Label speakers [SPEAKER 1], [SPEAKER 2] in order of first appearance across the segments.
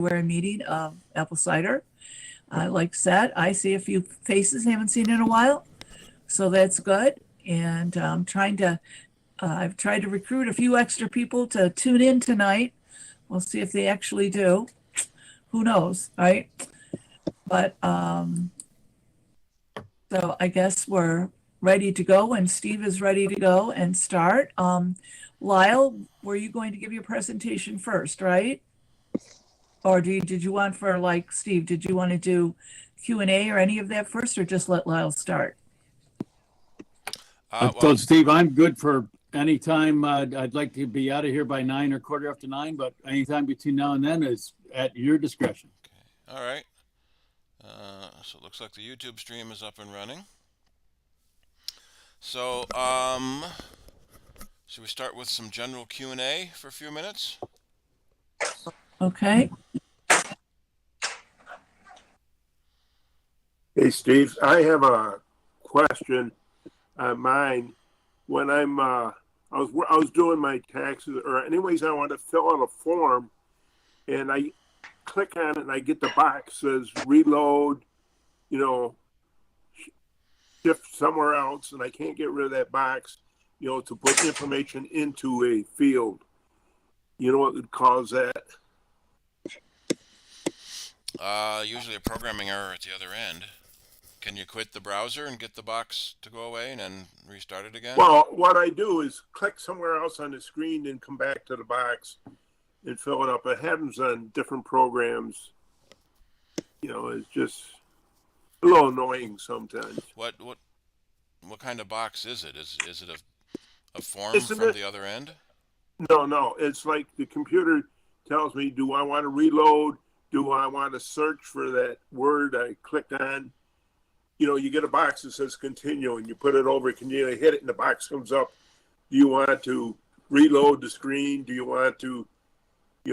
[SPEAKER 1] February meeting of Apple Cider. Like I said, I see a few faces I haven't seen in a while, so that's good. And I've tried to recruit a few extra people to tune in tonight. We'll see if they actually do. Who knows, right? But so I guess we're ready to go, and Steve is ready to go and start. Lyle, were you going to give your presentation first, right? Or did you want for like Steve, did you want to do Q&A or any of that first, or just let Lyle start?
[SPEAKER 2] So Steve, I'm good for any time. I'd like to be out of here by 9 or quarter after 9, but anytime between now and then is at your discretion.
[SPEAKER 3] Okay. All right. So it looks like the YouTube stream is up and running. So, should we start with some general Q&A for a few minutes?
[SPEAKER 1] Okay.
[SPEAKER 4] Hey, Steve, I have a question on mine. When I was doing my taxes, or anyways, I want to fill out a form, and I click on it, and I get the box that says reload, shift somewhere else, and I can't get rid of that box, to put information into a field. You know what would cause that?
[SPEAKER 3] Usually a programming error at the other end. Can you quit the browser and get the box to go away and then restart it again?
[SPEAKER 4] Well, what I do is click somewhere else on the screen and come back to the box and fill it up. It happens on different programs. It's just a little annoying sometimes.
[SPEAKER 3] What kind of box is it? Is it a form from the other end?
[SPEAKER 4] No. It's like the computer tells me, do I want to reload? Do I want to search for that word I clicked on? You get a box that says continue, and you put it over, hit it, and the box comes up. Do you want to reload the screen? Do you want to,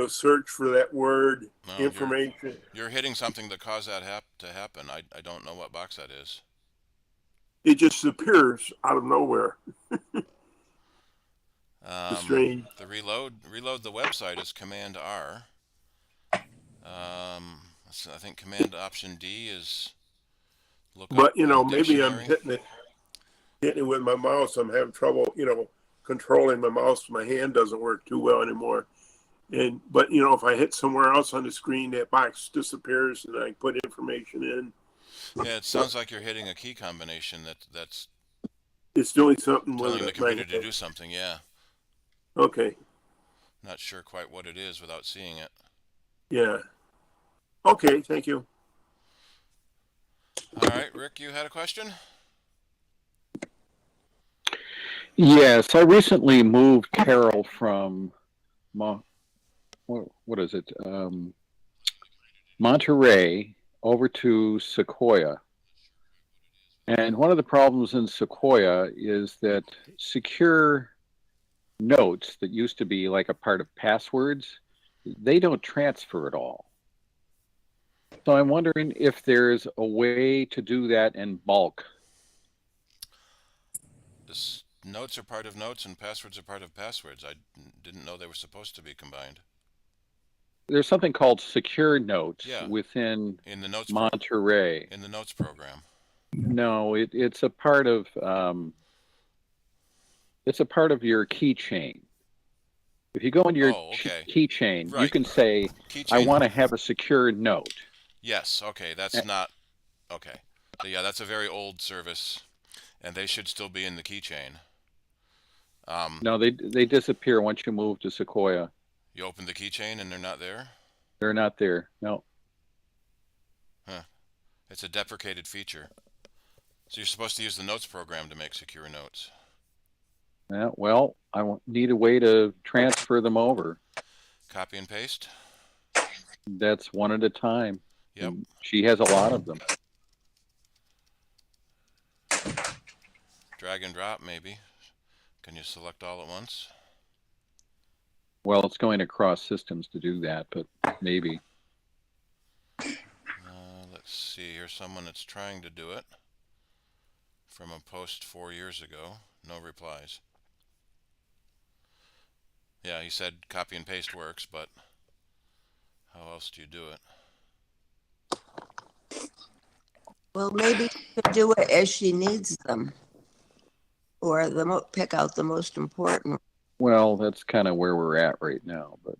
[SPEAKER 4] search for that word, information?
[SPEAKER 3] You're hitting something that caused that to happen. I don't know what box that is.
[SPEAKER 4] It just appears out of nowhere. Strange.
[SPEAKER 3] The reload the website is Command R. I think Command Option D is look up.
[SPEAKER 4] But maybe I'm hitting it with my mouse. I'm having trouble, controlling my mouse. My hand doesn't work too well anymore. But if I hit somewhere else on the screen, that box disappears, and I put information in.
[SPEAKER 3] Yeah, it sounds like you're hitting a key combination that's.
[SPEAKER 4] It's doing something
[SPEAKER 3] telling the computer to do something. Yeah.
[SPEAKER 4] Okay.
[SPEAKER 3] Not sure quite what it is without seeing it.
[SPEAKER 4] Yeah. Okay, thank you.
[SPEAKER 3] All right, Rick, you had a question?
[SPEAKER 2] Yes, I recently moved Carol from what is it? Monterey over to Sequoia. And one of the problems in Sequoia is that secure notes that used to be like a part of passwords, they don't transfer at all. So I'm wondering if there's a way to do that in bulk.
[SPEAKER 3] Notes are part of notes and passwords are part of passwords. I didn't know they were supposed to be combined.
[SPEAKER 2] There's something called secure notes within
[SPEAKER 3] in the notes
[SPEAKER 2] Monterey.
[SPEAKER 3] In the notes program.
[SPEAKER 2] No, it's a part of your keychain. If you go into your keychain, you can say, I want to have a secure note.
[SPEAKER 3] Yes, okay, that's not, okay. So yeah, that's a very old service, and they should still be in the keychain.
[SPEAKER 2] No, they disappear once you move to Sequoia.
[SPEAKER 3] You open the keychain and they're not there?
[SPEAKER 2] They're not there, no.
[SPEAKER 3] Huh. It's a deprecated feature. So you're supposed to use the notes program to make secure notes.
[SPEAKER 2] Yeah, well, I need a way to transfer them over.
[SPEAKER 3] Copy and paste?
[SPEAKER 2] That's one at a time.
[SPEAKER 3] Yep.
[SPEAKER 2] She has a lot of them.
[SPEAKER 3] Drag and drop, maybe. Can you select all at once?
[SPEAKER 2] Well, it's going across systems to do that, but maybe.
[SPEAKER 3] Let's see. Here's someone that's trying to do it from a post 4 years ago. No replies. Yeah, he said copy and paste works, but How else do you do it?
[SPEAKER 5] Well, maybe she could do it as she needs them, or pick out the most important.
[SPEAKER 2] Well, that's kind of where we're at right now, but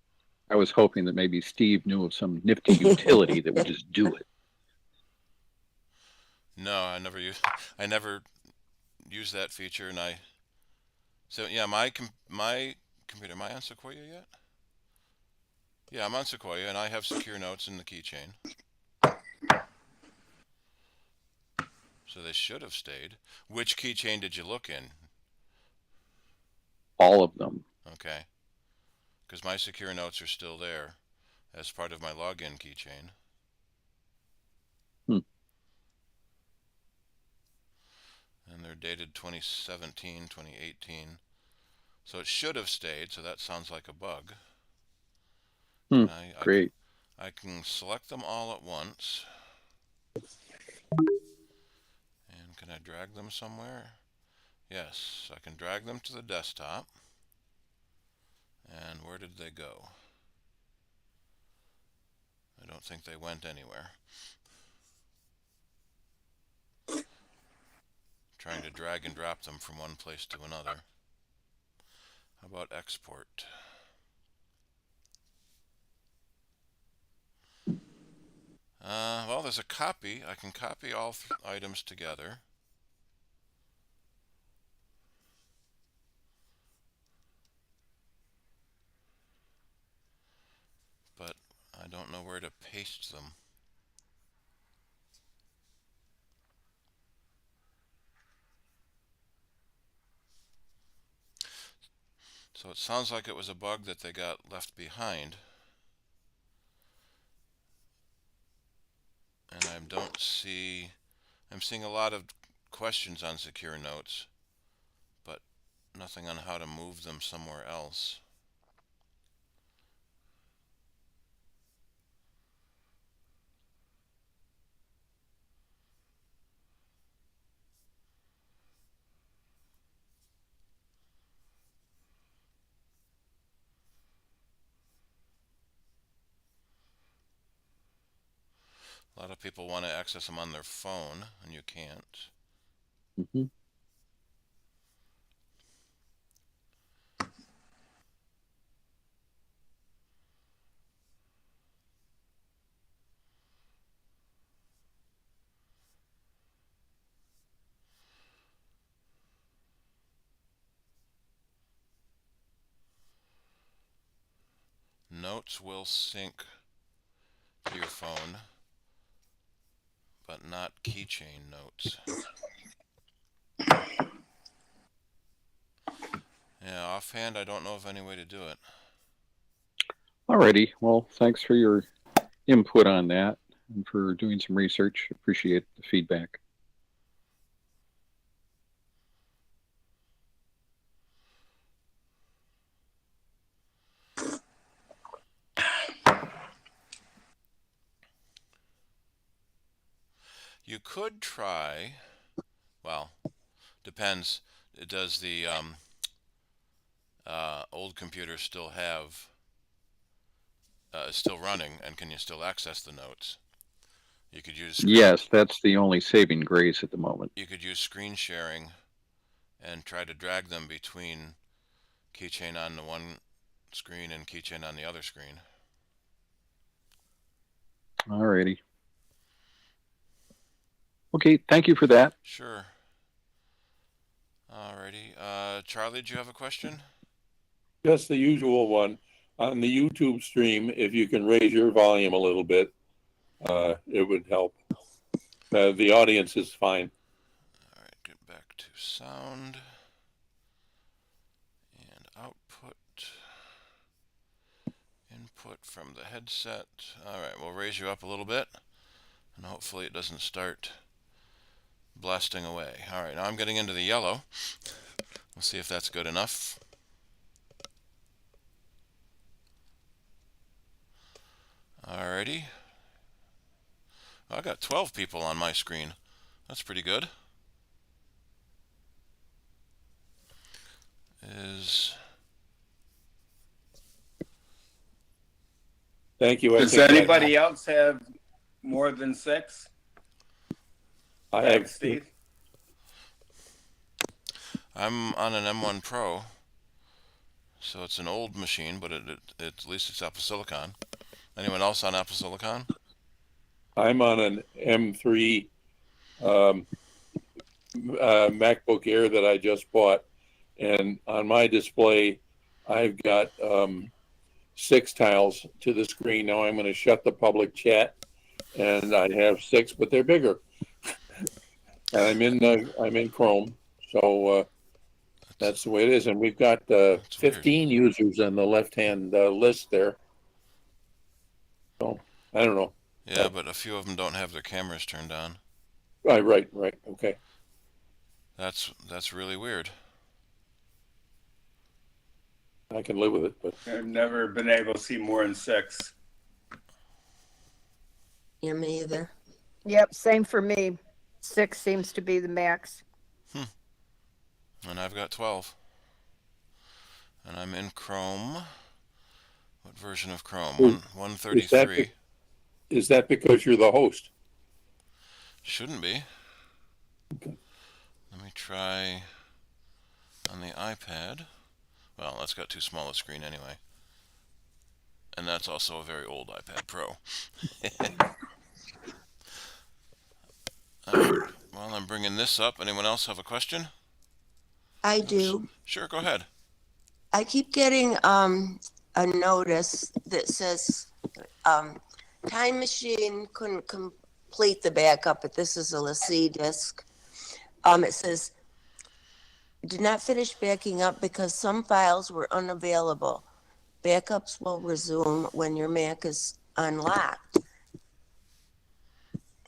[SPEAKER 2] I was hoping that maybe Steve knew of some nifty utility that would just do it.
[SPEAKER 3] No, I never use that feature, and so yeah, my computer. Am I on Sequoia yet? Yeah, I'm on Sequoia, and I have secure notes in the keychain. So they should have stayed. Which keychain did you look in?
[SPEAKER 2] All of them.
[SPEAKER 3] Okay. Because my secure notes are still there as part of my login keychain. And they're dated 2017, 2018. So it should have stayed, so that sounds like a bug.
[SPEAKER 2] Great.
[SPEAKER 3] I can select them all at once. And can I drag them somewhere? Yes, I can drag them to the desktop. And where did they go? I don't think they went anywhere. Trying to drag and drop them from one place to another. How about export? Well, there's a copy. I can copy all items together. But I don't know where to paste them. So it sounds like it was a bug that they got left behind. And I'm seeing a lot of questions on secure notes, but nothing on how to move them somewhere else. A lot of people want to access them on their phone, and you can't.
[SPEAKER 2] Mm-hmm.
[SPEAKER 3] Notes will sync to your phone, but not keychain notes. Yeah, offhand, I don't know of any way to do it.
[SPEAKER 2] Alrighty. Well, thanks for your input on that and for doing some research. Appreciate the feedback.
[SPEAKER 3] You could try, well, depends. Does the old computer still have, still running, and can you still access the notes? You could use
[SPEAKER 2] Yes, that's the only saving grace at the moment.
[SPEAKER 3] You could use screen sharing and try to drag them between keychain on the one screen and keychain on the other screen.
[SPEAKER 2] Alrighty. Okay, thank you for that.
[SPEAKER 3] Sure. Alrighty. Charlie, do you have a question?
[SPEAKER 6] Just the usual one. On the YouTube stream, if you can raise your volume a little bit, it would help. The audience is fine.
[SPEAKER 3] All right, get back to sound and output. Input from the headset. All right, we'll raise you up a little bit, and hopefully it doesn't start blasting away. All right, now I'm getting into the yellow. We'll see if that's good enough. Alrighty. I got 12 people on my screen. That's pretty good.
[SPEAKER 6] Thank you. I
[SPEAKER 7] Does
[SPEAKER 6] think
[SPEAKER 7] anybody else have more than 6?
[SPEAKER 6] I
[SPEAKER 7] Thanks,
[SPEAKER 6] have
[SPEAKER 7] Steve.
[SPEAKER 3] I'm on an M1 Pro, so it's an old machine, but at least it's Apple Silicon. Anyone else on Apple Silicon?
[SPEAKER 6] I'm on an M3 MacBook Air that I just bought, and on my display, I've got 6 tiles to the screen. Now I'm going to shut the public chat, and I have 6, but they're bigger. And I'm in Chrome, so that's the way it is. And we've got 15 users on the left-hand list there. So I don't know.
[SPEAKER 3] Yeah, but a few of them don't have their cameras turned on.
[SPEAKER 6] Right. Okay.
[SPEAKER 3] That's really weird.
[SPEAKER 6] I can live with it, but
[SPEAKER 7] I've never been able to see more than 6.
[SPEAKER 5] Yeah, me either.
[SPEAKER 8] Yep, same for me. 6 seems to be the max.
[SPEAKER 3] And I've got 12. And I'm in Chrome. What version of Chrome? 133.
[SPEAKER 6] is that because you're the host?
[SPEAKER 3] Shouldn't be. Let me try on the iPad. Well, that's got too small a screen anyway. And that's also a very old iPad Pro. Alright, well, I'm bringing this up. Anyone else have a question?
[SPEAKER 5] I do.
[SPEAKER 3] Sure, go ahead.
[SPEAKER 5] I keep getting a notice that says Time Machine couldn't complete the backup, but this is a LaCie disk. It says, did not finish backing up because some files were unavailable. Backups will resume when your Mac is unlocked.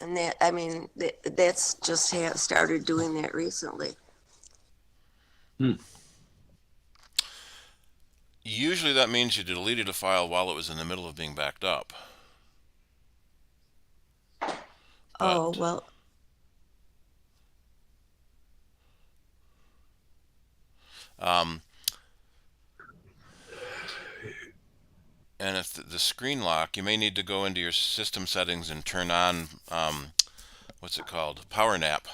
[SPEAKER 5] And that, I mean, that's just started doing that recently.
[SPEAKER 3] Usually that means you deleted a file while it was in the middle of being backed up.
[SPEAKER 5] Oh, well,
[SPEAKER 3] And if the screen lock, you may need to go into your system settings and turn on, what's it called? Power nap,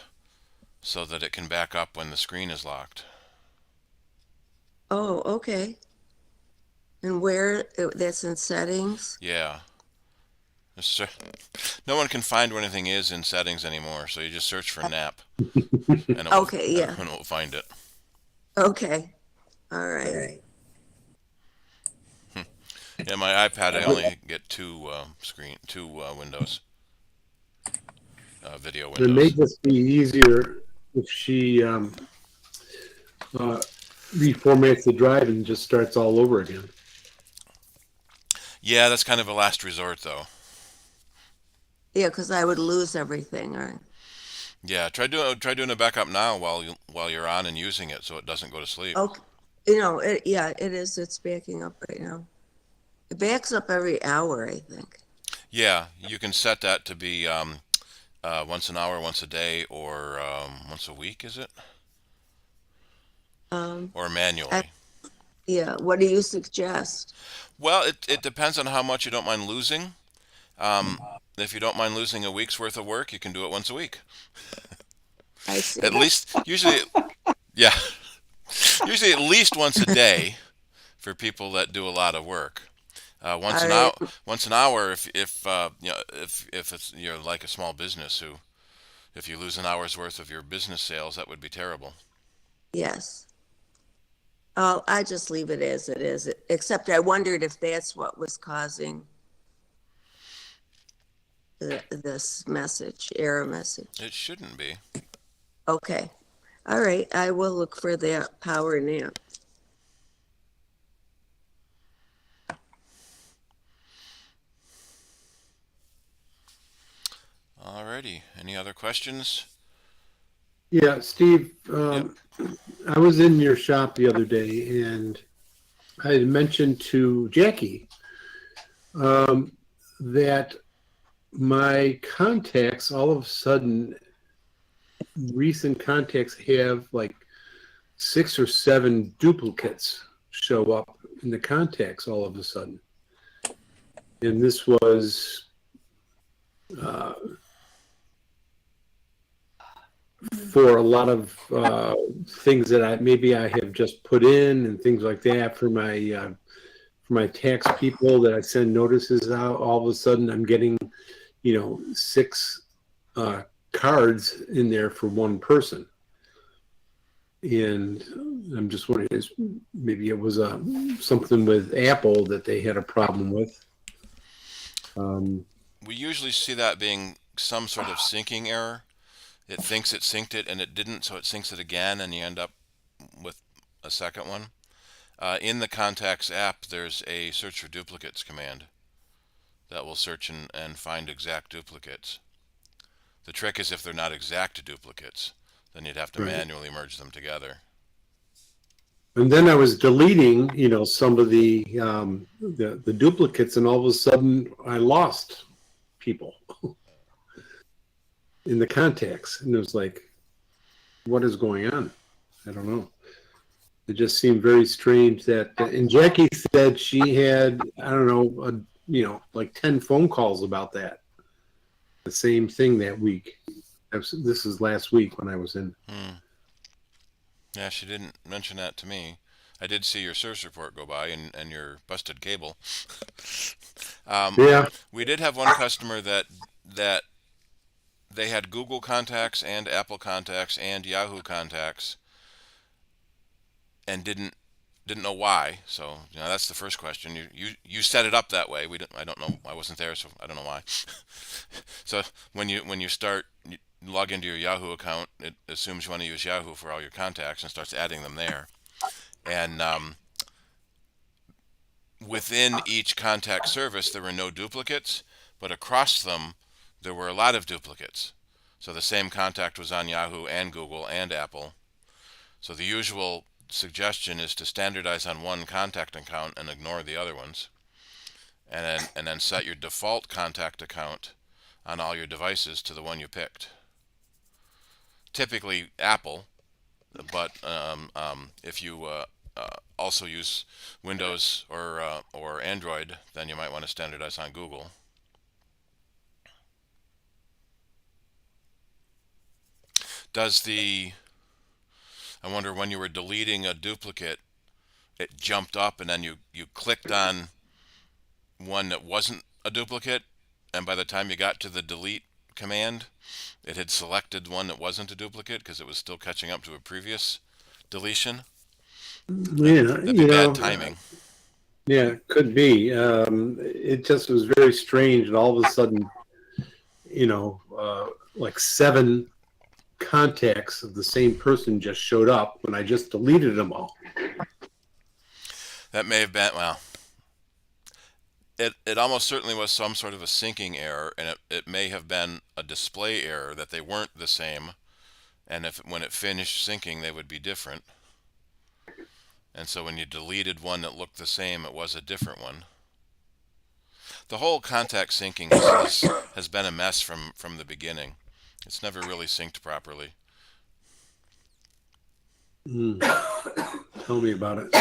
[SPEAKER 3] so that it can back up when the screen is locked.
[SPEAKER 5] oh, okay. And where, that's in settings?
[SPEAKER 3] Yeah. No one can find where anything is in settings anymore, so you just search for nap. And
[SPEAKER 5] Okay, yeah.
[SPEAKER 3] And it will find it.
[SPEAKER 5] Okay, all right.
[SPEAKER 3] Yeah, my iPad, I only get two windows. Video
[SPEAKER 9] It may
[SPEAKER 3] windows.
[SPEAKER 9] just be easier if she reformats the drive and just starts all over again.
[SPEAKER 3] Yeah, that's kind of a last resort, though.
[SPEAKER 5] Yeah, because I would lose everything, right?
[SPEAKER 3] Yeah, try doing a backup now while you're on and using it, so it doesn't go to sleep.
[SPEAKER 5] Okay, you know, yeah, it is, it's backing up right now. It backs up every hour, I think.
[SPEAKER 3] Yeah, you can set that to be once an hour, once a day, or once a week, is it? Or manually.
[SPEAKER 5] Yeah, what do you suggest?
[SPEAKER 3] Well, it depends on how much you don't mind losing. If you don't mind losing a week's worth of work, you can do it once a week.
[SPEAKER 5] I see.
[SPEAKER 3] At least, usually at least once a day for people that do a lot of work. Once an hour, if it's you're like a small business who, if you lose an hour's worth of your business sales, that would be terrible.
[SPEAKER 5] Yes. I just leave it as it is, except I wondered if that's what was causing this message, error message.
[SPEAKER 3] It shouldn't be.
[SPEAKER 5] Okay. All right. I will look for that power nap.
[SPEAKER 3] Alrighty. Any other questions?
[SPEAKER 9] Yeah, Steve,
[SPEAKER 3] Yep.
[SPEAKER 9] I was in your shop the other day and I had mentioned to Jackie that my contacts, all of a sudden, recent contacts have like 6 or 7 duplicates show up in the contacts all of a sudden. And this was for a lot of things that I have just put in and things like that for my tax people that I send notices out. All of a sudden, I'm getting 6 cards in there for one person, and I'm just wondering, maybe it was something with Apple that they had a problem with.
[SPEAKER 3] We usually see that being some sort of syncing error. It thinks it synced it and it didn't, so it syncs it again, and you end up with a second one. In the Contacts app, there's a search for duplicates command that will search and find exact duplicates. The trick is if they're not exact duplicates, then you'd have to
[SPEAKER 9] Right.
[SPEAKER 3] manually merge them together.
[SPEAKER 9] And then I was deleting, some of the duplicates, and all of a sudden I lost people in the contacts, and it was like, what is going on? I don't know. It just seemed very strange that, and Jackie said she had, I don't know, like 10 phone calls about that. The same thing that week. This is last week when I was in.
[SPEAKER 3] Yeah, she didn't mention that to me. I did see your service report go by and your busted cable.
[SPEAKER 9] Yeah.
[SPEAKER 3] We did have one customer that they had Google Contacts and Apple Contacts and Yahoo Contacts and didn't know why. So that's the first question. You set it up that way. I don't know. I wasn't there, so I don't know why. So when you log into your Yahoo account, it assumes you want to use Yahoo for all your contacts and starts adding them there. And within each contact service, there were no duplicates, but across them, there were a lot of duplicates. So the same contact was on Yahoo and Google and Apple. So the usual suggestion is to standardize on one contact account and ignore the other ones. And then set your default contact account on all your devices to the one you picked. Typically Apple, but if you also use Windows or Android, then you might want to standardize on Google. I wonder, when you were deleting a duplicate, it jumped up and then you clicked on one that wasn't a duplicate, and by the time you got to the delete command, it had selected one that wasn't a duplicate because it was still catching up to a previous deletion.
[SPEAKER 9] Yeah,
[SPEAKER 3] That'd be bad timing.
[SPEAKER 9] Yeah, it could be. It just was very strange, and all of a sudden, like 7 contacts of the same person just showed up when I just deleted them all.
[SPEAKER 3] That may have been, well, it almost certainly was some sort of a syncing error, and it may have been a display error that they weren't the same, and when it finished syncing, they would be different. And so when you deleted one that looked the same, it was a different one. The whole contact syncing has been a mess from the beginning. It's never really synced properly.
[SPEAKER 9] Tell me about it.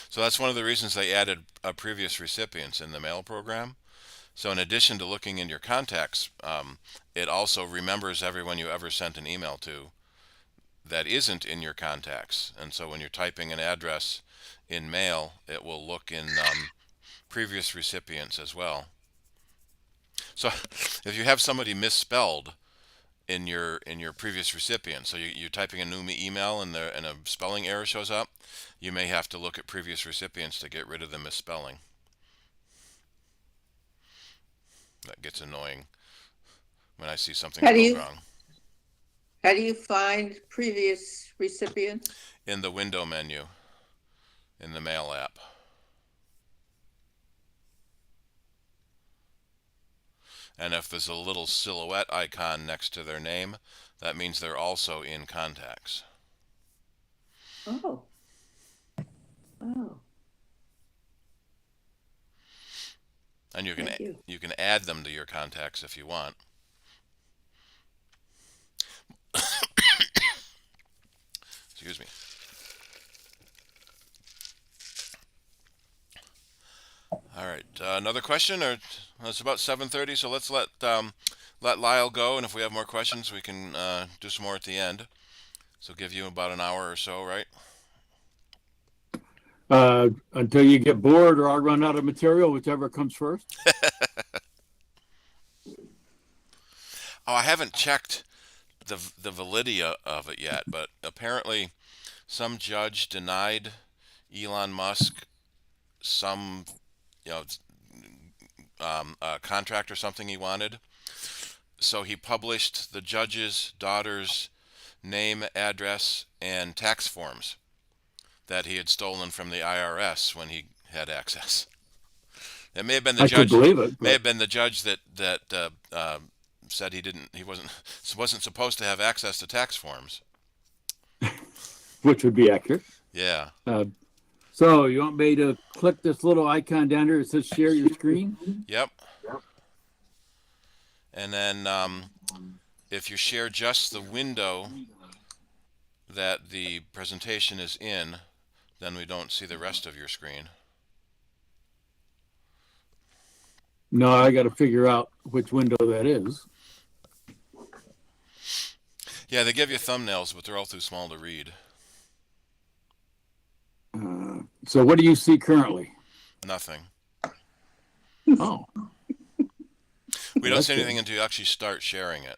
[SPEAKER 3] So that's one of the reasons they added previous recipients in the mail program. So in addition to looking in your contacts, it also remembers everyone you ever sent an email to that isn't in your contacts. And so when you're typing an address in mail, it will look in previous recipients as well. So if you have somebody misspelled in your previous recipient, so you're typing a new email and a spelling error shows up, you may have to look at previous recipients to get rid of the misspelling. That gets annoying when I see something goes wrong.
[SPEAKER 10] How do you find previous recipients?
[SPEAKER 3] In the window menu in the mail app. And if there's a little silhouette icon next to their name, that means they're also in contacts.
[SPEAKER 10] Oh.
[SPEAKER 3] And you can add them to your contacts if you want. Excuse me. All right. Another question, or well, it's about 7:30, so let's let Lyle go, and if we have more questions, we can do some more at the end. So give you about an hour or so, right?
[SPEAKER 11] Until you get bored or I run out of material, whichever comes first.
[SPEAKER 3] Oh, I haven't checked the validity of it yet, but apparently some judge denied Elon Musk some, you know, contract or something he wanted. So he published the judge's daughter's name, address, and tax forms that he had stolen from the IRS when he had access. It may have been the
[SPEAKER 11] I
[SPEAKER 3] judge.
[SPEAKER 11] could believe it.
[SPEAKER 3] May have been the judge that said he wasn't supposed to have access to tax forms.
[SPEAKER 11] Which would be accurate.
[SPEAKER 3] Yeah.
[SPEAKER 11] So you want me to click this little icon down here that says share your screen?
[SPEAKER 3] Yep. And then if you share just the window that the presentation is in, then we don't see the rest of your screen.
[SPEAKER 11] No, I got to figure out which window that is.
[SPEAKER 3] Yeah, they give you thumbnails, but they're all too small to read.
[SPEAKER 11] So what do you see currently?
[SPEAKER 3] Nothing.
[SPEAKER 11] Oh.
[SPEAKER 3] We don't see anything until you actually start sharing it.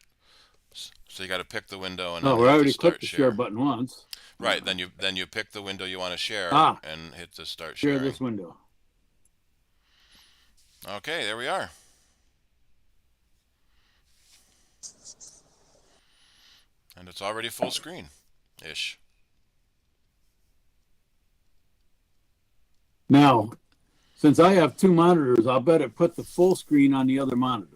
[SPEAKER 3] So you got to pick the window and
[SPEAKER 11] Oh,
[SPEAKER 3] then
[SPEAKER 11] we
[SPEAKER 3] hit
[SPEAKER 11] already
[SPEAKER 3] the start
[SPEAKER 11] clicked the share button once.
[SPEAKER 3] Right, then you pick the window you want to share and hit the start
[SPEAKER 11] share
[SPEAKER 3] sharing.
[SPEAKER 11] this window.
[SPEAKER 3] Okay, there we are. And it's already full screen-ish.
[SPEAKER 11] Now, since I have two monitors, I'll bet it put the full screen on the other monitor.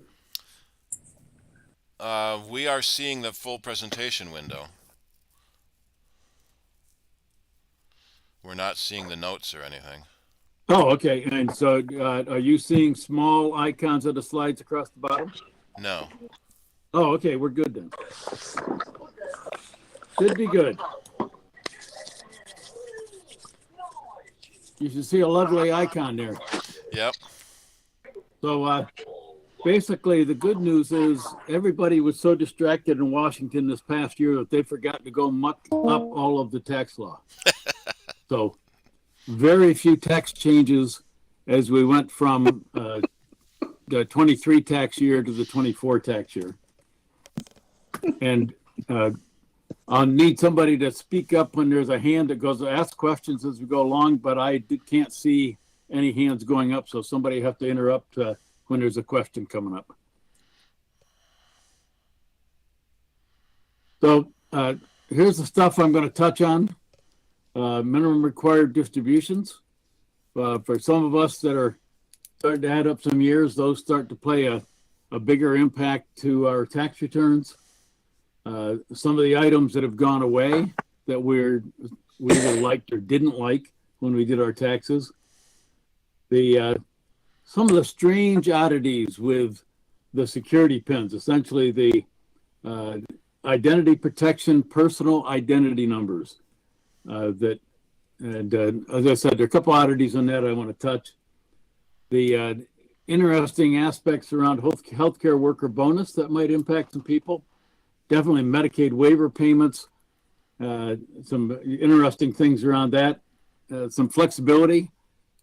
[SPEAKER 3] We are seeing the full presentation window. We're not seeing the notes or anything.
[SPEAKER 11] Oh, okay. And so are you seeing small icons of the slides across the bottom?
[SPEAKER 3] No.
[SPEAKER 11] Oh, okay. We're good then. Should be good. You should see a lovely icon there.
[SPEAKER 3] Yep.
[SPEAKER 11] So basically, the good news is everybody was so distracted in Washington this past year that they forgot to go muck up all of the tax law. So very few tax changes as we went from the 23 tax year to the 24 tax year. And I'll need somebody to speak up when there's a hand that goes, ask questions as we go along, but I can't see any hands going up, so somebody have to interrupt when there's a question coming up. So here's the stuff I'm going to touch on. Minimum required distributions. For some of us that are starting to add up some years, those start to play a bigger impact to our tax returns. Some of the items that have gone away that we either liked or didn't like when we did our taxes. Some of the strange oddities with the security pins, essentially the identity protection, personal identity numbers. As I said, there are a couple oddities on that I want to touch. The interesting aspects around healthcare worker bonus that might impact some people. Definitely Medicaid waiver payments. Some interesting things around that. Some flexibility.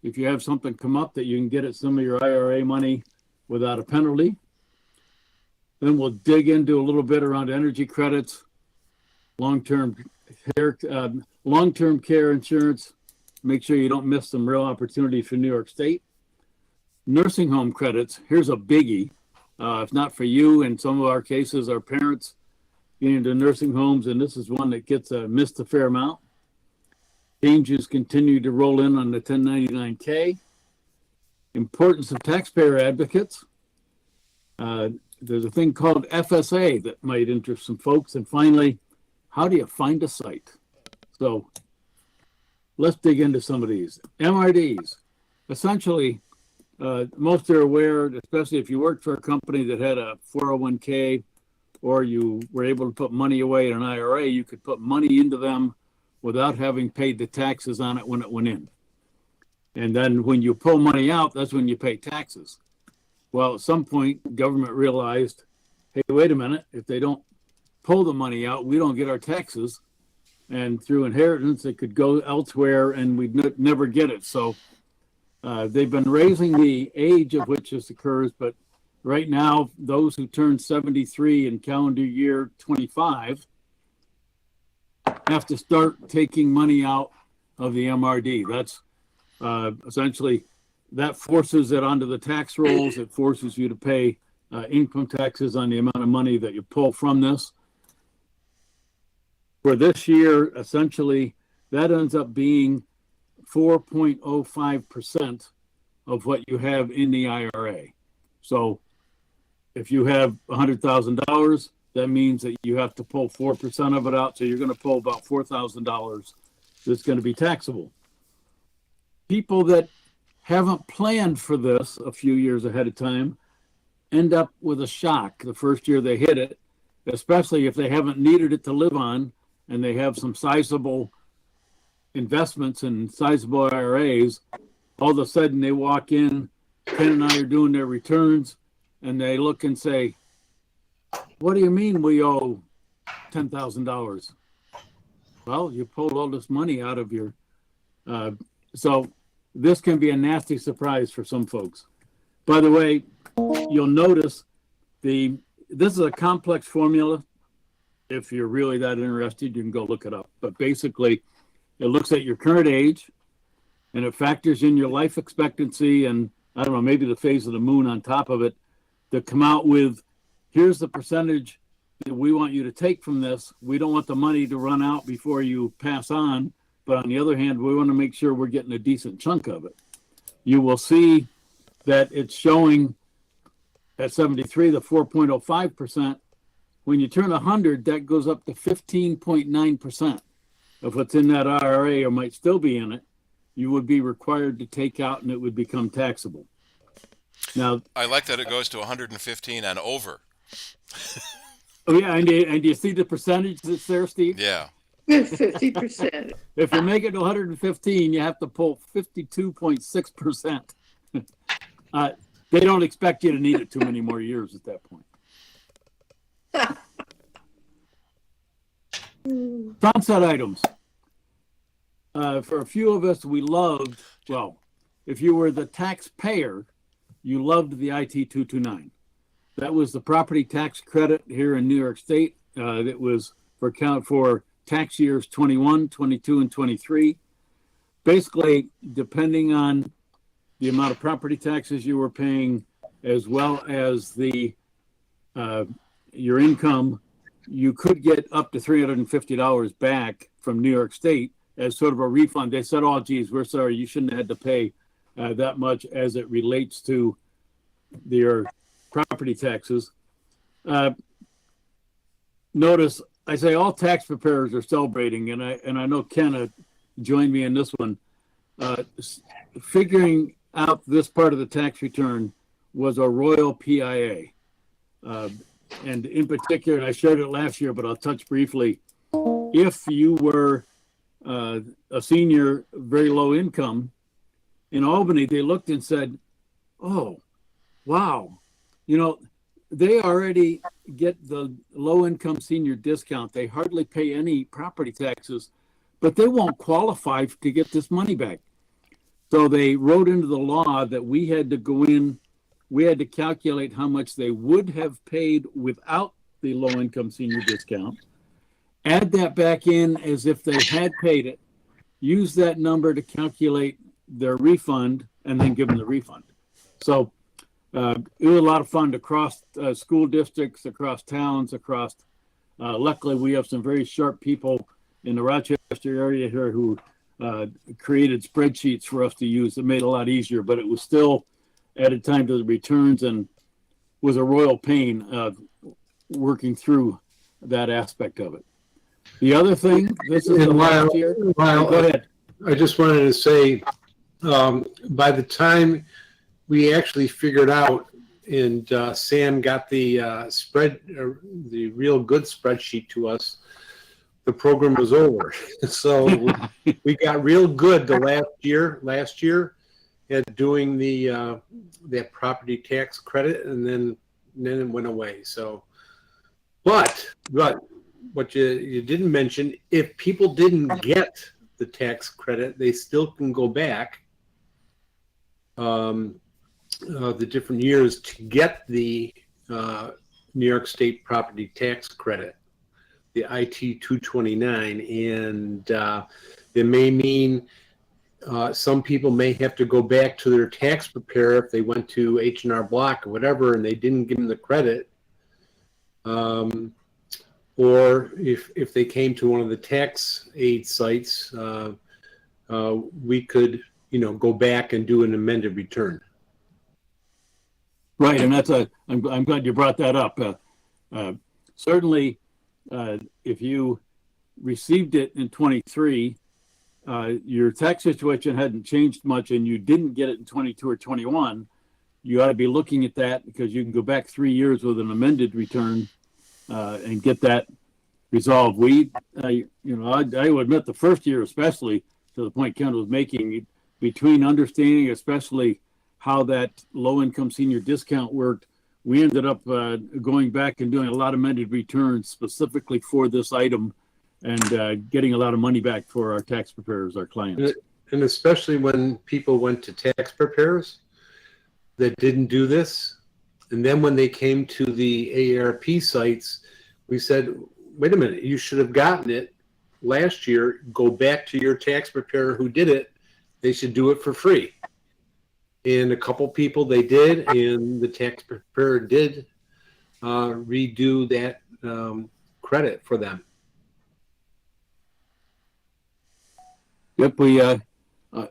[SPEAKER 11] If you have something come up that you can get at some of your IRA money without a penalty. Then we'll dig into a little bit around energy credits, long-term care insurance. Make sure you don't miss some real opportunity for New York State. Nursing home credits, here's a biggie. If not for you, in some of our cases, our parents getting into nursing homes, and this is one that gets missed a fair amount. Changes continue to roll in on the 1099-K. Importance of taxpayer advocates. There's a thing called FSA that might interest some folks. And finally, how do you find a site? So let's dig into some of these. MRDs. Essentially, most are aware, especially if you worked for a company that had a 401k or you were able to put money away in an IRA, you could put money into them without having paid the taxes on it when it went in. And then when you pull money out, that's when you pay taxes. Well, at some point, government realized, hey, wait a minute, if they don't pull the money out, we don't get our taxes. And through inheritance, it could go elsewhere and we'd never get it. So they've been raising the age of which this occurs, but right now, those who turn 73 in calendar year 25 have to start taking money out of the MRD. That's essentially, that forces it onto the tax rolls. It forces you to pay income taxes on the amount of money that you pull from this. For this year, essentially, that ends up being 4.05% of what you have in the IRA. So if you have $100,000, that means that you have to pull 4% of it out. So you're going to pull about $4,000 that's going to be taxable. People that haven't planned for this a few years ahead of time end up with a shock the first year they hit it, especially if they haven't needed it to live on and they have some sizable investments and sizable IRAs. All of a sudden they walk in, Ken and I are doing their returns, and they look and say, what do you mean we owe $10,000? Well, you pulled all this money out of your, so this can be a nasty surprise for some folks. By the way, you'll notice this is a complex formula. If you're really that interested, you can go look it up. But basically, it looks at your current age, and it factors in your life expectancy and, I don't know, maybe the phase of the moon on top of it, to come out with, here's the percentage that we want you to take from this. We don't want the money to run out before you pass on. But on the other hand, we want to make sure we're getting a decent chunk of it. You will see that it's showing at 73, the 4.05%. When you turn 100, that goes up to 15.9% of what's in that IRA or might still be in it. You would be required to take out and it would become taxable. Now,
[SPEAKER 3] I like that it goes to 115 and over.
[SPEAKER 11] Oh yeah, and do you see the percentage that's there, Steve?
[SPEAKER 3] Yeah.
[SPEAKER 10] 50%.
[SPEAKER 11] If you make it to 115, you have to pull 52.6%. They don't expect you to need it too many more years at that point. Sunset items. For a few of us, we loved, well, if you were the taxpayer, you loved the IT 229. That was the property tax credit here in New York State. That was for tax years 21, 22, and 23. Basically, depending on the amount of property taxes you were paying, as well as the your income, you could get up to $350 back from New York State as sort of a refund. They said, oh, geez, we're sorry, you shouldn't have had to pay that much as it relates to your property taxes. Notice, I say all tax preparers are celebrating, and I know Ken joined me in this one. Figuring out this part of the tax return was a royal PIA. And in particular, and I shared it last year, but I'll touch briefly. If you were a senior, very low income, in Albany, they looked and said, oh, wow, you know, they already get the low income senior discount. They hardly pay any property taxes, but they won't qualify to get this money back. So they wrote into the law that we had to go in, we had to calculate how much they would have paid without the low income senior discount, add that back in as if they had paid it, use that number to calculate their refund, and then give them the refund. So it was a lot of fun across school districts, across towns, across. Luckily, we have some very sharp people in the Rochester area here who created spreadsheets for us to use. It made it a lot easier, but it was still added time to the returns and was a royal pain working through that aspect of it. The other thing, this is the last year. Go ahead.
[SPEAKER 9] I just wanted to say, by the time we actually figured out, and Sam got the the real good spreadsheet to us, the program was over. So we got real good the last year, at doing the that property tax credit, and then it went away. So, but what you didn't mention, if people didn't get the tax credit, they still can go back the different years to get the New York State property tax credit, the IT 229, and it may mean some people may have to go back to their tax preparer if they went to H&R Block or whatever and they didn't give them the credit. Or if they came to one of the tax aid sites, we could, go back and do an amended return.
[SPEAKER 11] Right, and I'm glad you brought that up. Certainly, if you received it in 23, your tax situation hadn't changed much and you didn't get it in 22 or 21, you ought to be looking at that because you can go back 3 years with an amended return and get that resolved. I will admit the first year, especially to the point Ken was making, between understanding especially how that low-income senior discount worked, we ended up going back and doing a lot of amended returns specifically for this item and getting a lot of money back for our tax preparers, our clients.
[SPEAKER 9] And especially when people went to tax preparers that didn't do this, and then when they came to the AARP sites, we said, wait a minute, you should have gotten it last year. Go back to your tax preparer who did it. They should do it for free. And a couple people they did, and the tax preparer did redo that credit for them.
[SPEAKER 11] Yep,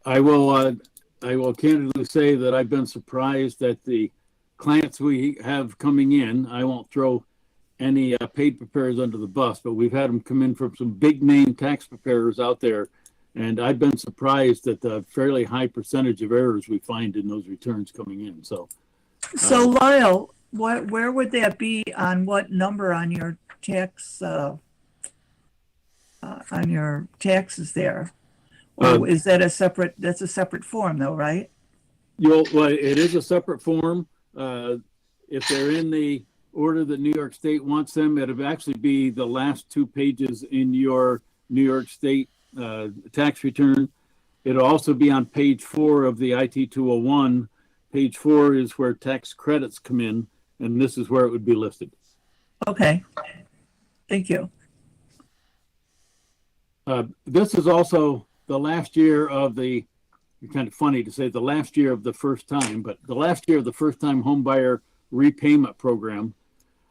[SPEAKER 11] I will candidly say that I've been surprised that the clients we have coming in, I won't throw any paid preparers under the bus, but we've had them come in from some big name tax preparers out there. And I've been surprised at the fairly high percentage of errors we find in those returns coming in. So
[SPEAKER 1] Lyle, where would that be on what number on your tax on your taxes there? Or is that that's a separate form though, right?
[SPEAKER 11] Well, it is a separate form. If they're in the order that New York State wants them, it'll actually be the last 2 pages in your New York State tax return. It'll also be on page 4 of the IT 201. Page 4 is where tax credits come in, and this is where it would be listed.
[SPEAKER 1] Okay. Thank you.
[SPEAKER 11] This is also the last year of the, kind of funny to say the last year of the first time, but the last year of the first time home buyer repayment program.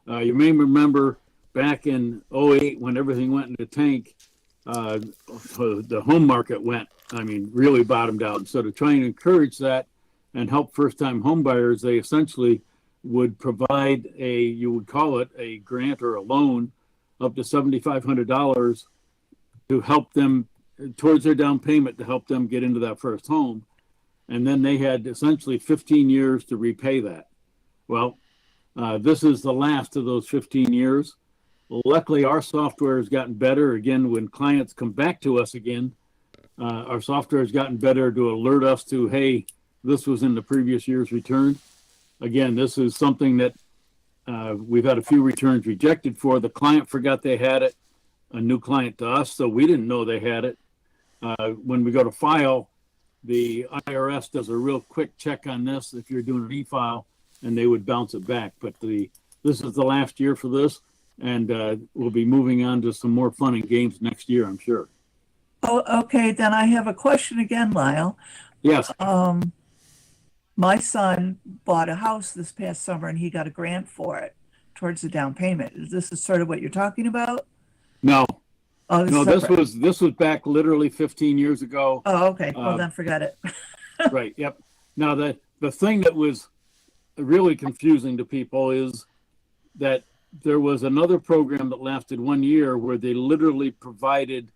[SPEAKER 11] You may remember back in 08 when everything went into tank, the home market went, really bottomed out. And so to try and encourage that and help first-time home buyers, they essentially would provide you would call it a grant or a loan up to $7,500 to help them towards their down payment to help them get into that first home. And then they had essentially 15 years to repay that. Well, this is the last of those 15 years. Luckily, our software has gotten better. Again, when clients come back to us again, our software has gotten better to alert us to, hey, this was in the previous year's return. Again, this is something that we've had a few returns rejected for. The client forgot they had it, a new client to us, so we didn't know they had it. When we go to file, the IRS does a real quick check on this if you're doing an e-file, and they would bounce it back. But this is the last year for this. And we'll be moving on to some more fun and games next year, I'm sure.
[SPEAKER 1] Oh, okay. Then I have a question again, Lyle.
[SPEAKER 11] Yes.
[SPEAKER 1] My son bought a house this past summer and he got a grant for it towards the down payment. Is this sort of what you're talking about?
[SPEAKER 11] No.
[SPEAKER 1] Oh,
[SPEAKER 11] no, this was back literally 15 years ago.
[SPEAKER 1] Oh, okay. Well, then forget it.
[SPEAKER 11] Right. Yep. Now, the thing that was really confusing to people is that there was another program that lasted 1 year where they literally provided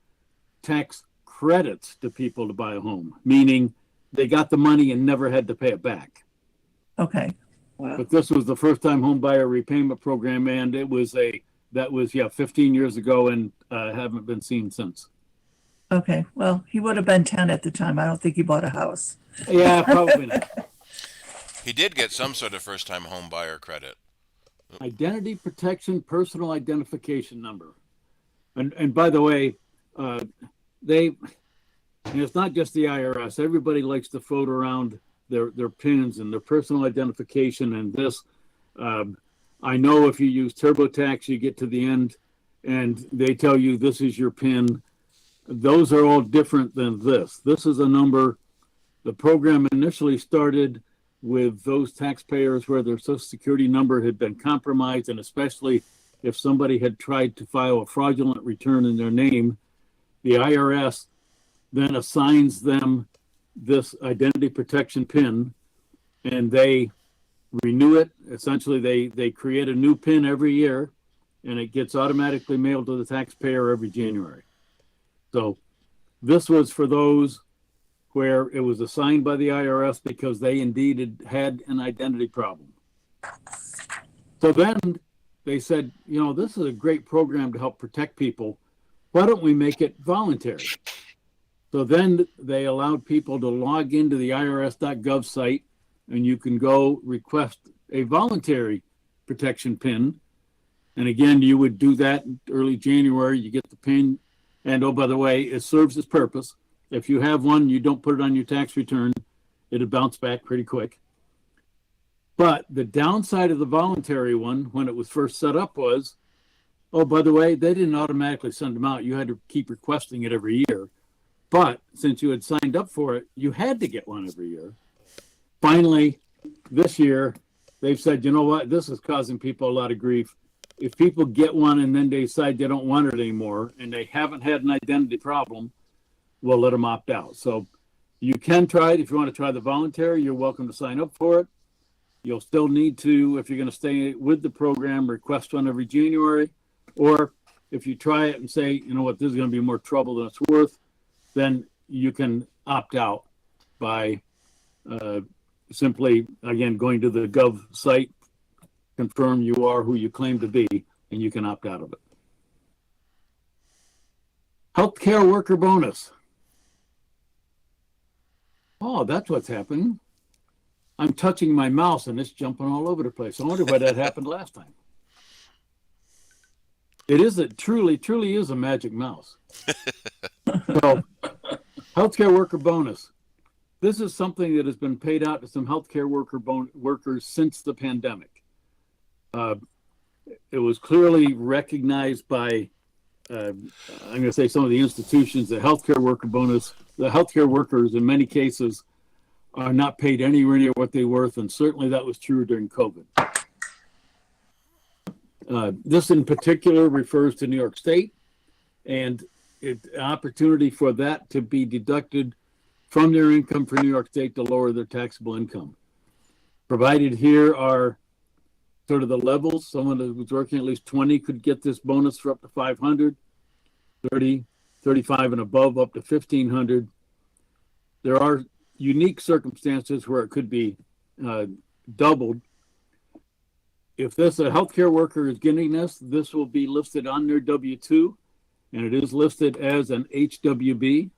[SPEAKER 11] tax credits to people to buy a home, meaning they got the money and never had to pay it back.
[SPEAKER 1] Okay. Wow.
[SPEAKER 11] But this was the first time home buyer repayment program, and that was 15 years ago and haven't been seen since.
[SPEAKER 1] Okay, well, he would have been 10 at the time. I don't think he bought a house.
[SPEAKER 11] Yeah, probably not.
[SPEAKER 3] He did get some sort of first-time home buyer credit.
[SPEAKER 11] Identity protection, personal identification number. And by the way, and it's not just the IRS. Everybody likes to float around their PINs and their personal identification. And this, I know if you use TurboTax, you get to the end and they tell you this is your PIN. Those are all different than this. This is a number. The program initially started with those taxpayers where their Social Security number had been compromised, and especially if somebody had tried to file a fraudulent return in their name, the IRS then assigns them this identity protection PIN, and they renew it. Essentially, they create a new PIN every year, and it gets automatically mailed to the taxpayer every January. So this was for those where it was assigned by the IRS because they indeed had an identity problem. So then they said, you know, this is a great program to help protect people. Why don't we make it voluntary? So then they allowed people to log into the irs.gov site, and you can go request a voluntary protection PIN. And again, you would do that in early January. You get the PIN. And oh, by the way, it serves its purpose. If you have one, you don't put it on your tax return, it'll bounce back pretty quick. But the downside of the voluntary one, when it was first set up, was, oh, by the way, they didn't automatically send them out. You had to keep requesting it every year. But since you had signed up for it, you had to get one every year. Finally, this year, they've said, you know what, this is causing people a lot of grief. If people get one and then they decide they don't want it anymore and they haven't had an identity problem, we'll let them opt out. So you can try it. If you want to try the voluntary, you're welcome to sign up for it. You'll still need to, if you're going to stay with the program, request one every January. Or if you try it and say, you know what, this is going to be more trouble than it's worth, then you can opt out by simply, again, going to the Gov site, confirm you are who you claim to be, and you can opt out of it. Healthcare worker bonus. Oh, that's what's happening. I'm touching my mouse and it's jumping all over the place. I wonder why that happened last time. It truly is a magic mouse. So, healthcare worker bonus. This is something that has been paid out to some healthcare workers since the pandemic. It was clearly recognized by, I'm going to say some of the institutions, the healthcare worker bonus. The healthcare workers, in many cases, are not paid anywhere near what they're worth, and certainly that was true during COVID. This in particular refers to New York State, and an opportunity for that to be deducted from their income for New York State to lower their taxable income. Provided here are sort of the levels. Someone who was working at least 20 could get this bonus for up to 500, 30, 35 and above up to 1,500. There are unique circumstances where it could be doubled. If a healthcare worker is getting this will be listed on their W-2, and it is listed as an HWB.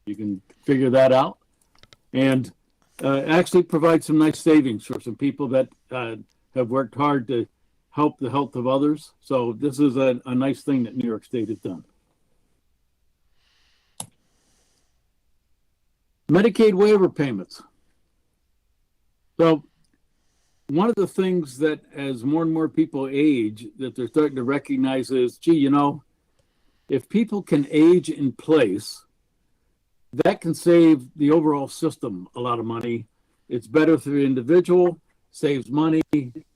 [SPEAKER 11] You can figure that out, and actually provide some nice savings for some people that have worked hard to help the health of others. So this is a nice thing that New York State has done. Medicaid waiver payments. So one of the things that as more and more people age, that they're starting to recognize is, gee, you know, if people can age in place, that can save the overall system a lot of money. It's better for the individual, saves money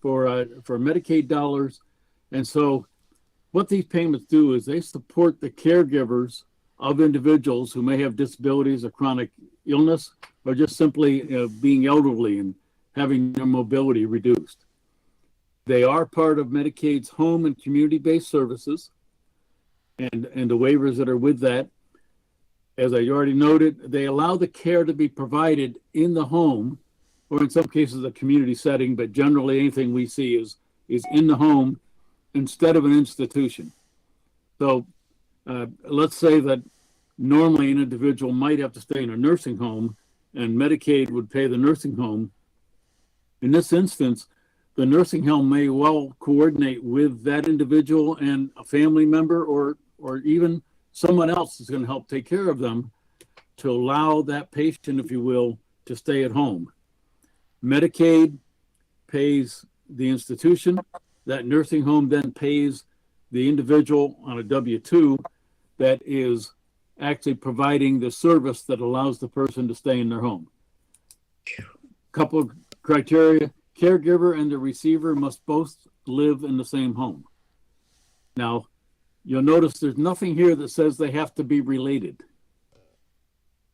[SPEAKER 11] for Medicaid dollars. And so what these payments do is they support the caregivers of individuals who may have disabilities or chronic illness, or just simply being elderly and having their mobility reduced. They are part of Medicaid's home and community-based services, and the waivers that are with that. As I already noted, they allow the care to be provided in the home, or in some cases a community setting, but generally anything we see is in the home instead of an institution. So let's say that normally an individual might have to stay in a nursing home and Medicaid would pay the nursing home. In this instance, the nursing home may well coordinate with that individual and a family member or even someone else is going to help take care of them to allow that patient, if you will, to stay at home. Medicaid pays the institution. That nursing home then pays the individual on a W-2 that is actually providing the service that allows the person to stay in their home. Couple of criteria: caregiver and the receiver must both live in the same home. Now, you'll notice there's nothing here that says they have to be related.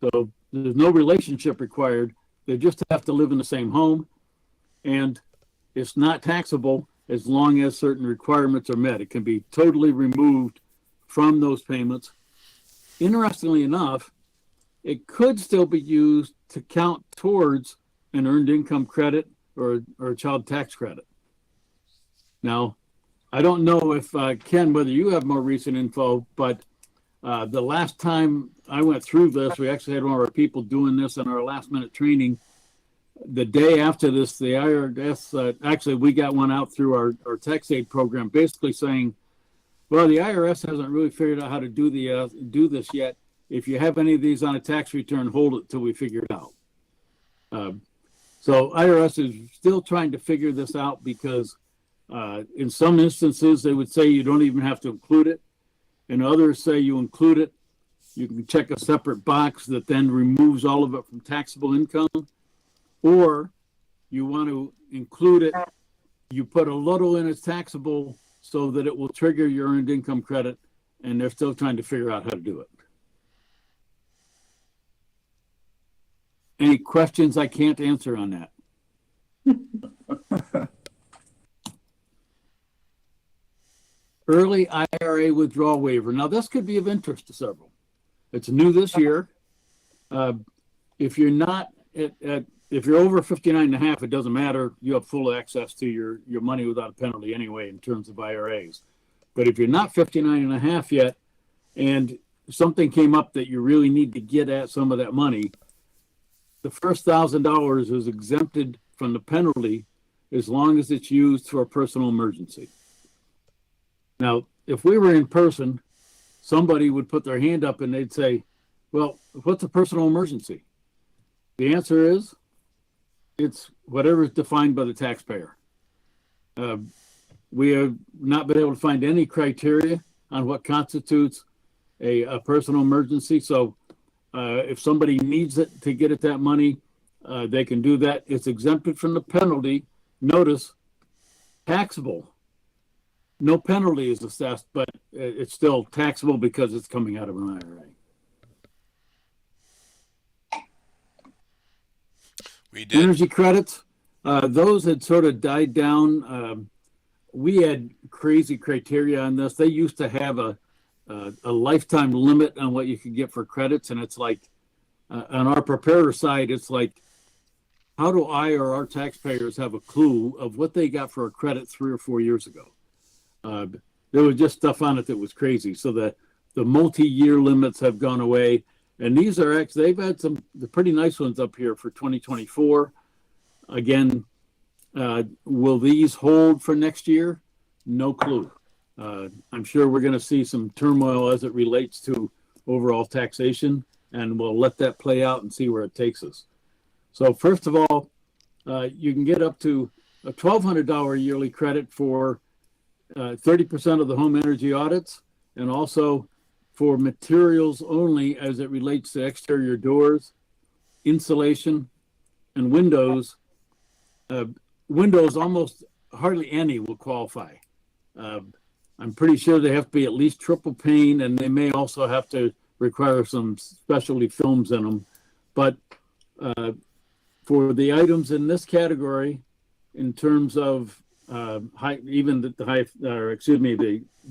[SPEAKER 11] So there's no relationship required. They just have to live in the same home, and it's not taxable as long as certain requirements are met. It can be totally removed from those payments. Interestingly enough, it could still be used to count towards an earned income credit or a child tax credit. Now, I don't know if, Ken, whether you have more recent info, but the last time I went through this, we actually had one of our people doing this in our last minute training. The day after this, the IRS, actually we got one out through our tax aid program, basically saying, well, the IRS hasn't really figured out how to do this yet. If you have any of these on a tax return, hold it till we figure it out. So IRS is still trying to figure this out because in some instances, they would say you don't even have to include it. And others say you include it. You can check a separate box that then removes all of it from taxable income. Or you want to include it, you put a little in as taxable so that it will trigger your earned income credit, and they're still trying to figure out how to do it. Any questions I can't answer on that? Early IRA withdrawal waiver. Now, this could be of interest to several. It's new this year. If you're not if you're over 59 and a half, it doesn't matter. You have full access to your money without a penalty anyway in terms of IRAs. But if you're not 59 and a half yet, and something came up that you really need to get at some of that money, the first $1,000 is exempted from the penalty as long as it's used for a personal emergency. Now, if we were in person, somebody would put their hand up and they'd say, well, what's a personal emergency? The answer is, it's whatever is defined by the taxpayer. We have not been able to find any criteria on what constitutes a personal emergency. So if somebody needs it to get at that money, they can do that. It's exempted from the penalty. Notice, taxable. No penalty is assessed, but it's still taxable because it's coming out of an IRA.
[SPEAKER 3] We did.
[SPEAKER 11] Energy credits, those had sort of died down. We had crazy criteria on this. They used to have a lifetime limit on what you could get for credits, and it's like on our preparer side, it's like, how do I or our taxpayers have a clue of what they got for a credit 3 or 4 years ago? There was just stuff on it that was crazy. So the multi-year limits have gone away. And these are actually, they've had some pretty nice ones up here for 2024. Again, will these hold for next year? No clue. I'm sure we're going to see some turmoil as it relates to overall taxation, and we'll let that play out and see where it takes us. So first of all, you can get up to a $1,200 yearly credit for 30% of the home energy audits, and also for materials only as it relates to exterior doors, insulation, and windows. Windows, almost hardly any will qualify. I'm pretty sure they have to be at least triple pane, and they may also have to require some specialty films in them. But for the items in this category, in terms of the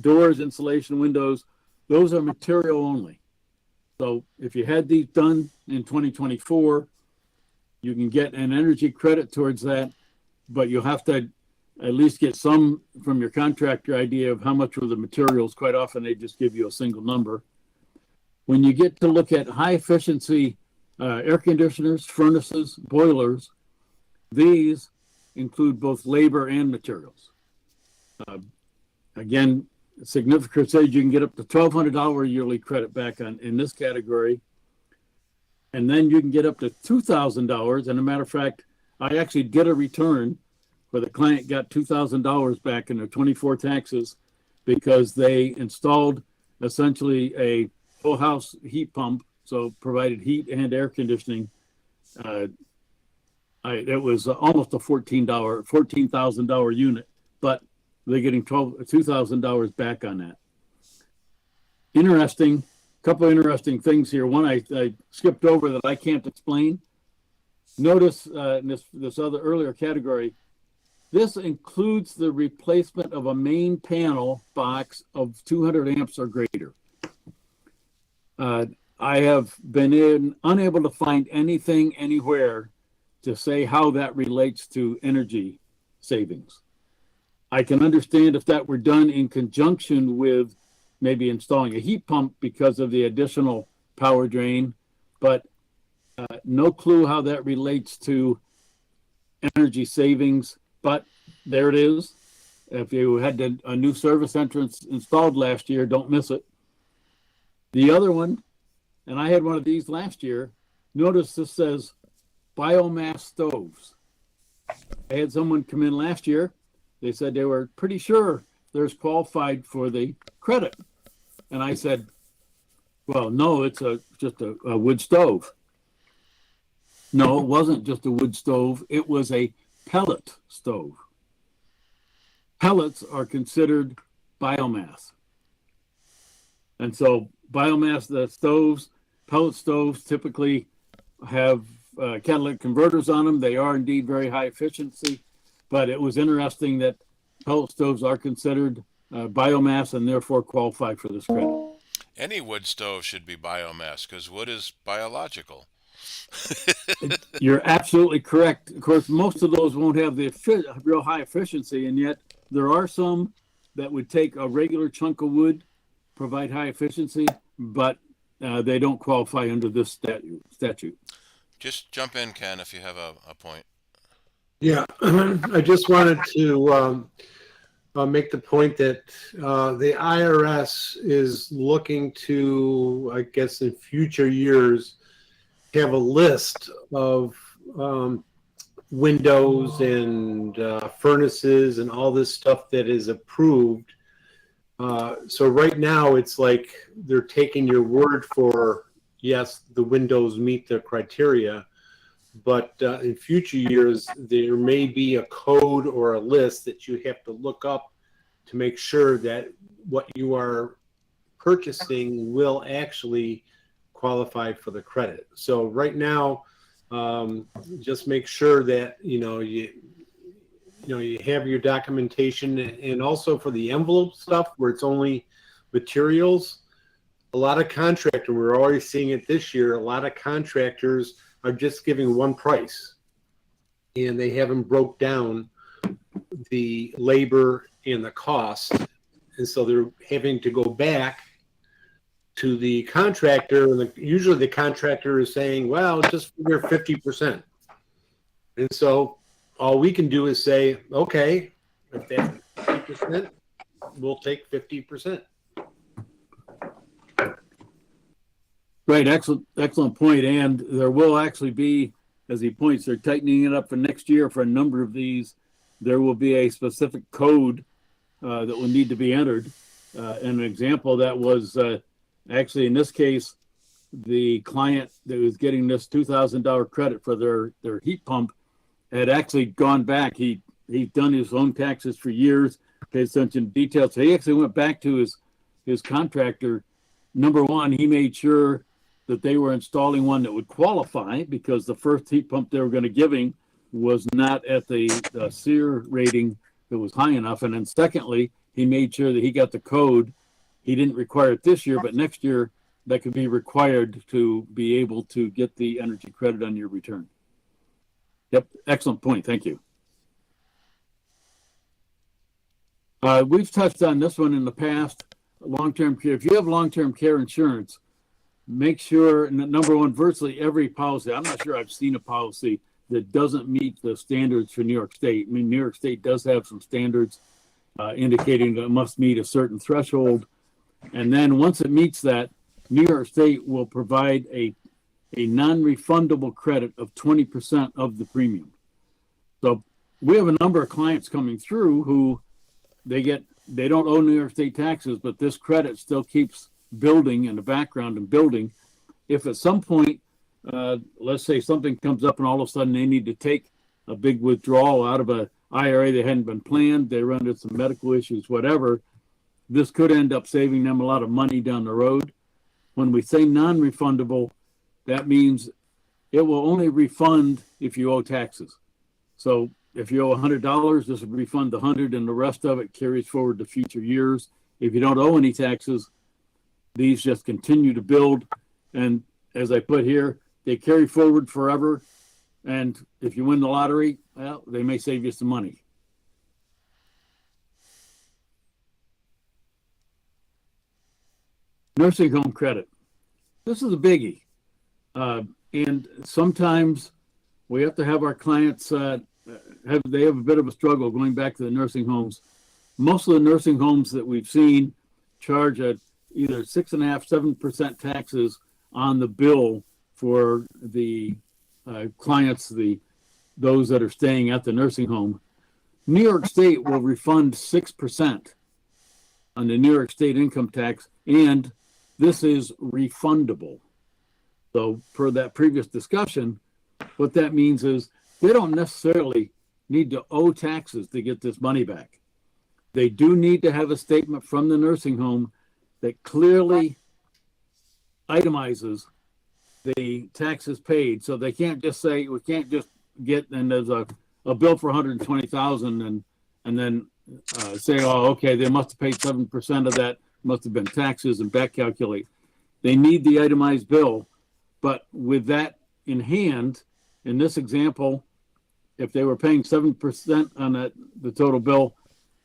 [SPEAKER 11] doors, insulation, windows, those are material only. So if you had these done in 2024, you can get an energy credit towards that, but you'll have to at least get some from your contractor idea of how much were the materials. Quite often they just give you a single number. when you get to look at high efficiency air conditioners, furnaces, boilers, these include both labor and materials. Again, significant says you can get up to $1,200 yearly credit back on in this category. And then you can get up to $2,000. And a matter of fact, I actually did a return where the client got $2,000 back in their 24 taxes because they installed essentially a full house heat pump, so provided heat and air conditioning. It was almost a $14,000 unit, but they're getting $2,000 back on that. Interesting, couple of interesting things here. One I skipped over that I can't explain. Notice in this other earlier category, this includes the replacement of a main panel box of 200 amps or greater. I have been unable to find anything anywhere to say how that relates to energy savings. I can understand if that were done in conjunction with maybe installing a heat pump because of the additional power drain, but no clue how that relates to energy savings. But there it is. If you had a new service entrance installed last year, don't miss it. The other one, and I had one of these last year, notice this says biomass stoves. I had someone come in last year. They said they were pretty sure they're qualified for the credit. And I said, well, no, it's just a wood stove. No, it wasn't just a wood stove. It was a pellet stove. Pellets are considered biomass. And so biomass, the stoves, pellet stoves typically have catalytic converters on them. They are indeed very high efficiency, but it was interesting that pellet stoves are considered biomass and therefore qualify for this credit.
[SPEAKER 3] Any wood stove should be biomass because wood is biological.
[SPEAKER 11] You're absolutely correct. Of course, most of those won't have the real high efficiency, and yet there are some that would take a regular chunk of wood, provide high efficiency, but they don't qualify under this statute.
[SPEAKER 3] Just jump in, Ken, if you have a point.
[SPEAKER 9] Yeah, I just wanted to make the point that the IRS is looking to, I guess, in future years, have a list of windows and furnaces and all this stuff that is approved. So right now it's like they're taking your word for, yes, the windows meet the criteria, but in future years there may be a code or a list that you have to look up to make sure that what you are purchasing will actually qualify for the credit. So right now, just make sure that you have your documentation, and also for the envelope stuff where it's only materials. A lot of contractors, we're already seeing it this year, a lot of contractors are just giving one price, and they haven't broke down the labor and the cost, and so they're having to go back to the contractor, and usually the contractor is saying, well, just figure 50%. And so all we can do is say, okay, if that's 50%, we'll take 50%.
[SPEAKER 11] Right, excellent point. And there will actually be, as he points, they're tightening it up for next year for a number of these. There will be a specific code that will need to be entered. And an example that was actually in this case, the client that was getting this $2,000 credit for their heat pump had actually gone back. He'd done his own taxes for years, paid attention to details. So he actually went back to his contractor. Number one, he made sure that they were installing one that would qualify, because the first heat pump they were going to give him was not at the SEER rating that was high enough. And then secondly, he made sure that he got the code. He didn't require it this year, but next year that could be required to be able to get the energy credit on your return. Yep, excellent point. Thank you. We've touched on this one in the past. Long-term care. If you have long-term care insurance, make sure, number one, virtually every policy, I'm not sure I've seen a policy that doesn't meet the standards for New York State. I mean, New York State does have some standards indicating that it must meet a certain threshold. And then once it meets that, New York State will provide a non-refundable credit of 20% of the premium. So we have a number of clients coming through who they don't owe New York State taxes, but this credit still keeps building in the background and building. If at some point, let's say something comes up and all of a sudden they need to take a big withdrawal out of a IRA that hadn't been planned, they run into some medical issues, whatever, this could end up saving them a lot of money down the road. When we say non-refundable, that means it will only refund if you owe taxes. So if you owe $100, this will refund the 100 and the rest of it carries forward to future years. If you don't owe any taxes, these just continue to build. And as I put here, they carry forward forever. And if you win the lottery, well, they may save you some money. Nursing home credit. This is a biggie. And sometimes we have to have our clients have a bit of a struggle going back to the nursing homes. Most of the nursing homes that we've seen charge at either 6.5%, 7% taxes on the bill for the clients, those that are staying at the nursing home. New York State will refund 6% on the New York State income tax, and this is refundable. So per that previous discussion, what that means is they don't necessarily need to owe taxes to get this money back. They do need to have a statement from the nursing home that clearly itemizes the taxes paid. So they can't just say, we can't just get, and there's a bill for $120,000 and then say, oh, okay, they must have paid 7% of that, must have been taxes, and back calculate. They need the itemized bill. But with that in hand, in this example, if they were paying 7% on the total bill,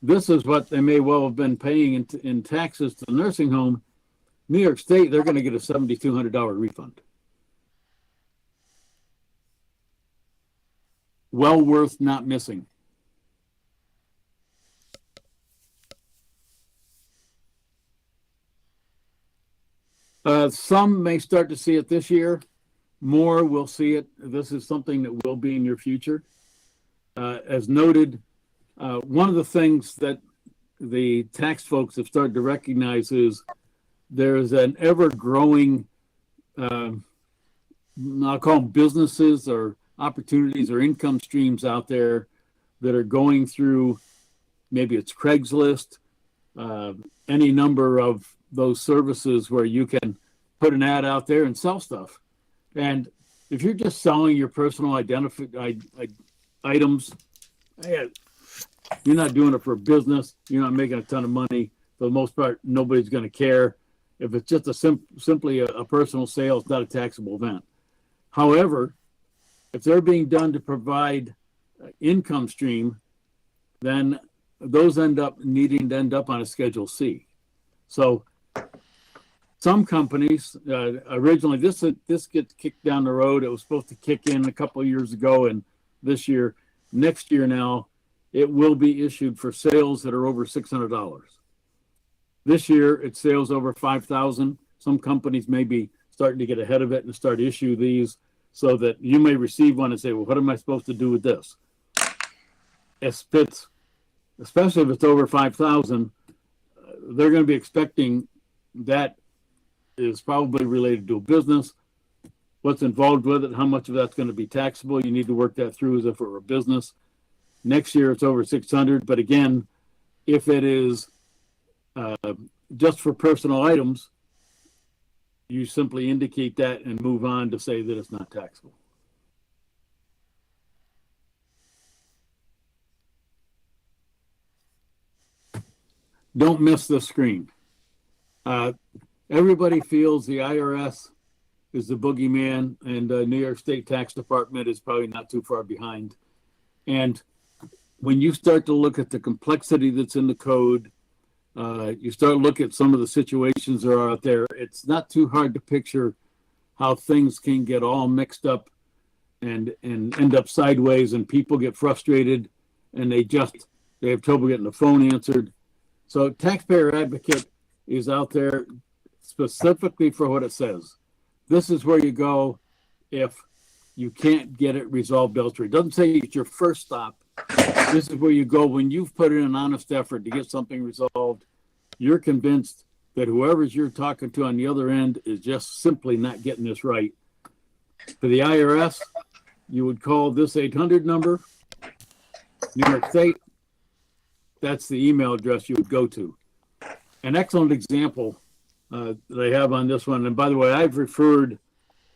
[SPEAKER 11] this is what they may well have been paying in taxes to the nursing home. New York State, they're going to get a $7,200 refund. Well worth not missing. Some may start to see it this year. More will see it. This is something that will be in your future. As noted, one of the things that the tax folks have started to recognize is there's an ever-growing, I'll call them businesses or opportunities or income streams out there that are going through, maybe it's Craigslist, any number of those services where you can put an ad out there and sell stuff. And if you're just selling your personal items, you're not doing it for business. You're not making a ton of money. For the most part, nobody's going to care. If it's just simply a personal sale, it's not a taxable event. However, if they're being done to provide income stream, then those end up needing to end up on a Schedule C. So some companies, originally, this gets kicked down the road. It was supposed to kick in a couple of years ago, and this year, next year now, it will be issued for sales that are over $600. This year, it's sales over $5,000. Some companies may be starting to get ahead of it and start to issue these so that you may receive one and say, well, what am I supposed to do with this? Especially if it's over $5,000, they're going to be expecting that is probably related to a business. What's involved with it, how much of that's going to be taxable, you need to work that through as if it were a business. Next year, it's over 600. But again, if it is just for personal items, you simply indicate that and move on to say that it's not taxable. Don't miss the screen. Everybody feels the IRS is the boogeyman, and New York State Tax Department is probably not too far behind. And when you start to look at the complexity that's in the code, you start looking at some of the situations that are out there. It's not too hard to picture how things can get all mixed up and end up sideways, and people get frustrated and they have trouble getting the phone answered. So Taxpayer Advocate is out there specifically for what it says. This is where you go if you can't get it resolved elsewhere. It doesn't say it's your first stop. This is where you go when you've put in an honest effort to get something resolved. You're convinced that whoever's you're talking to on the other end is just simply not getting this right. For the IRS, you would call this 800 number, New York State. That's the email address you would go to. An excellent example that I have on this one, and by the way, I've referred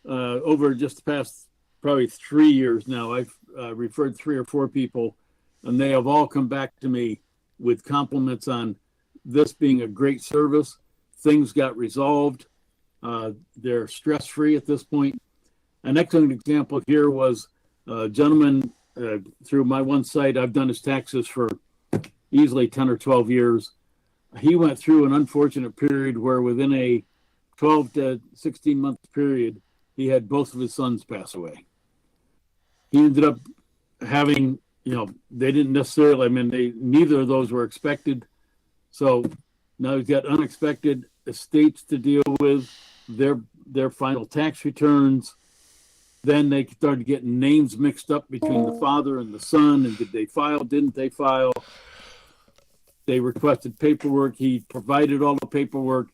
[SPEAKER 11] over just the past probably 3 years now, I've referred 3 or 4 people, and they have all come back to me with compliments on this being a great service. Things got resolved. They're stress-free at this point. An excellent example here was a gentleman through my one site. I've done his taxes for easily 10 or 12 years. He went through an unfortunate period where within a 12 to 16 month period, he had both of his sons pass away. He ended up having, they didn't necessarily, neither of those were expected. So now he's got unexpected estates to deal with, their final tax returns. Then they started getting names mixed up between the father and the son, and did they file, didn't they file? They requested paperwork. He provided all the paperwork.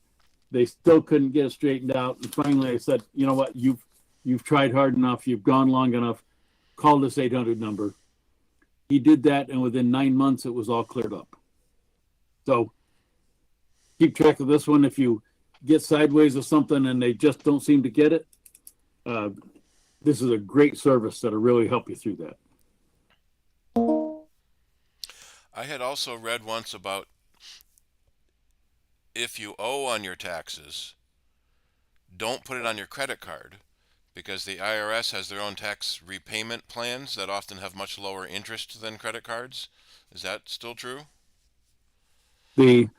[SPEAKER 11] They still couldn't get it straightened out. And finally I said, you know what, you've tried hard enough, you've gone long enough, call this 800 number. He did that, and within 9 months it was all cleared up. So keep track of this one. If you get sideways of something and they just don't seem to get it, this is a great service that'll really help you through that.
[SPEAKER 3] I had also read once about if you owe on your taxes, don't put it on your credit card, because the IRS has their own tax repayment plans that often have much lower interest than credit cards. Is that still true?
[SPEAKER 11] The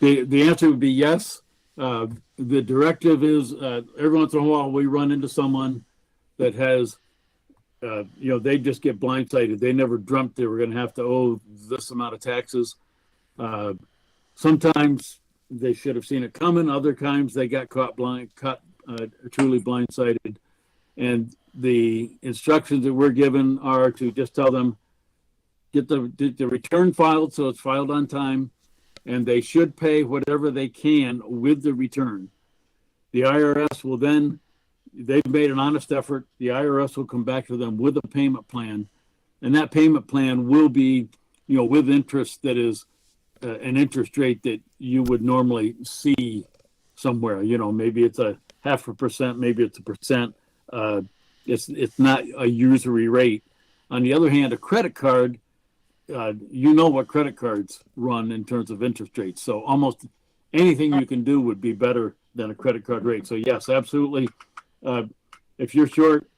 [SPEAKER 11] answer would be yes. The directive is every once in a while we run into someone that has, they just get blindsided. They never dreamt they were going to have to owe this amount of taxes. Sometimes they should have seen it coming. Other times they got truly blindsided. And the instructions that we're given are to just tell them, get the return filed so it's filed on time, and they should pay whatever they can with the return. The IRS will then, they've made an honest effort. The IRS will come back to them with a payment plan, and that payment plan will be, with interest that is an interest rate that you would normally see somewhere. Maybe it's a 0.5%, maybe it's 1%. It's not a usury rate. On the other hand, a credit card, what credit cards run in terms of interest rates. So almost anything you can do would be better than a credit card rate. So yes, absolutely. If you're short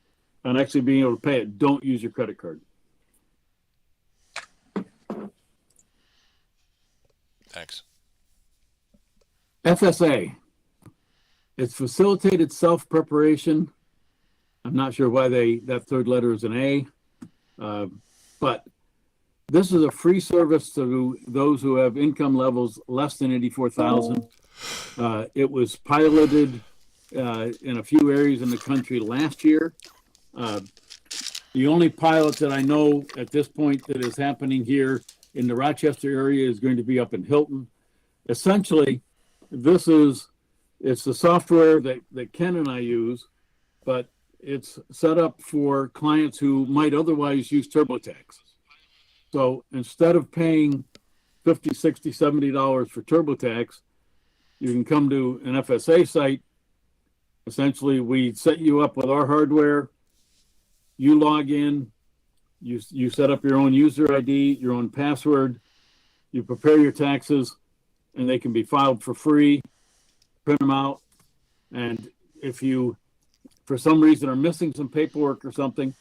[SPEAKER 11] on actually being able to pay it, don't use your credit card.
[SPEAKER 3] Thanks.
[SPEAKER 11] FSA. It's facilitated self-preparation. I'm not sure why that third letter is an A, but this is a free service to those who have income levels less than 84,000. It was piloted in a few areas in the country last year. The only pilot that I know at this point that is happening here in the Rochester area is going to be up in Hilton. Essentially, it's the software that Ken and I use, but it's set up for clients who might otherwise use TurboTax. So instead of paying $50, $60, $70 for TurboTax, you can come to an FSA site. Essentially, we set you up with our hardware. You log in, you set up your own user ID, your own password, you prepare your taxes, and they can be filed for free, print them out. And if you, for some reason, are missing some paperwork or something,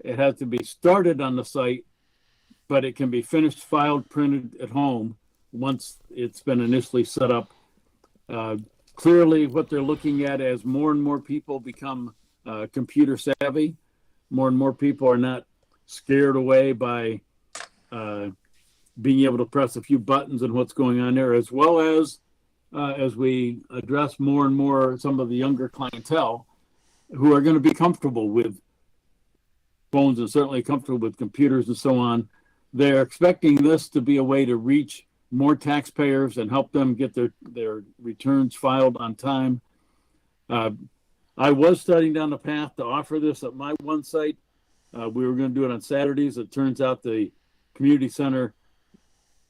[SPEAKER 11] it has to be started on the site, but it can be finished, filed, printed at home. once it's been initially set up. Clearly, what they're looking at as more and more people become computer savvy, more and more people are not scared away by being able to press a few buttons and what's going on there, as well as we address more and more some of the younger clientele who are going to be comfortable with phones and certainly comfortable with computers and so on. They're expecting this to be a way to reach more taxpayers and help them get their returns filed on time. I was starting down the path to offer this at my one site. We were going to do it on Saturdays. It turns out the community center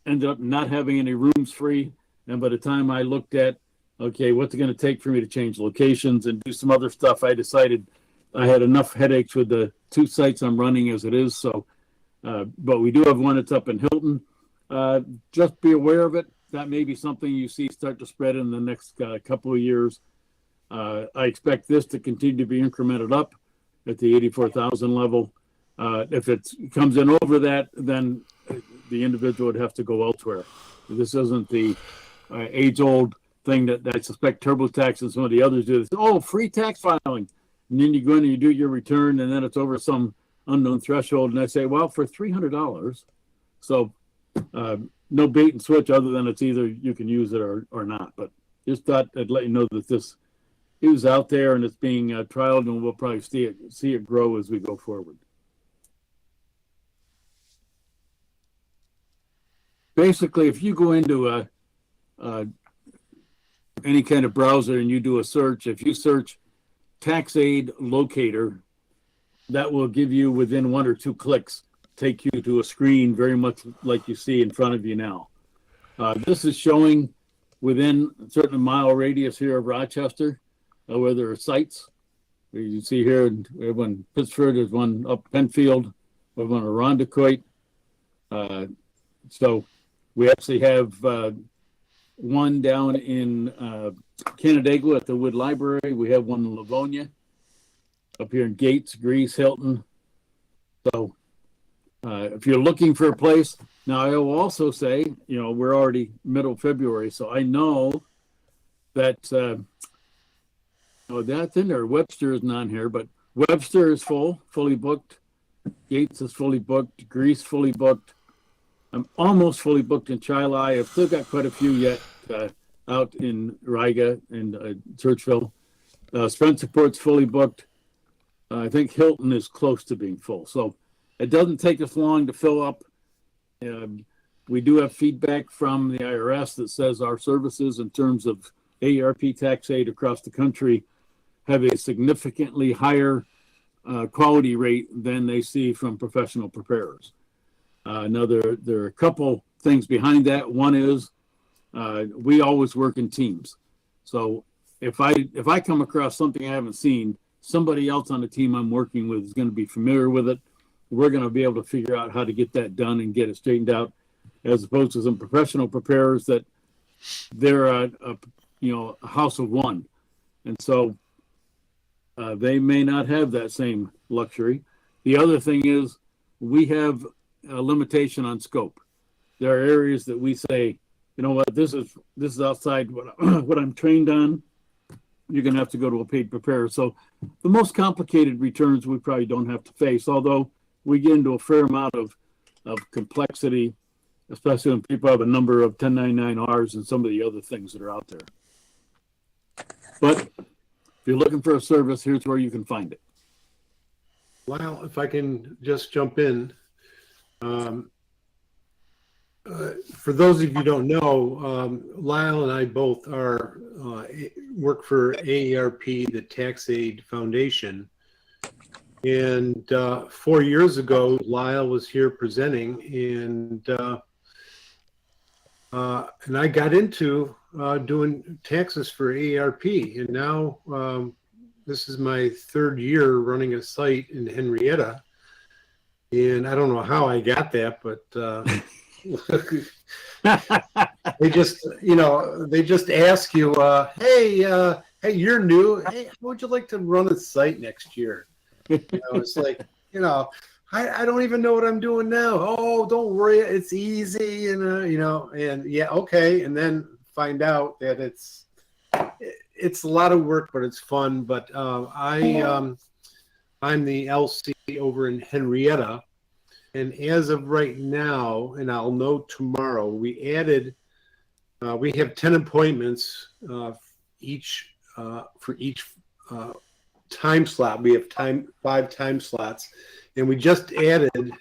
[SPEAKER 11] ended up not having any rooms free. And by the time I looked at, okay, what's it going to take for me to change locations and do some other stuff, I decided I had enough headaches with the 2 sites I'm running as it is. So, but we do have one that's up in Hilton. Just be aware of it. That may be something you see start to spread in the next couple of years. I expect this to continue to be incremented up at the 84,000 level. If it comes in over that, then the individual would have to go elsewhere. This isn't the age-old thing that I suspect TurboTax and some of the others do. Oh, free tax filing. And then you go in and you do your return, and then it's over some unknown threshold. And I say, well, for $300. So no bait and switch other than it's either you can use it or not. But just thought I'd let you know that this is out there and it's being trialed, and we'll probably see it grow as we go forward. Basically, if you go into any kind of browser and you do a search, if you search TaxAide locator, that will give you within 1 or 2 clicks, take you to a screen very much like you see in front of you now. This is showing within a certain mile radius here of Rochester where there are sites. You can see here, we have one in Pittsford, there's one up Penfield, we have one in Rondequoit. So we actually have one down in Canandaigua at the Wood Library. We have one in Livonia, up here in Gates, Greece, Hilton. So if you're looking for a place, now I will also say, we're already middle of February, so I know that, that's in there. Webster isn't on here, but Webster is fully booked. Gates is fully booked. Greece fully booked. I'm almost fully booked in Chili. I've still got quite a few yet out in Riga and Churchville. Spencerport's fully booked. I think Hilton is close to being full. So it doesn't take us long to fill up. We do have feedback from the IRS that says our services in terms of AARP tax aid across the country have a significantly higher quality rate than they see from professional preparers. Now, there are a couple things behind that. One is we always work in teams. So if I come across something I haven't seen, somebody else on the team I'm working with is going to be familiar with it. We're going to be able to figure out how to get that done and get it straightened out, as opposed to some professional preparers that they're a house of one. And so they may not have that same luxury. The other thing is we have a limitation on scope. There are areas that we say, you know what, this is outside what I'm trained on. You're going to have to go to a paid preparer. So the most complicated returns we probably don't have to face, although we get into a fair amount of complexity, especially when people have a number of 1099-Rs and some of the other things that are out there. But if you're looking for a service, here's where you can find it.
[SPEAKER 9] Lyle, if I can just jump in. For those of you who don't know, Lyle and I both work for AARP, the Tax Aid Foundation. And 4 years ago, Lyle was here presenting, and I got into doing taxes for AARP. And now this is my 3rd year running a site in Henrietta. And I don't know how I got that, but they just ask you, hey, you're new. Hey, how would you like to run a site next year? It's like, I don't even know what I'm doing now. Oh, don't worry, it's easy, and and yeah, okay, and then find out that it's a lot of work, but it's fun. But I'm the LC over in Henrietta, and as of right now, and I'll know tomorrow, we have 10 appointments each for each time slot. We have 5 time slots, and we just added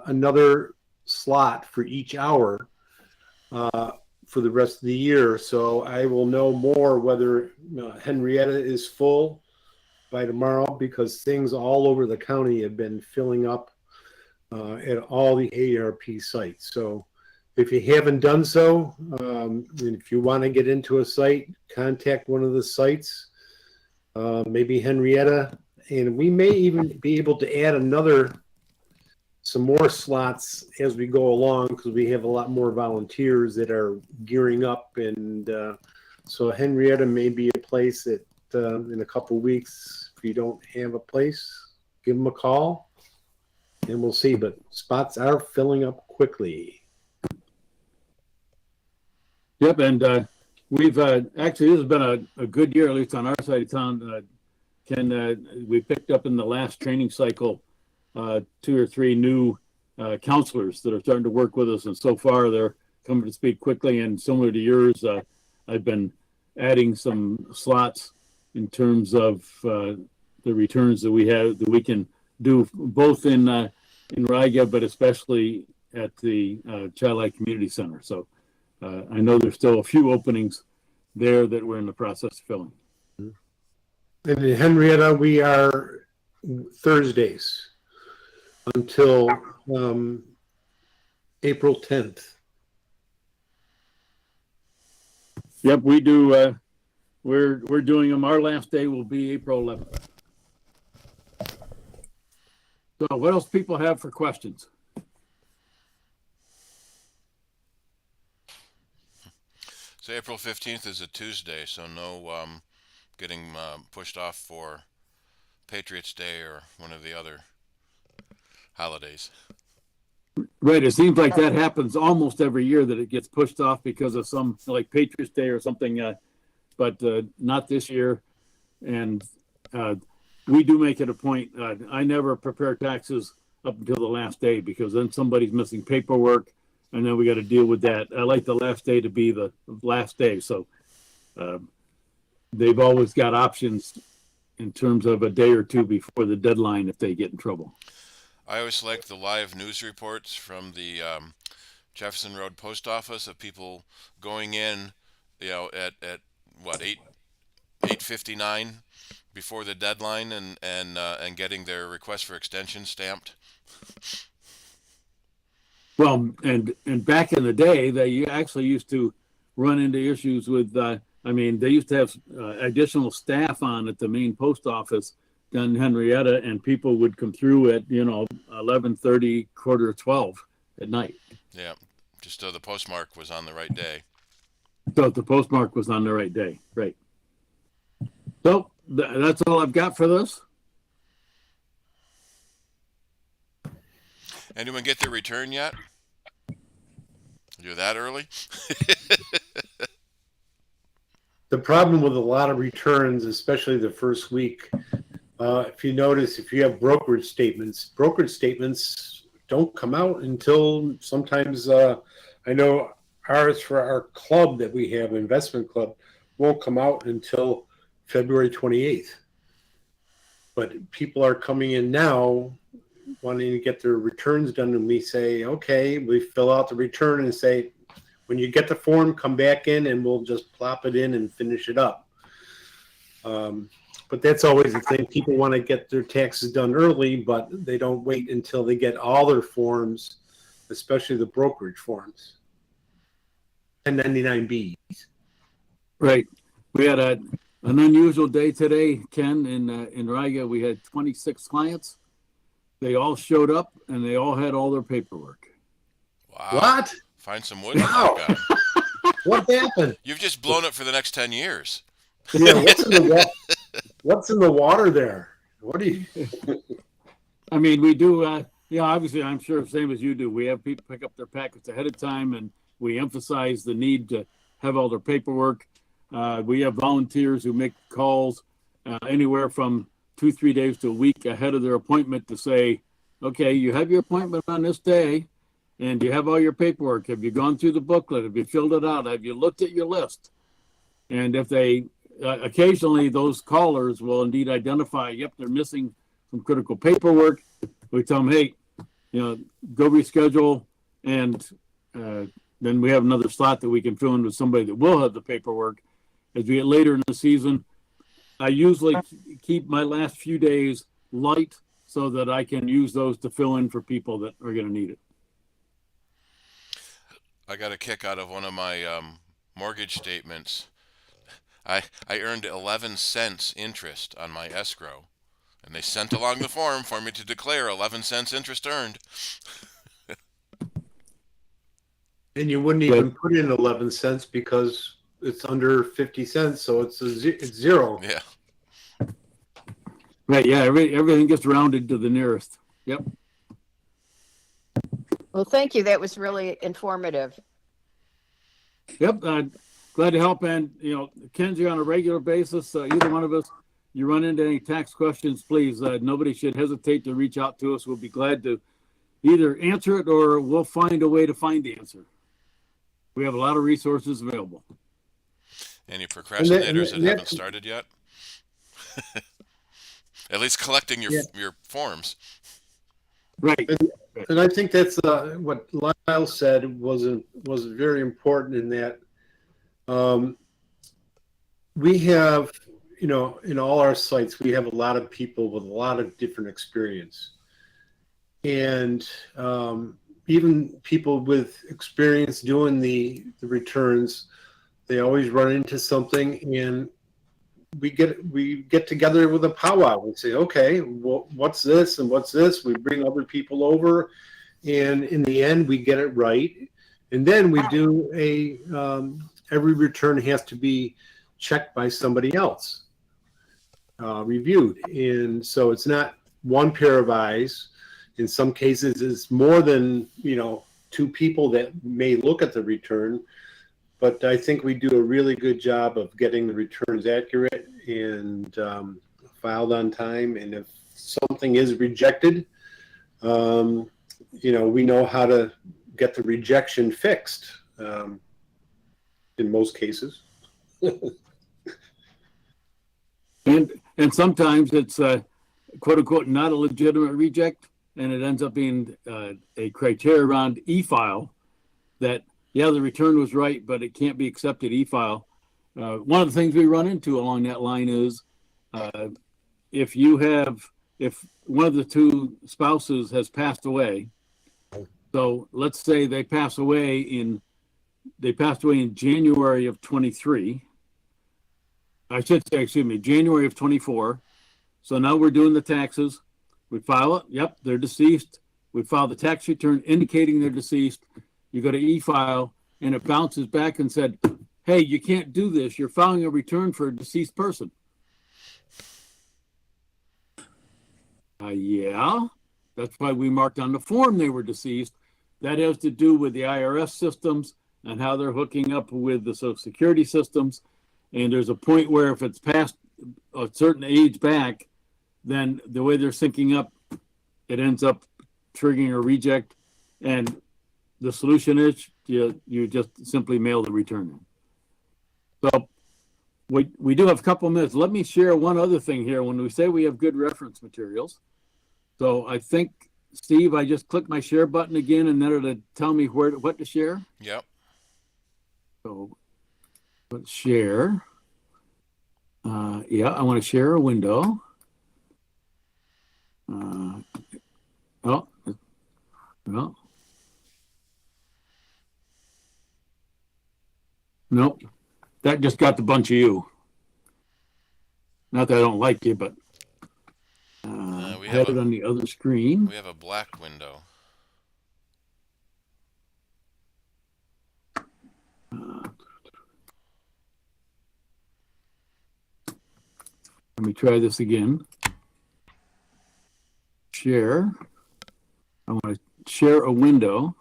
[SPEAKER 9] another slot for each hour for the rest of the year. So I will know more whether Henrietta is full by tomorrow, because things all over the county have been filling up at all the AARP sites. So if you haven't done so, and if you want to get into a site, contact one of the sites, maybe Henrietta, and we may even be able to add some more slots as we go along, because we have a lot more volunteers that are gearing up, and so Henrietta may be a place that in a couple weeks, if you don't have a place, give them a call, and we'll see. But spots are filling up quickly.
[SPEAKER 11] Yep, and we've actually, this has been a good year, at least on our side of town. We picked up in the last training cycle 2 or 3 new counselors that are starting to work with us, and so far they're coming to speed quickly. And similar to yours, I've been adding some slots in terms of the returns that we have, that we can do both in Riga, but especially at the Child Life Community Center. So I know there's still a few openings there that we're in the process of filling.
[SPEAKER 9] And in Henrietta, we are Thursdays until April 10th.
[SPEAKER 11] Yep, we do. We're doing them. Our last day will be April 11th. So what else people have for questions?
[SPEAKER 3] So April 15th is a Tuesday, so no getting pushed off for Patriots Day or one of the other holidays.
[SPEAKER 11] Right. It seems like that happens almost every year, that it gets pushed off because of some, like Patriots Day or something, but not this year. And we do make it a point. I never prepare taxes up until the last day, because then somebody's missing paperwork, and then we got to deal with that. I like the last day to be the last day. So they've always got options in terms of a day or two before the deadline if they get in trouble.
[SPEAKER 3] I always like the live news reports from the Jefferson Road Post Office of people going in, at what, 8:59 before the deadline, and getting their request for extension stamped.
[SPEAKER 11] Well, and back in the day, they actually used to run into issues with, they used to have additional staff on at the main post office down in Henrietta, and people would come through at, 11:30, 11:45 at night.
[SPEAKER 3] Yeah, just so the postmark was on the right day.
[SPEAKER 11] So the postmark was on the right day, right. So that's all I've got for this.
[SPEAKER 3] Anyone get their return yet? You're that early?
[SPEAKER 9] The problem with a lot of returns, especially the first week, if you notice, if you have brokerage statements don't come out until sometimes, I know ours for our club that we have, investment club, won't come out until February 28th. But people are coming in now wanting to get their returns done, and we say, okay, we fill out the return and say, when you get the form, come back in and we'll just plop it in and finish it up. But that's always the thing. People want to get their taxes done early, but they don't wait until they get all their forms, especially the brokerage forms. 1099Bs.
[SPEAKER 11] Right. We had an unusual day today, Ken, in Riga. We had 26 clients. They all showed up, and they all had all their paperwork.
[SPEAKER 3] Wow.
[SPEAKER 9] What?
[SPEAKER 3] Find some wood.
[SPEAKER 9] Wow. What happened?
[SPEAKER 3] You've just blown it for the next 10 years.
[SPEAKER 9] Yeah, what's in the water there? What do you?
[SPEAKER 11] We do. Yeah, obviously, I'm sure same as you do. We have people pick up their packets ahead of time, and we emphasize the need to have all their paperwork. We have volunteers who make calls anywhere from 2, 3 days to a week ahead of their appointment to say, okay, you have your appointment on this day, and you have all your paperwork. Have you gone through the booklet? Have you filled it out? Have you looked at your list? And if they occasionally those callers will indeed identify, yep, they're missing some critical paperwork. We tell them, hey, go reschedule, and then we have another slot that we can fill in with somebody that will have the paperwork. As we get later in the season, I usually keep my last few days light so that I can use those to fill in for people that are going to need it.
[SPEAKER 3] I got a kick out of one of my mortgage statements. I earned 11 cents interest on my escrow, and they sent along the form for me to declare 11 cents interest earned.
[SPEAKER 9] And you wouldn't even put in 11 cents because it's under 50 cents, so it's zero.
[SPEAKER 3] Yeah.
[SPEAKER 11] Right, yeah, everything gets rounded to the nearest. Yep.
[SPEAKER 8] Well, thank you. That was really informative.
[SPEAKER 11] Yep, glad to help. And, Kenzie, on a regular basis, either one of us, you run into any tax questions, please, nobody should hesitate to reach out to us. We'll be glad to either answer it or we'll find a way to find the answer. We have a lot of resources available.
[SPEAKER 3] Any procrastinators that haven't started yet? At least collecting your forms.
[SPEAKER 11] Right.
[SPEAKER 9] And I think that's what Lyle said was very important in that we have, in all our sites, we have a lot of people with a lot of different experience. And even people with experience doing the returns, they always run into something, and we get together with a powwow. We say, okay, well, what's this and what's this? We bring other people over, and in the end, we get it right. And then we do every return has to be checked by somebody else, reviewed. And so it's not one pair of eyes. In some cases, it's more than, 2 people that may look at the return. But I think we do a really good job of getting the returns accurate and filed on time. And if something is rejected, we know how to get the rejection fixed in most cases.
[SPEAKER 11] And sometimes it's quote unquote not a legitimate reject, and it ends up being a criteria around e-file that, yeah, the return was right, but it can't be accepted e-file. One of the things we run into along that line is if one of the 2 spouses has passed away, so let's say they passed away in January of 23. I should say, January of 24. So now we're doing the taxes. We file it. Yep, they're deceased. We file the tax return indicating they're deceased. You go to e-file, and it bounces back and said, hey, you can't do this. You're filing a return for a deceased person. Yeah, that's why we marked on the form they were deceased. That has to do with the IRS systems and how they're hooking up with the Social Security systems. And there's a point where if it's past a certain age back, then the way they're syncing up, it ends up triggering a reject. And the solution is you just simply mail the return in. So we do have a couple minutes. Let me share one other thing here when we say we have good reference materials. So I think, Steve, I just click my share button again, and then it'll tell me what to share.
[SPEAKER 3] Yep.
[SPEAKER 11] So let's share. Yeah, I want to share a window. No. Nope. That just got the bunch of you. Not that I don't like you, but we have it on the other screen.
[SPEAKER 3] We have a black window.
[SPEAKER 11] Let me try this again. Share. I want to share a window.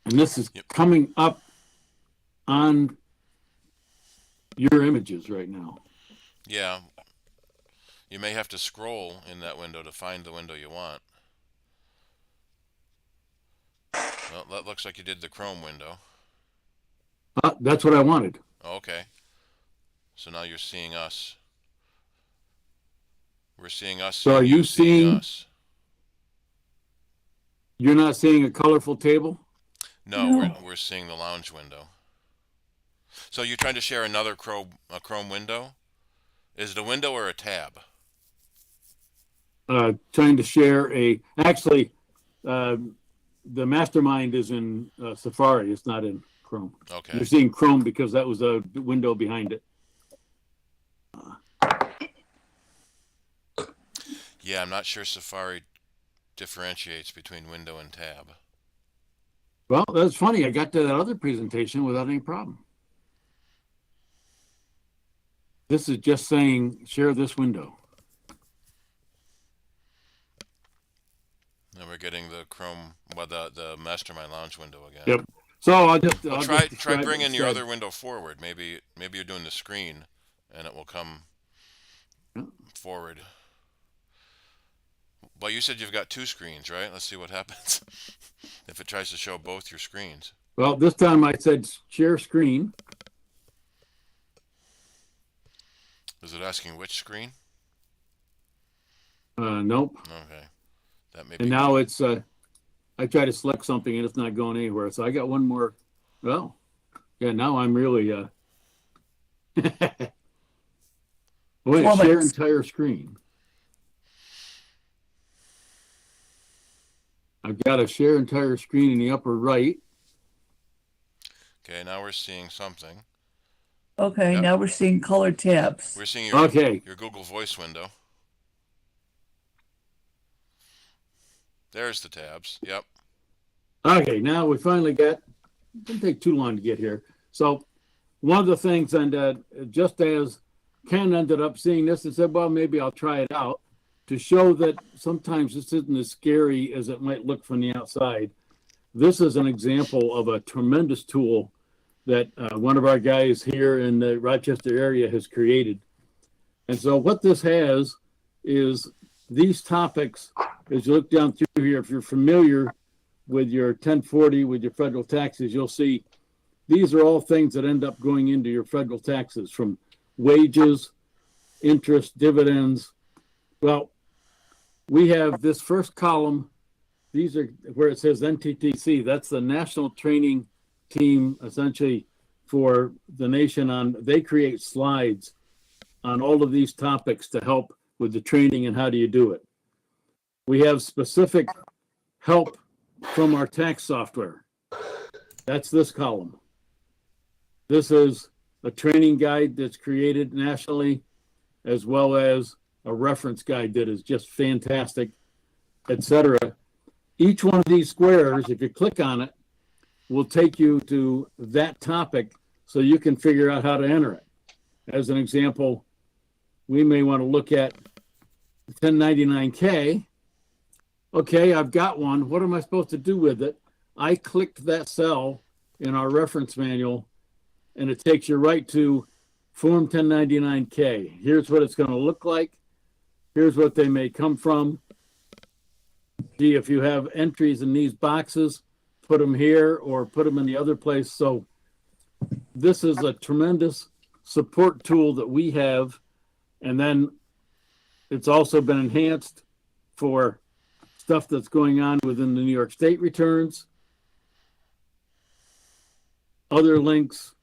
[SPEAKER 11] And this is coming up on your images right now.
[SPEAKER 3] Yeah. You may have to scroll in that window to find the window you want. Well, that looks like you did the Chrome window.
[SPEAKER 11] That's what I wanted.
[SPEAKER 3] Okay. So now you're seeing us. We're seeing us.
[SPEAKER 11] So are you seeing
[SPEAKER 3] us?
[SPEAKER 11] You're not seeing a colorful table?
[SPEAKER 3] No, we're seeing the lounge window. So you're trying to share another Chrome window? Is it a window or a tab?
[SPEAKER 11] Trying to share actually, the mastermind is in Safari. It's not in Chrome.
[SPEAKER 3] Okay.
[SPEAKER 11] You're seeing Chrome because that was a window behind it.
[SPEAKER 3] Yeah, I'm not sure Safari differentiates between window and tab.
[SPEAKER 11] Well, that's funny. I got to that other presentation without any problem. This is just saying share this window.
[SPEAKER 3] And we're getting the Chrome, well, the Mastermind Lounge window again.
[SPEAKER 11] Yep. So I'll just
[SPEAKER 3] try bringing your other window forward. Maybe you're doing the screen, and it will come forward. Well, you said you've got two screens, right? Let's see what happens if it tries to show both your screens.
[SPEAKER 11] Well, this time I said share screen.
[SPEAKER 3] Is it asking which screen?
[SPEAKER 11] Nope.
[SPEAKER 3] Okay. That may
[SPEAKER 11] and now it's I try to select something and it's not going anywhere. So I got one more. Well, yeah, now I'm really wait, share entire screen. I've got to share entire screen in the upper right.
[SPEAKER 3] Okay, now we're seeing something.
[SPEAKER 1] Okay, now we're seeing colored tabs.
[SPEAKER 3] We're seeing your Google Voice window. There's the tabs. Yep.
[SPEAKER 11] Okay, now we finally got, it didn't take too long to get here. So one of the things, and just as Ken ended up seeing this and said, well, maybe I'll try it out to show that sometimes this isn't as scary as it might look from the outside. This is an example of a tremendous tool that one of our guys here in the Rochester area has created. And so what this has is these topics, as you look down through here, if you're familiar with your 1040, with your federal taxes, you'll see these are all things that end up going into your federal taxes, from wages, interest, dividends. Well, we have this first column. These are where it says NTTC. That's the National Training Team, essentially, for the nation. They create slides on all of these topics to help with the training and how do you do it. We have specific help from our tax software. That's this column. This is a training guide that's created nationally, as well as a reference guide that is just fantastic, etc. Each one of these squares, if you click on it, will take you to that topic so you can figure out how to enter it. As an example, we may want to look at 1099K. Okay, I've got one. What am I supposed to do with it? I clicked that cell in our reference manual, and it takes you right to Form 1099K. Here's what it's going to look like. Here's what they may come from. Gee, if you have entries in these boxes, put them here or put them in the other place. So this is a tremendous support tool that we have. And then it's also been enhanced for stuff that's going on within the New York State returns. Other links.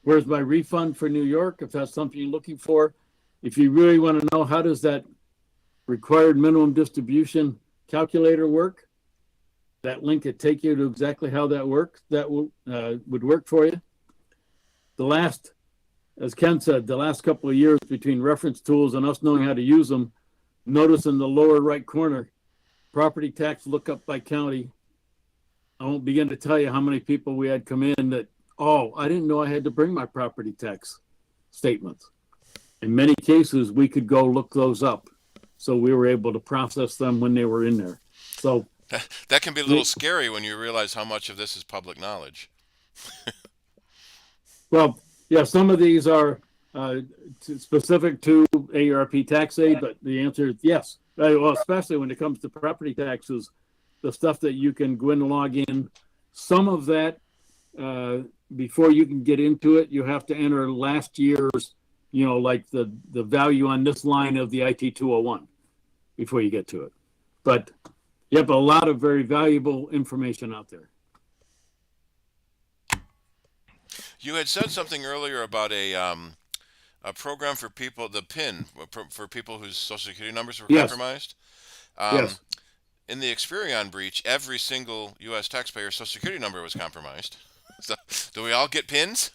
[SPEAKER 11] Where's my refund for New York? If that's something you're looking for. If you really want to know how does that required minimum distribution calculator work, that link would take you to exactly how that works. That would work for you. The last, as Ken said, the last couple of years between reference tools and us knowing how to use them, notice in the lower right corner, property tax lookup by county. I won't begin to tell you how many people we had come in that, oh, I didn't know I had to bring my property tax statements. In many cases, we could go look those up So we were able to process them when they were in there. So
[SPEAKER 3] That can be a little scary when you realize how much of this is public knowledge.
[SPEAKER 11] well, yeah, some of these are specific to ARP tax aid, but the answer is yes. Well, especially when it comes to property taxes, the stuff that you can go in and log in, some of that, before you can get into it, you have to enter last year's, like the value on this line of the IT 201 before you get to it. But you have a lot of very valuable information out there.
[SPEAKER 3] You had said something earlier about a program for people, the PIN, for people whose social security numbers were
[SPEAKER 11] Yes.
[SPEAKER 3] compromised.
[SPEAKER 11] Yes.
[SPEAKER 3] In the Experian breach, every single U.S. taxpayer's social security number was compromised. So, do we all get PINs?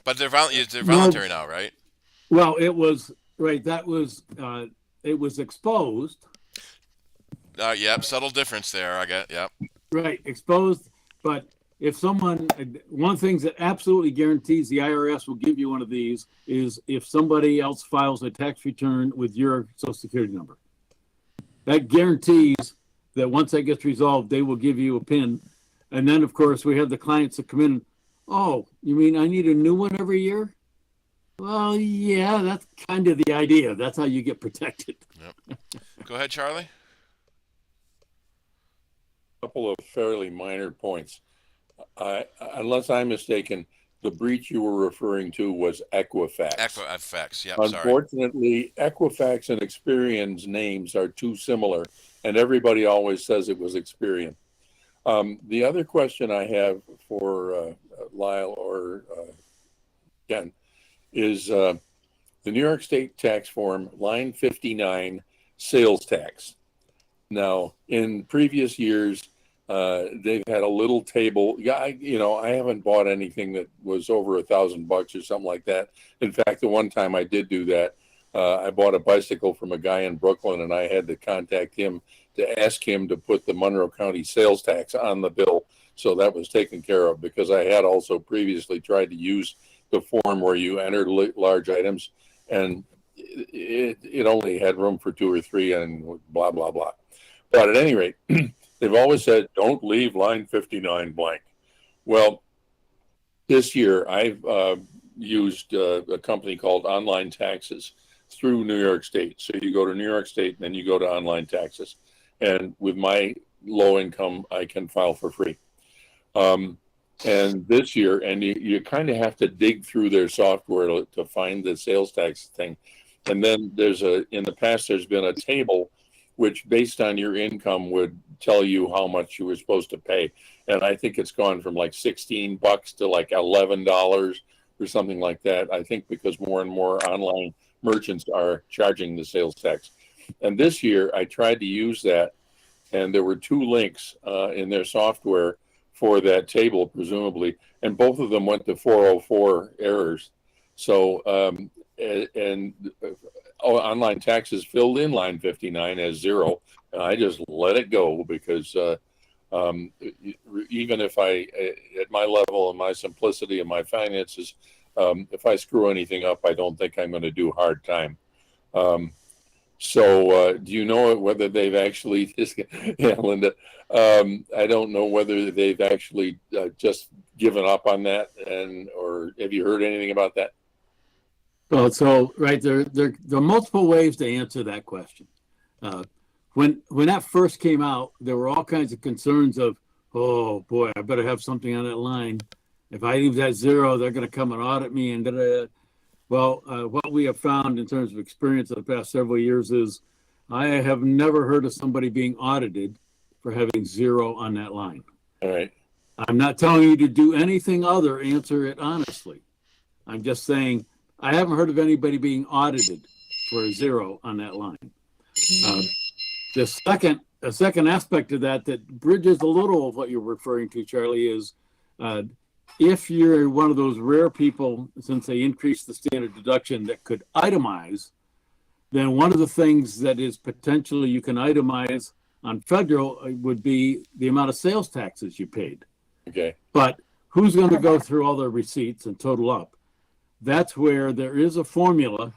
[SPEAKER 3] But they're voluntary now, right?
[SPEAKER 11] Well, it was right. That was it was exposed.
[SPEAKER 3] Yep, subtle difference there. I get. Yep.
[SPEAKER 11] Right, exposed. But if someone, one thing that absolutely guarantees the IRS will give you one of these is if somebody else files a tax return with your social security number. That guarantees that once that gets resolved, they will give you a PIN. And then, of course, we have the clients that come in. Oh, you mean I need a new one every year? Well, yeah, that's kind of the idea. That's how you get protected.
[SPEAKER 3] Yep. Go ahead, Charlie.
[SPEAKER 6] A couple of fairly minor points. Unless I'm mistaken, the breach you were referring to was Equifax.
[SPEAKER 3] Equifax, yep,
[SPEAKER 6] Unfortunately, Equifax and Experian's names are too similar, and everybody always says it was Experian. The other question I have for Lyle or Ken is the New York State tax form, line 59, sales tax. Now, in previous years, they've had a little table. Yeah, I haven't bought anything that was over $1,000 or something like that. In fact, the one time I did do that, I bought a bicycle from a guy in Brooklyn, and I had to contact him to ask him to put the Monroe County sales tax on the bill. So that was taken care of, because I had also previously tried to use the form where you entered large items, and it only had room for 2 or 3 and blah, blah, blah. But at any rate, they've always said, don't leave line 59 blank. Well, this year I've used a company called Online Taxes through New York State. So you go to New York State, and then you go to Online Taxes. And with my low income, I can file for free. And this year, and you kind of have to dig through their software to find the sales tax thing. And then in the past, there's been a table which, based on your income, would tell you how much you were supposed to pay. And I think it's gone from like $16 to like $11 or something like that. I think because more and more online merchants are charging the sales tax. And this year I tried to use that, and there were 2 links in their software for that table, presumably, and both of them went to 404 errors. So, Online Taxes filled in line 59 as 0. And I just let it go, because even if at my level and my simplicity and my finances, if I screw anything up, I don't think I'm going to do hard time. So do you know whether they've actually, yeah, Linda, I don't know whether they've actually just given up on that, or have you heard anything about that?
[SPEAKER 11] Well, so right there are multiple ways to answer that question. When that first came out, there were all kinds of concerns of, oh boy, I better have something on that line. If I leave that 0, they're going to come and audit me and da-da-da. Well, what we have found in terms of experience of the past several years is I have never heard of somebody being audited for having 0 on that line.
[SPEAKER 6] All right.
[SPEAKER 11] I'm not telling you to do anything other, answer it honestly. I'm just saying I haven't heard of anybody being audited for a 0 on that line. The second aspect of that bridges a little of what you're referring to, Charlie, is if you're one of those rare people, since they increased the standard deduction, that could itemize, then one of the things that is potentially you can itemize on federal would be the amount of sales taxes you paid.
[SPEAKER 6] Okay.
[SPEAKER 11] But who's going to go through all the receipts and total up? That's where there is a formula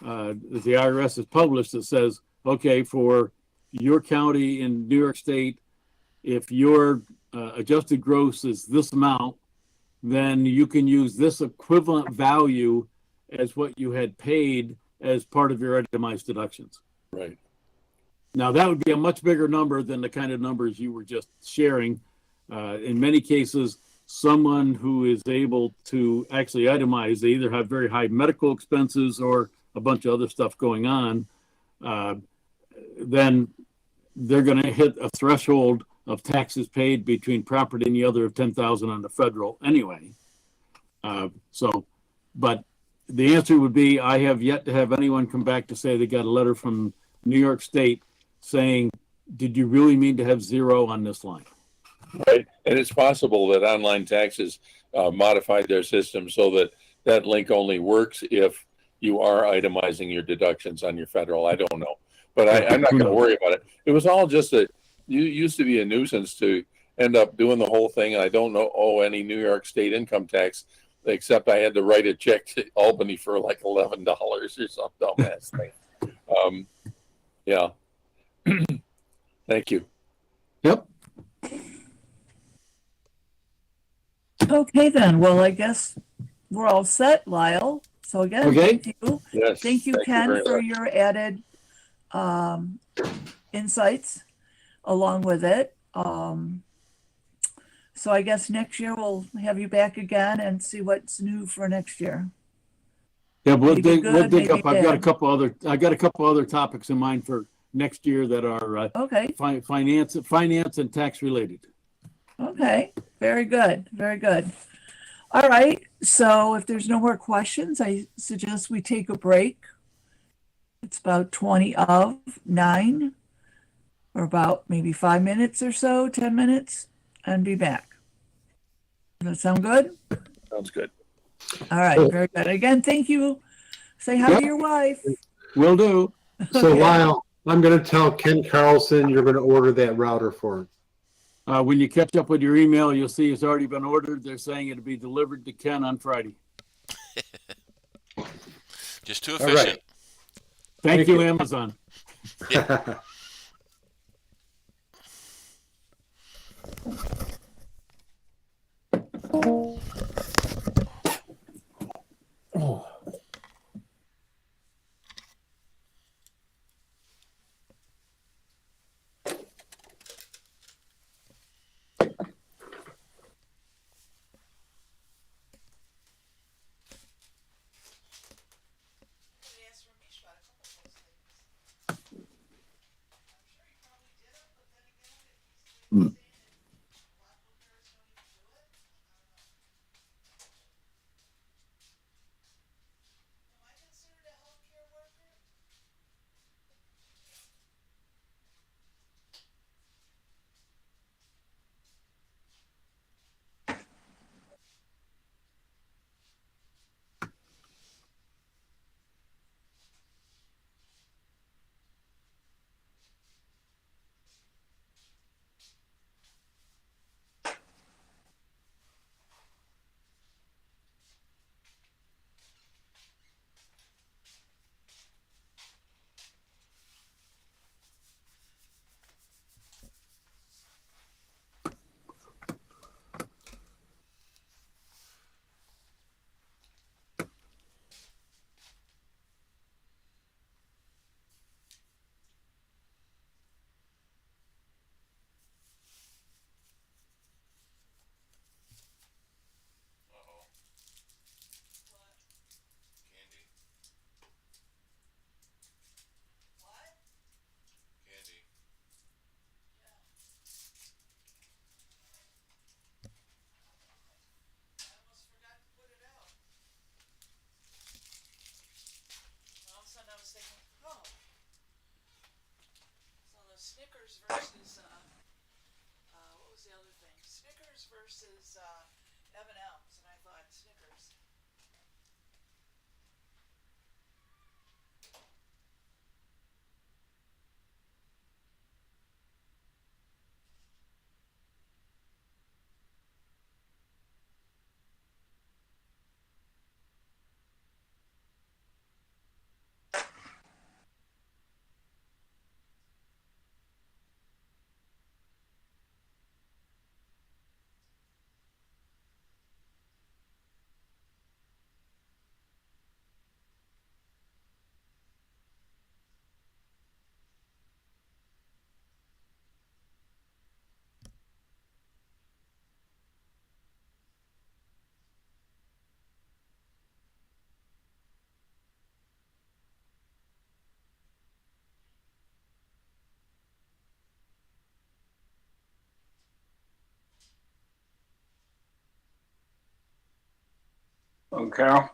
[SPEAKER 11] that the IRS has published that says okay, for your county in New York State, if your adjusted gross is this amount, then you can use this equivalent value as what you had paid as part of your itemized deductions.
[SPEAKER 6] Right.
[SPEAKER 11] Now, that would be a much bigger number than the kind of numbers you were just sharing. In many cases, someone who is able to actually itemize, they either have very high medical expenses or a bunch of other stuff going on, then they're going to hit a threshold of taxes paid between property and the other of 10,000 on the federal anyway. But the answer would be, I have yet to have anyone come back to say they got a letter from New York State saying, did you really mean to have zero on this line?
[SPEAKER 6] Right. And it's possible that online taxes modified their system so that that link only works if you are itemizing your deductions on your federal. I don't know. But I'm not going to worry about it. It was all just that you used to be a nuisance to end up doing the whole thing. And I don't owe any New York State income tax, except I had to write a check to Albany for like $11 or some dumbass thing. Yeah. Thank you.
[SPEAKER 11] Yep.
[SPEAKER 1] Okay, then. Well, I guess we're all set, Lyle. So again,
[SPEAKER 11] Okay.
[SPEAKER 1] thank you.
[SPEAKER 6] Yes.
[SPEAKER 1] Thank you, Ken, for your added insights along with it. So I guess next year we'll have you back again and see what's new for next year.
[SPEAKER 11] Yeah, we'll
[SPEAKER 1] Maybe
[SPEAKER 11] dig
[SPEAKER 1] good,
[SPEAKER 11] up.
[SPEAKER 1] maybe
[SPEAKER 11] I got a
[SPEAKER 1] bad.
[SPEAKER 11] couple other topics in mind for next year that are
[SPEAKER 1] Okay.
[SPEAKER 11] finance and tax related.
[SPEAKER 1] Okay. Very good. Very good. All right. So if there's no more questions, I suggest we take a break. It's about 20 of 9, or about maybe 5 minutes or so, 10 minutes, and be back. Does that sound good?
[SPEAKER 6] Sounds good.
[SPEAKER 1] All right. Very good. Again, thank you. Say hi to your wife.
[SPEAKER 11] Will do.
[SPEAKER 9] So
[SPEAKER 1] Okay.
[SPEAKER 9] Lyle, I'm going to tell Ken Carlson you're going to order that router for him.
[SPEAKER 11] When you catch up with your email, you'll see it's already been ordered. They're saying it'll be delivered to Ken on Friday.
[SPEAKER 3] Just too
[SPEAKER 9] All
[SPEAKER 3] efficient.
[SPEAKER 9] right.
[SPEAKER 11] Thank you, Amazon.
[SPEAKER 6] Oh.
[SPEAKER 1] Snickers versus what was the other thing? Snickers versus M&M's, and I thought Snickers.
[SPEAKER 7] Okay.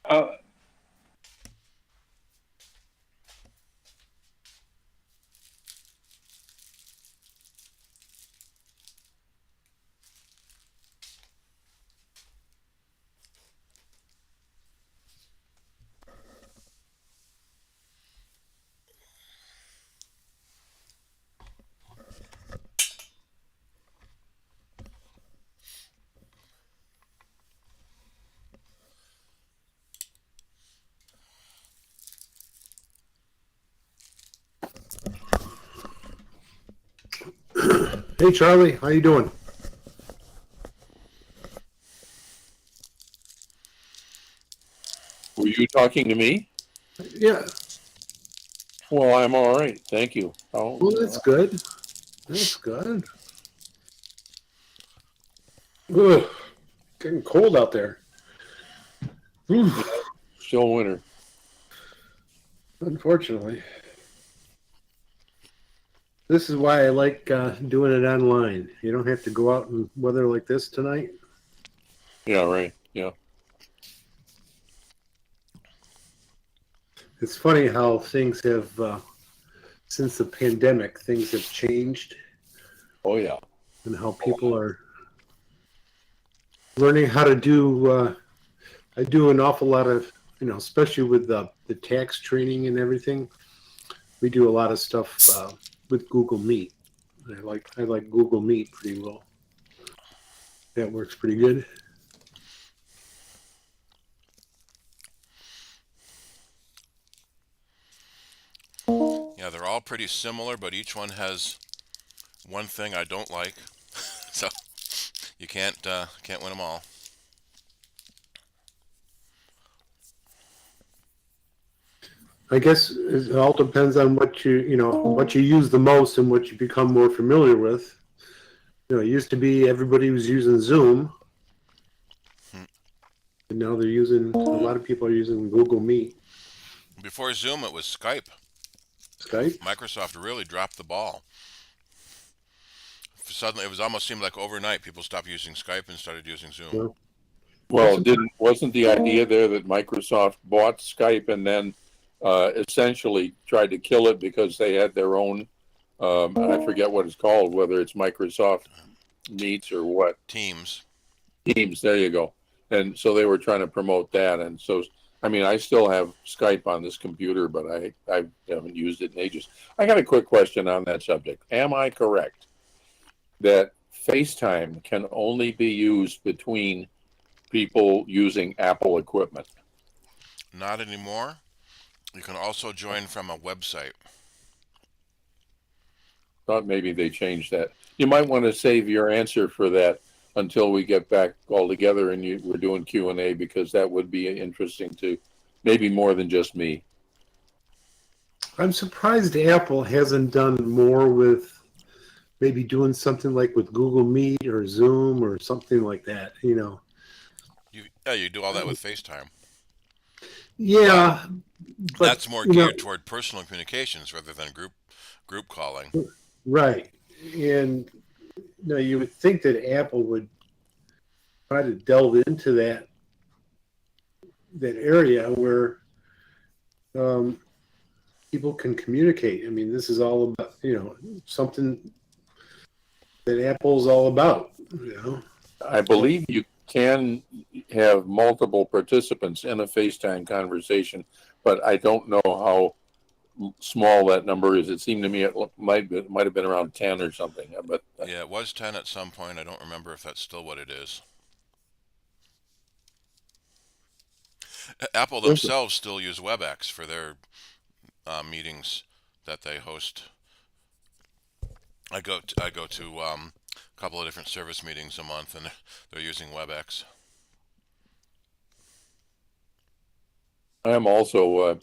[SPEAKER 7] Uh,
[SPEAKER 9] Hey, Charlie, how you doing?
[SPEAKER 6] Were you talking to me?
[SPEAKER 9] Yeah.
[SPEAKER 6] Well, I'm all right. Thank you.
[SPEAKER 9] Well, that's good. That's good. Ugh, getting cold out there. Oof,
[SPEAKER 6] Still winter.
[SPEAKER 9] unfortunately. This is why I like doing it online. You don't have to go out in weather like this tonight.
[SPEAKER 6] Yeah, right. Yeah.
[SPEAKER 9] It's funny how things have, since the pandemic, things have changed
[SPEAKER 6] Oh, yeah.
[SPEAKER 9] and how people are learning how to do. I do an awful lot of, especially with the tax training and everything. We do a lot of stuff with Google Meet. I like Google Meet pretty well. That works pretty good.
[SPEAKER 3] Yeah, they're all pretty similar, but each one has one thing I don't like. So you can't win them all.
[SPEAKER 9] I guess it all depends on what what you use the most and what you become more familiar with. It used to be everybody was using Zoom,
[SPEAKER 3] Hmm.
[SPEAKER 9] and now a lot of people are using Google Meet.
[SPEAKER 3] Before Zoom, it was Skype.
[SPEAKER 9] Skype?
[SPEAKER 3] Microsoft really dropped the ball. Suddenly, it was almost seemed like overnight people stopped using Skype and started using Zoom.
[SPEAKER 6] Well, wasn't the idea there that Microsoft bought Skype and then essentially tried to kill it because they had their own, I forget what it's called, whether it's Microsoft Meets or what.
[SPEAKER 3] Teams.
[SPEAKER 6] Teams, there you go. And so they were trying to promote that. And so, I mean, I still have Skype on this computer, but I haven't used it in ages. I got a quick question on that subject. Am I correct that FaceTime can only be used between people using Apple equipment?
[SPEAKER 3] Not anymore. You can also join from a website.
[SPEAKER 6] Thought maybe they changed that. You might want to save your answer for that until we get back all together and we're doing Q&A, because that would be interesting to maybe more than just me.
[SPEAKER 9] I'm surprised Apple hasn't done more with maybe doing something like with Google Meet or Zoom or something like that.
[SPEAKER 3] You do all that with FaceTime.
[SPEAKER 9] Yeah, but
[SPEAKER 3] That's more geared toward personal communications rather than group calling.
[SPEAKER 9] Right. And you would think that Apple would try to delve into that area where people can communicate. I mean, this is all about, something that Apple's all about,
[SPEAKER 6] I believe you can have multiple participants in a FaceTime conversation, but I don't know how small that number is. It seemed to me it might have been around 10 or something. But
[SPEAKER 3] yeah, it was 10 at some point. I don't remember if that's still what it is. Apple themselves still use WebEx for their meetings that they host. I go to a couple of different service meetings a month, and they're using WebEx.
[SPEAKER 6] I'm also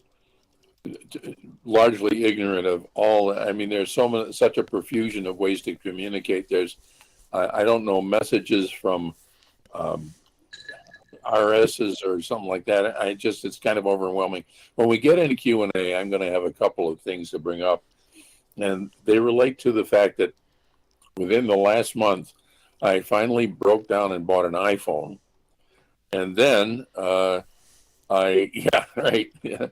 [SPEAKER 6] largely ignorant of all. I mean, there's such a profusion of ways to communicate. There's, I don't know, messages from RSs or something like that. It's kind of overwhelming. When we get into Q&A, I'm going to have a couple of things to bring up, and they relate to the fact that within the last month, I finally broke down and bought an iPhone, and then yeah, right, yeah,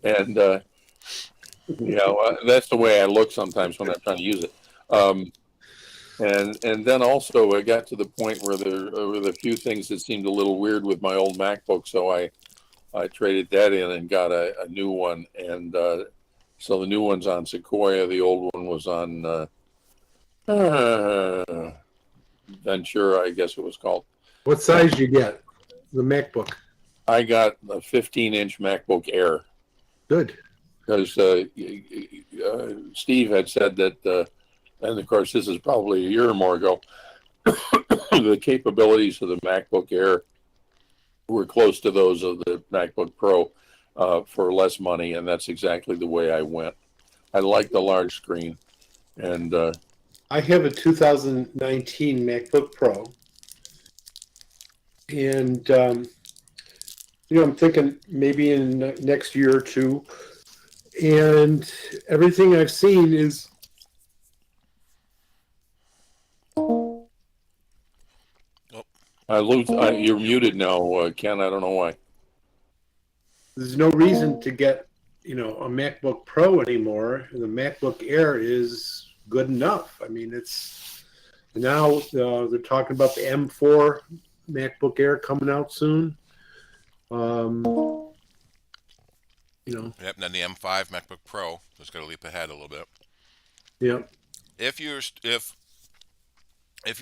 [SPEAKER 6] and that's the way I look sometimes when I'm trying to use it. And then also I got to the point where there were a few things that seemed a little weird with my old MacBook, so I traded that in and got a new one, and so the new one's on Sequoia, the old one was on Ventura, I guess it was called.
[SPEAKER 9] What size you get? The MacBook.
[SPEAKER 6] I got a 15-inch MacBook Air.
[SPEAKER 9] Good.
[SPEAKER 6] Because Steve had said that, and of course this is probably a year or more ago, the capabilities of the MacBook Air were close to those of the MacBook Pro for less money, and that's exactly the way I went. I like the large screen, and
[SPEAKER 9] I have a 2019 MacBook Pro, and I'm thinking maybe in next year or two, and everything I've seen is
[SPEAKER 6] you're muted now, Ken. I don't know why.
[SPEAKER 9] there's no reason to get a MacBook Pro anymore. The MacBook Air is good enough. I mean, it's now they're talking about the M4 MacBook Air coming out soon.
[SPEAKER 3] Yep, and then the M5 MacBook Pro is going to leap ahead a little bit.
[SPEAKER 9] Yep.
[SPEAKER 3] If you're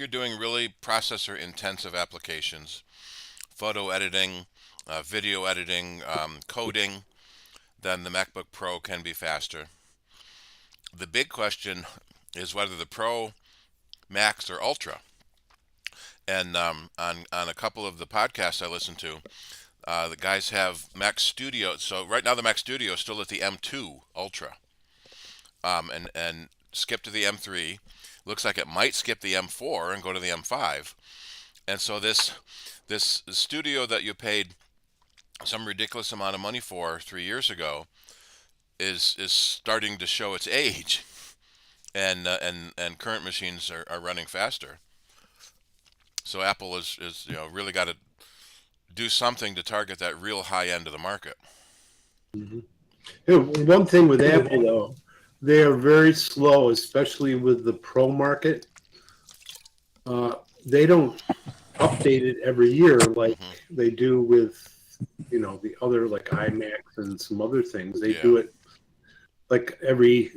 [SPEAKER 3] doing really processor intensive applications, photo editing, video editing, coding, then the MacBook Pro can be faster. The big question is whether the Pro, Max, or Ultra. And on a couple of the podcasts I listen to, the guys have Mac Studio. So right now the Mac Studio is still at the M2 Ultra, and skip to the M3. Looks like it might skip the M4 and go to the M5. And so this Studio that you paid some ridiculous amount of money for 3 years ago is starting to show its age, and current machines are running faster. So Apple is really got to do something to target that real high end of the market.
[SPEAKER 9] Mm-hmm. One thing with Apple though, they are very slow, especially with the Pro market. They don't update it every year like they do with the other like iMacs and some other things. They do it like every,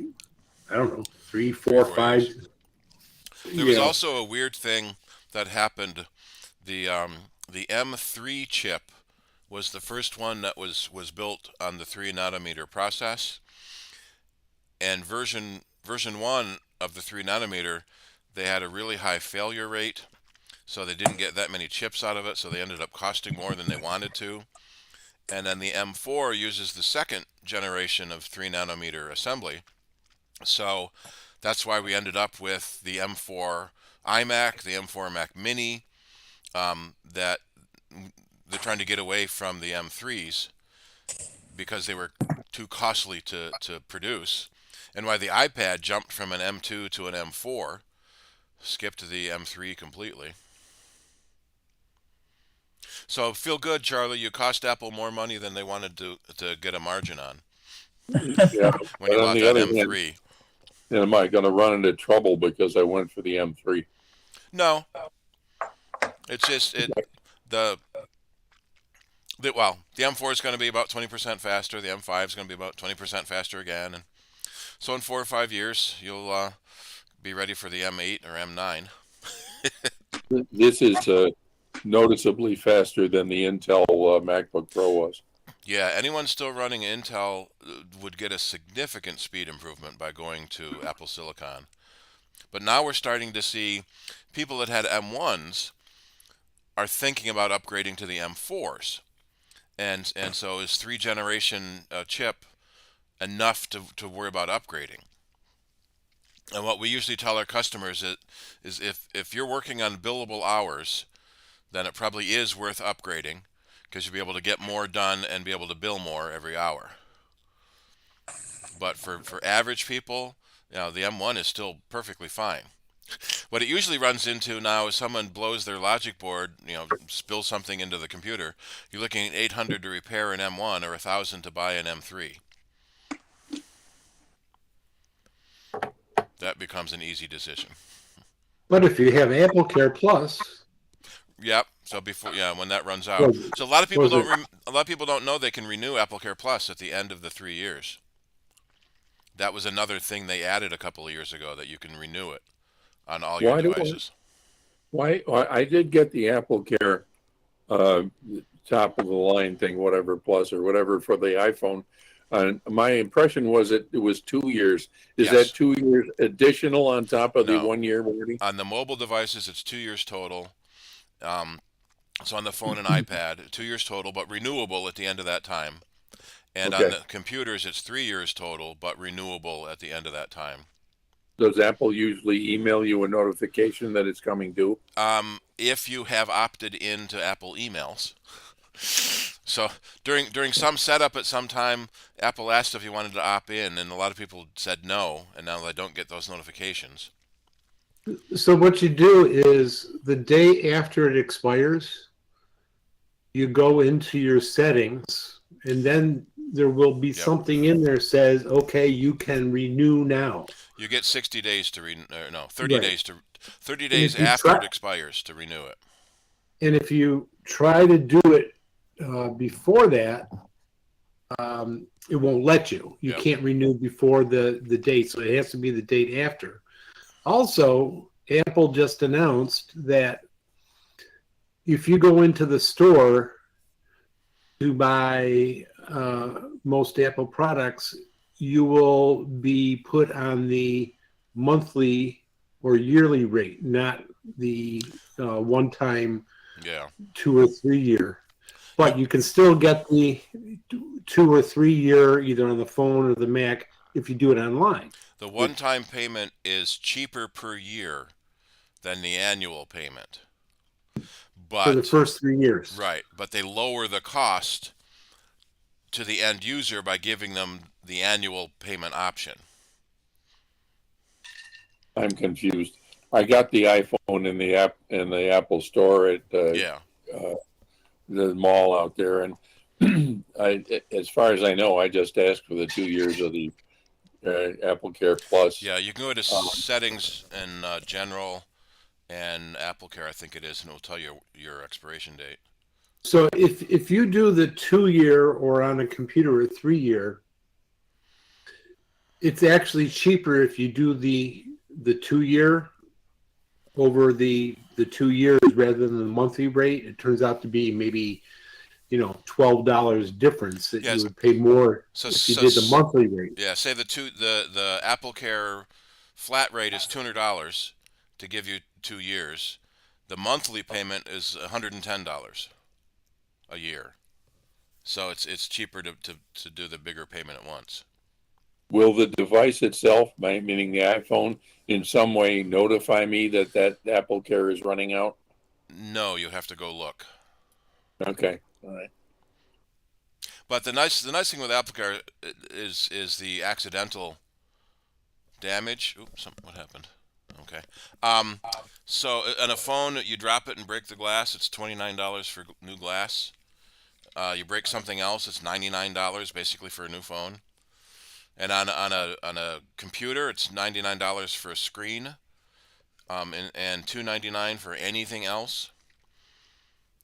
[SPEAKER 9] I don't know, 3, 4, 5 years.
[SPEAKER 3] There was also a weird thing that happened. The M3 chip was the first one that was built on the 3 nanometer process, and version 1 of the 3 nanometer, they had a really high failure rate, so they didn't get that many chips out of it, so they ended up costing more than they wanted to. And then the M4 uses the second generation of 3 nanometer assembly, so that's why we ended up with the M4 iMac, the M4 Mac Mini, that they're trying to get away from the M3s because they were too costly to produce, and why the iPad jumped from an M2 to an M4, skipped the M3 completely. So feel good, Charlie. You cost Apple more money than they wanted to get a margin on.
[SPEAKER 6] Yeah.
[SPEAKER 3] When you bought that M3.
[SPEAKER 6] Am I going to run into trouble because I went for the M3?
[SPEAKER 3] No. It's just the M4 is going to be about 20% faster. The M5 is going to be about 20% faster again, and so in 4 or 5 years you'll be ready for the M8 or M9.
[SPEAKER 6] This is noticeably faster than the Intel MacBook Pro was.
[SPEAKER 3] Yeah, anyone still running Intel would get a significant speed improvement by going to Apple Silicon. But now we're starting to see people that had M1s are thinking about upgrading to the M4s. And so is 3 generation chip enough to worry about upgrading? And what we usually tell our customers is if you're working on billable hours, then it probably is worth upgrading. because you'll be able to get more done and be able to bill more every hour. But for average people, the M1 is still perfectly fine. What it usually runs into now is someone blows their logic board, spills something into the computer. You're looking at $800 to repair an M1 or $1,000 to buy an M3. That becomes an easy decision.
[SPEAKER 9] But if you have Apple Care Plus,
[SPEAKER 3] Yep. So when that runs out, so a lot of people don't know they can renew Apple Care Plus at the end of the 3 years. That was another thing they added a couple of years ago, that you can renew it on all your devices.
[SPEAKER 6] Why I did get the Apple Care top of the line thing, whatever Plus or whatever for the iPhone. My impression was it was 2 years. Is
[SPEAKER 3] Yes.
[SPEAKER 6] that 2 years additional on top of the
[SPEAKER 3] No.
[SPEAKER 6] 1 year warranty?
[SPEAKER 3] On the mobile devices, it's 2 years total. So on the phone and iPad, 2 years total, but renewable at the end of that time. And on the computers, it's 3 years total, but renewable at the end of that time.
[SPEAKER 6] Does Apple usually email you a notification that it's coming due?
[SPEAKER 3] If you have opted into Apple emails. So during some setup at some time, Apple asked if you wanted to opt in, and a lot of people said no, and now they don't get those notifications.
[SPEAKER 9] so what you do is the day after it expires, you go into your settings, and then there will be something in there says, okay, you can renew now.
[SPEAKER 3] You get 60 days to 30
[SPEAKER 9] Right.
[SPEAKER 3] days 30 days after it expires to renew it.
[SPEAKER 9] And if you try to do it before that, it won't let you. You can't renew before the date, so it has to be the date after. Also, Apple just announced that if you go into the store to buy most Apple products, you will be put on the monthly or yearly rate, not the one-time 2 or 3 year. But you can still get the 2 or 3 year either on the phone or the Mac if you do it online.
[SPEAKER 3] The one-time payment is cheaper per year than the annual payment. But
[SPEAKER 9] for the first 3 years.
[SPEAKER 3] Right, but they lower the cost to the end user by giving them the annual payment option.
[SPEAKER 6] I'm confused. I got the iPhone in the Apple store at the mall out there, and as far as I know, I just asked for the 2 years of the Apple Care Plus.
[SPEAKER 3] Yeah, you can go to settings and general and Apple Care, I think it is, and it will tell you your expiration date.
[SPEAKER 9] So if you do the 2 year or on a computer a 3 year, it's actually cheaper if you do the 2 year over the 2 years rather than the monthly rate. It turns out to be maybe $12 difference that you would pay more if you did the monthly rate.
[SPEAKER 3] Yeah, say the Apple Care flat rate is $200 to give you 2 years. The monthly payment is $110 a year. So it's cheaper to do the bigger payment at once.
[SPEAKER 6] Will the device itself, meaning the iPhone, in some way notify me that Apple Care is running out?
[SPEAKER 3] No, you have to go look.
[SPEAKER 6] Okay, all right.
[SPEAKER 3] But the nice thing with Apple Care is the accidental damage. Oops, what happened? Okay. So on a phone, you drop it and break the glass. It's $29 for new glass. You break something else, it's $99 basically for a new phone. And on a computer, it's $99 for a screen, and $299 for anything else.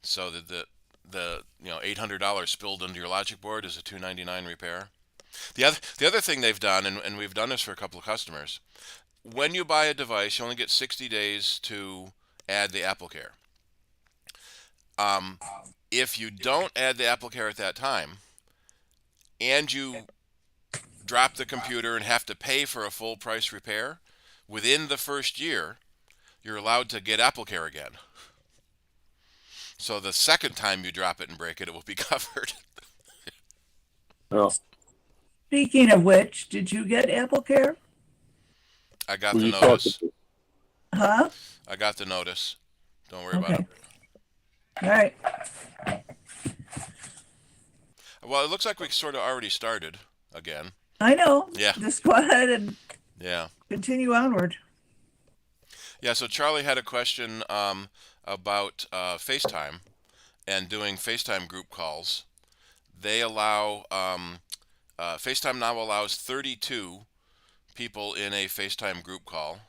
[SPEAKER 3] So the $800 spilled into your logic board is a $299 repair. The other thing they've done, and we've done this for a couple of customers, when you buy a device, you only get 60 days to add the Apple Care. If you don't add the Apple Care at that time, and you drop the computer and have to pay for a full price repair, within the first year, you're allowed to get Apple Care again. So the second time you drop it and break it, it will be covered.
[SPEAKER 6] Oh.
[SPEAKER 1] Speaking of which, did you get Apple Care?
[SPEAKER 3] I got the notice.
[SPEAKER 1] Huh?
[SPEAKER 3] I got the notice. Don't worry about it.
[SPEAKER 1] All right.
[SPEAKER 3] Well, it looks like we sort of already started again.
[SPEAKER 1] I know.
[SPEAKER 3] Yeah.
[SPEAKER 1] Just go ahead and
[SPEAKER 3] Yeah.
[SPEAKER 1] continue onward.
[SPEAKER 3] Yeah, so Charlie had a question about FaceTime and doing FaceTime group calls. They allow, FaceTime now allows 32 people in a FaceTime group call.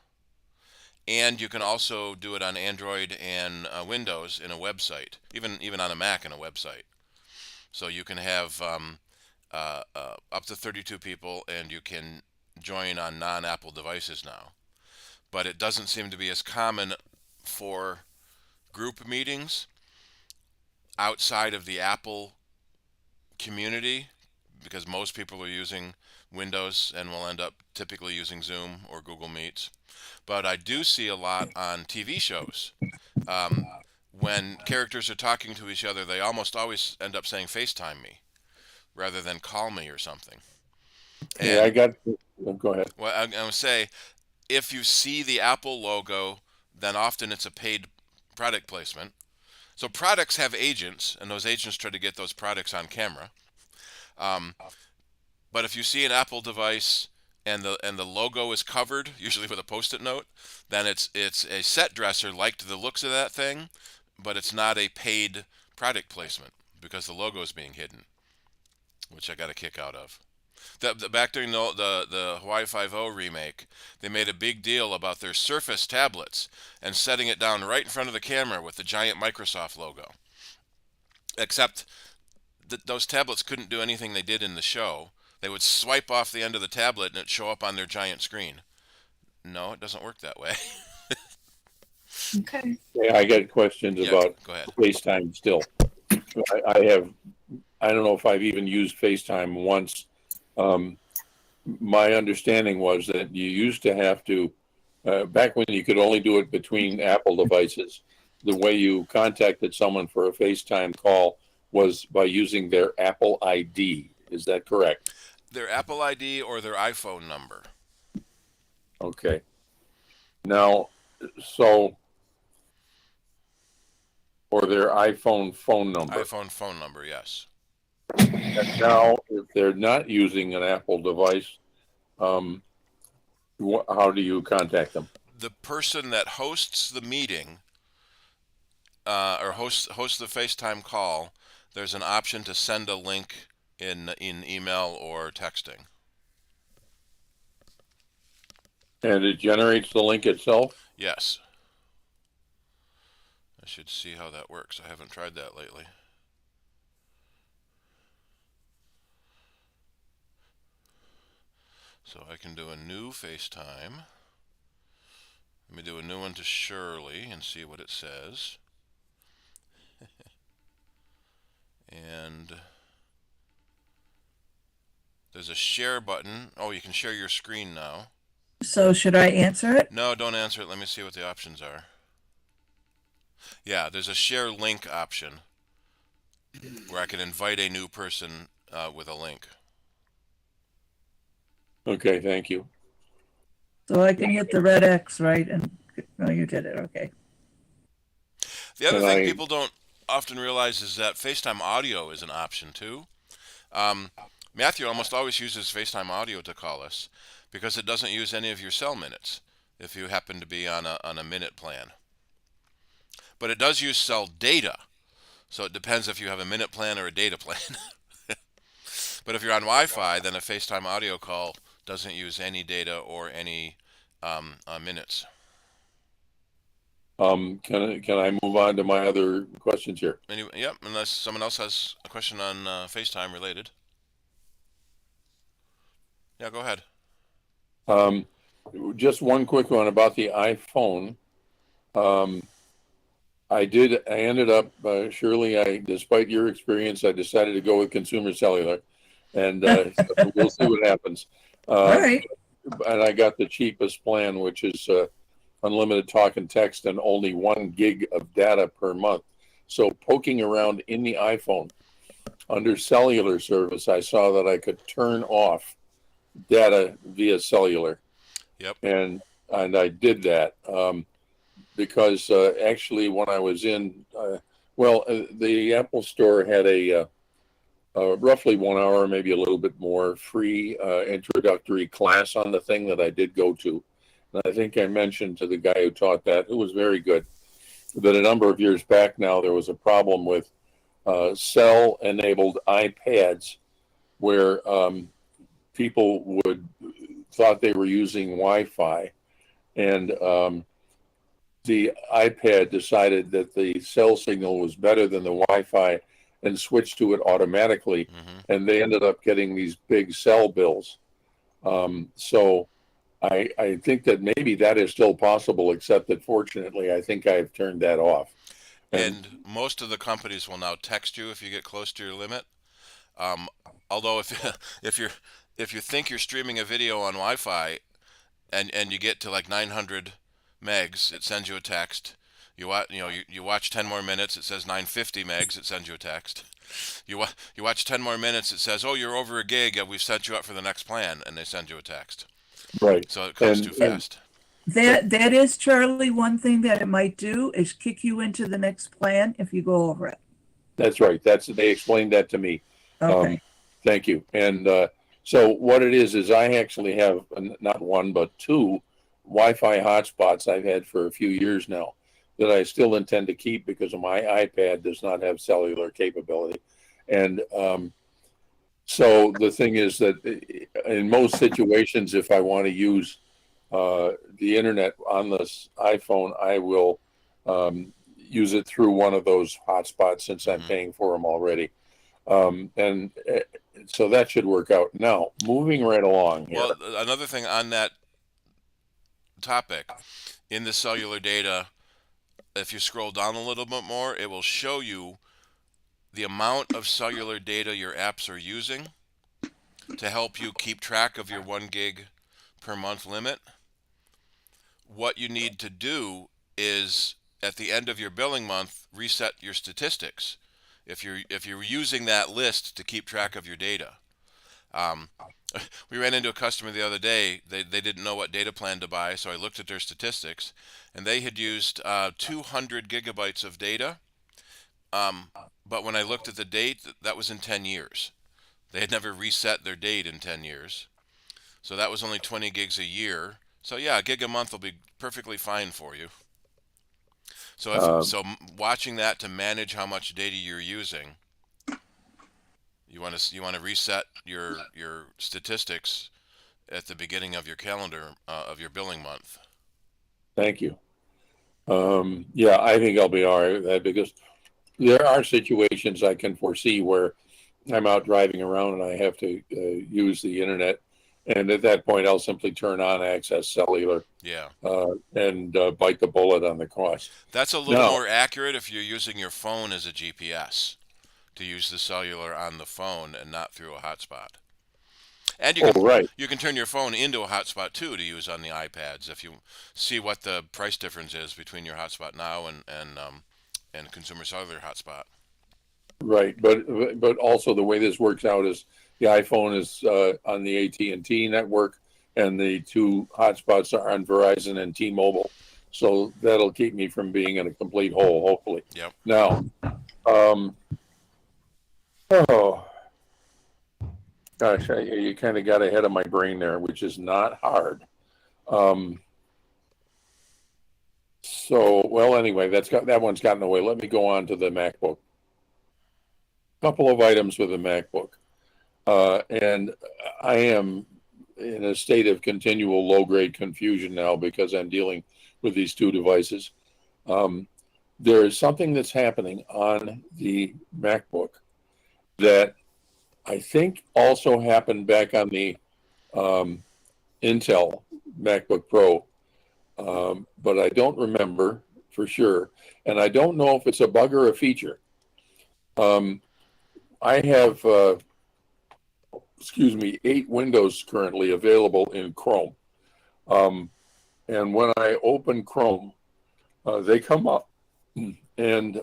[SPEAKER 3] And you can also do it on Android and Windows in a website, even on a Mac in a website. So you can have up to 32 people, and you can join on non-Apple devices now. But it doesn't seem to be as common for group meetings outside of the Apple community, because most people are using Windows and will end up typically using Zoom or Google Meets. But I do see a lot on TV shows. When characters are talking to each other, they almost always end up saying FaceTime me rather than call me or something. And,
[SPEAKER 6] Yeah, I got. Go ahead.
[SPEAKER 3] well, I'm going to say, if you see the Apple logo, then often it's a paid product placement. So products have agents, and those agents try to get those products on camera. But if you see an Apple device and the logo is covered, usually with a Post-it note, then it's a set dresser liked the looks of that thing, but it's not a paid product placement because the logo is being hidden, which I got a kick out of. Back during the Hawaii Five-0 remake, they made a big deal about their Surface tablets and setting it down right in front of the camera with the giant Microsoft logo. Except those tablets couldn't do anything they did in the show. They would swipe off the end of the tablet and it'd show up on their giant screen. No, it doesn't work that way.
[SPEAKER 1] Okay.
[SPEAKER 6] Yeah, I got questions
[SPEAKER 3] Yeah,
[SPEAKER 6] about
[SPEAKER 3] go ahead.
[SPEAKER 6] FaceTime still. I don't know if I've even used FaceTime once. My understanding was that you used to have to, back when you could only do it between Apple devices, the way you contacted someone for a FaceTime call was by using their Apple ID. Is that correct?
[SPEAKER 3] Their Apple ID or their iPhone number.
[SPEAKER 6] Okay. Now, so, or their iPhone phone number.
[SPEAKER 3] iPhone phone number, yes.
[SPEAKER 6] And now, if they're not using an Apple device, how do you contact them?
[SPEAKER 3] The person that hosts the meeting or hosts the FaceTime call, there's an option to send a link in email or texting.
[SPEAKER 6] And it generates the link itself?
[SPEAKER 3] Yes. I should see how that works. I haven't tried that lately. So I can do a new FaceTime. Let me do a new one to Shirley and see what it says. And there's a share button. Oh, you can share your screen now.
[SPEAKER 1] So should I answer it?
[SPEAKER 3] No, don't answer it. Let me see what the options are. Yeah, there's a share link option where I can invite a new person with a link.
[SPEAKER 6] Okay, thank you.
[SPEAKER 1] So I can hit the red X, right? And no, you did it. Okay.
[SPEAKER 3] The other thing people don't often realize is that FaceTime audio is an option too. Matthew almost always uses FaceTime audio to call us because it doesn't use any of your cell minutes if you happen to be on a minute plan. But it does use cell data, so it depends if you have a minute plan or a data plan. But if you're on Wi-Fi, then a FaceTime audio call doesn't use any data or any minutes.
[SPEAKER 6] Can I move on to my other questions here?
[SPEAKER 3] Anyway, yep, unless someone else has a question on FaceTime related. Yeah, go ahead.
[SPEAKER 6] Just one quick one about the iPhone. I ended up, Shirley, despite your experience, I decided to go with Consumer Cellular, and we'll see what happens.
[SPEAKER 1] All right.
[SPEAKER 6] And I got the cheapest plan, which is unlimited talk and text and only 1 gig of data per month. So poking around in the iPhone under cellular service, I saw that I could turn off data via cellular.
[SPEAKER 3] Yep.
[SPEAKER 6] And I did that because actually when I was in, the Apple Store had a roughly 1 hour, maybe a little bit more, free introductory class on the thing that I did go to. And I think I mentioned to the guy who taught that, who was very good, that a number of years back now there was a problem with cell-enabled iPads where people thought they were using Wi-Fi, and the iPad decided that the cell signal was better than the Wi-Fi and switched to it automatically, and they ended up getting these big cell bills. So I think that maybe that is still possible, except that fortunately I think I've turned that off.
[SPEAKER 3] And most of the companies will now text you if you get close to your limit. Although if you think you're streaming a video on Wi-Fi and you get to like 900 megs, it sends you a text. You watch 10 more minutes, it says 950 megs, it sends you a text. You watch 10 more minutes, it says, oh, you're over a gig, we've set you up for the next plan, and they send you a text.
[SPEAKER 6] Right.
[SPEAKER 3] So it comes too fast.
[SPEAKER 1] That is, Charlie, one thing that it might do is kick you into the next plan if you go over it.
[SPEAKER 6] That's right. They explained that to me.
[SPEAKER 1] Okay.
[SPEAKER 6] Thank you. And so what it is I actually have not one but two Wi-Fi hotspots I've had for a few years now that I still intend to keep because my iPad does not have cellular capability. And so the thing is that in most situations, if I want to use the internet on this iPhone, I will use it through one of those hotspots since I'm paying for them already. And so that should work out. Now, moving right along here.
[SPEAKER 3] Well, another thing on that topic, in the cellular data, if you scroll down a little bit more, it will show you the amount of cellular data your apps are using to help you keep track of your 1 gig per month limit. What you need to do is, at the end of your billing month, reset your statistics if you're using that list to keep track of your data. We ran into a customer the other day. They didn't know what data plan to buy, so I looked at their statistics, and they had used 200 gigabytes of data. But when I looked at the date, that was in 10 years. They had never reset their date in 10 years. So that was only 20 gigs a year. So yeah, a gig a month will be perfectly fine for you. So watching that to manage how much data you're using, you want to reset your statistics at the beginning of your calendar of your billing month.
[SPEAKER 6] Thank you. Yeah, I think I'll be all right with that because there are situations I can foresee where I'm out driving around and I have to use the internet. And at that point, I'll simply turn on Access Cellular.
[SPEAKER 3] Yeah.
[SPEAKER 6] And bite the bullet on the cost.
[SPEAKER 3] That's a little more accurate if you're using your phone as a GPS, to use the cellular on the phone and not through a hotspot. And you can turn your phone into a hotspot too to use on the iPads if you see what the price difference is between your hotspot now and consumer cellular hotspot.
[SPEAKER 6] Right, but also the way this works out is the iPhone is on the AT&T network, and the two hotspots are on Verizon and T-Mobile. So that'll keep me from being in a complete hole, hopefully.
[SPEAKER 3] Yep.
[SPEAKER 6] Now, gosh, you kind of got ahead of my brain there, which is not hard. Anyway, that one's gotten away. Let me go on to the MacBook. Couple of items with the MacBook. And I am in a state of continual low-grade confusion now because I'm dealing with these two devices. There is something that's happening on the MacBook that I think also happened back on the Intel MacBook Pro, but I don't remember for sure. And I don't know if it's a bug or a feature. I have 8 windows currently available in Chrome. And when I open Chrome, they come up, and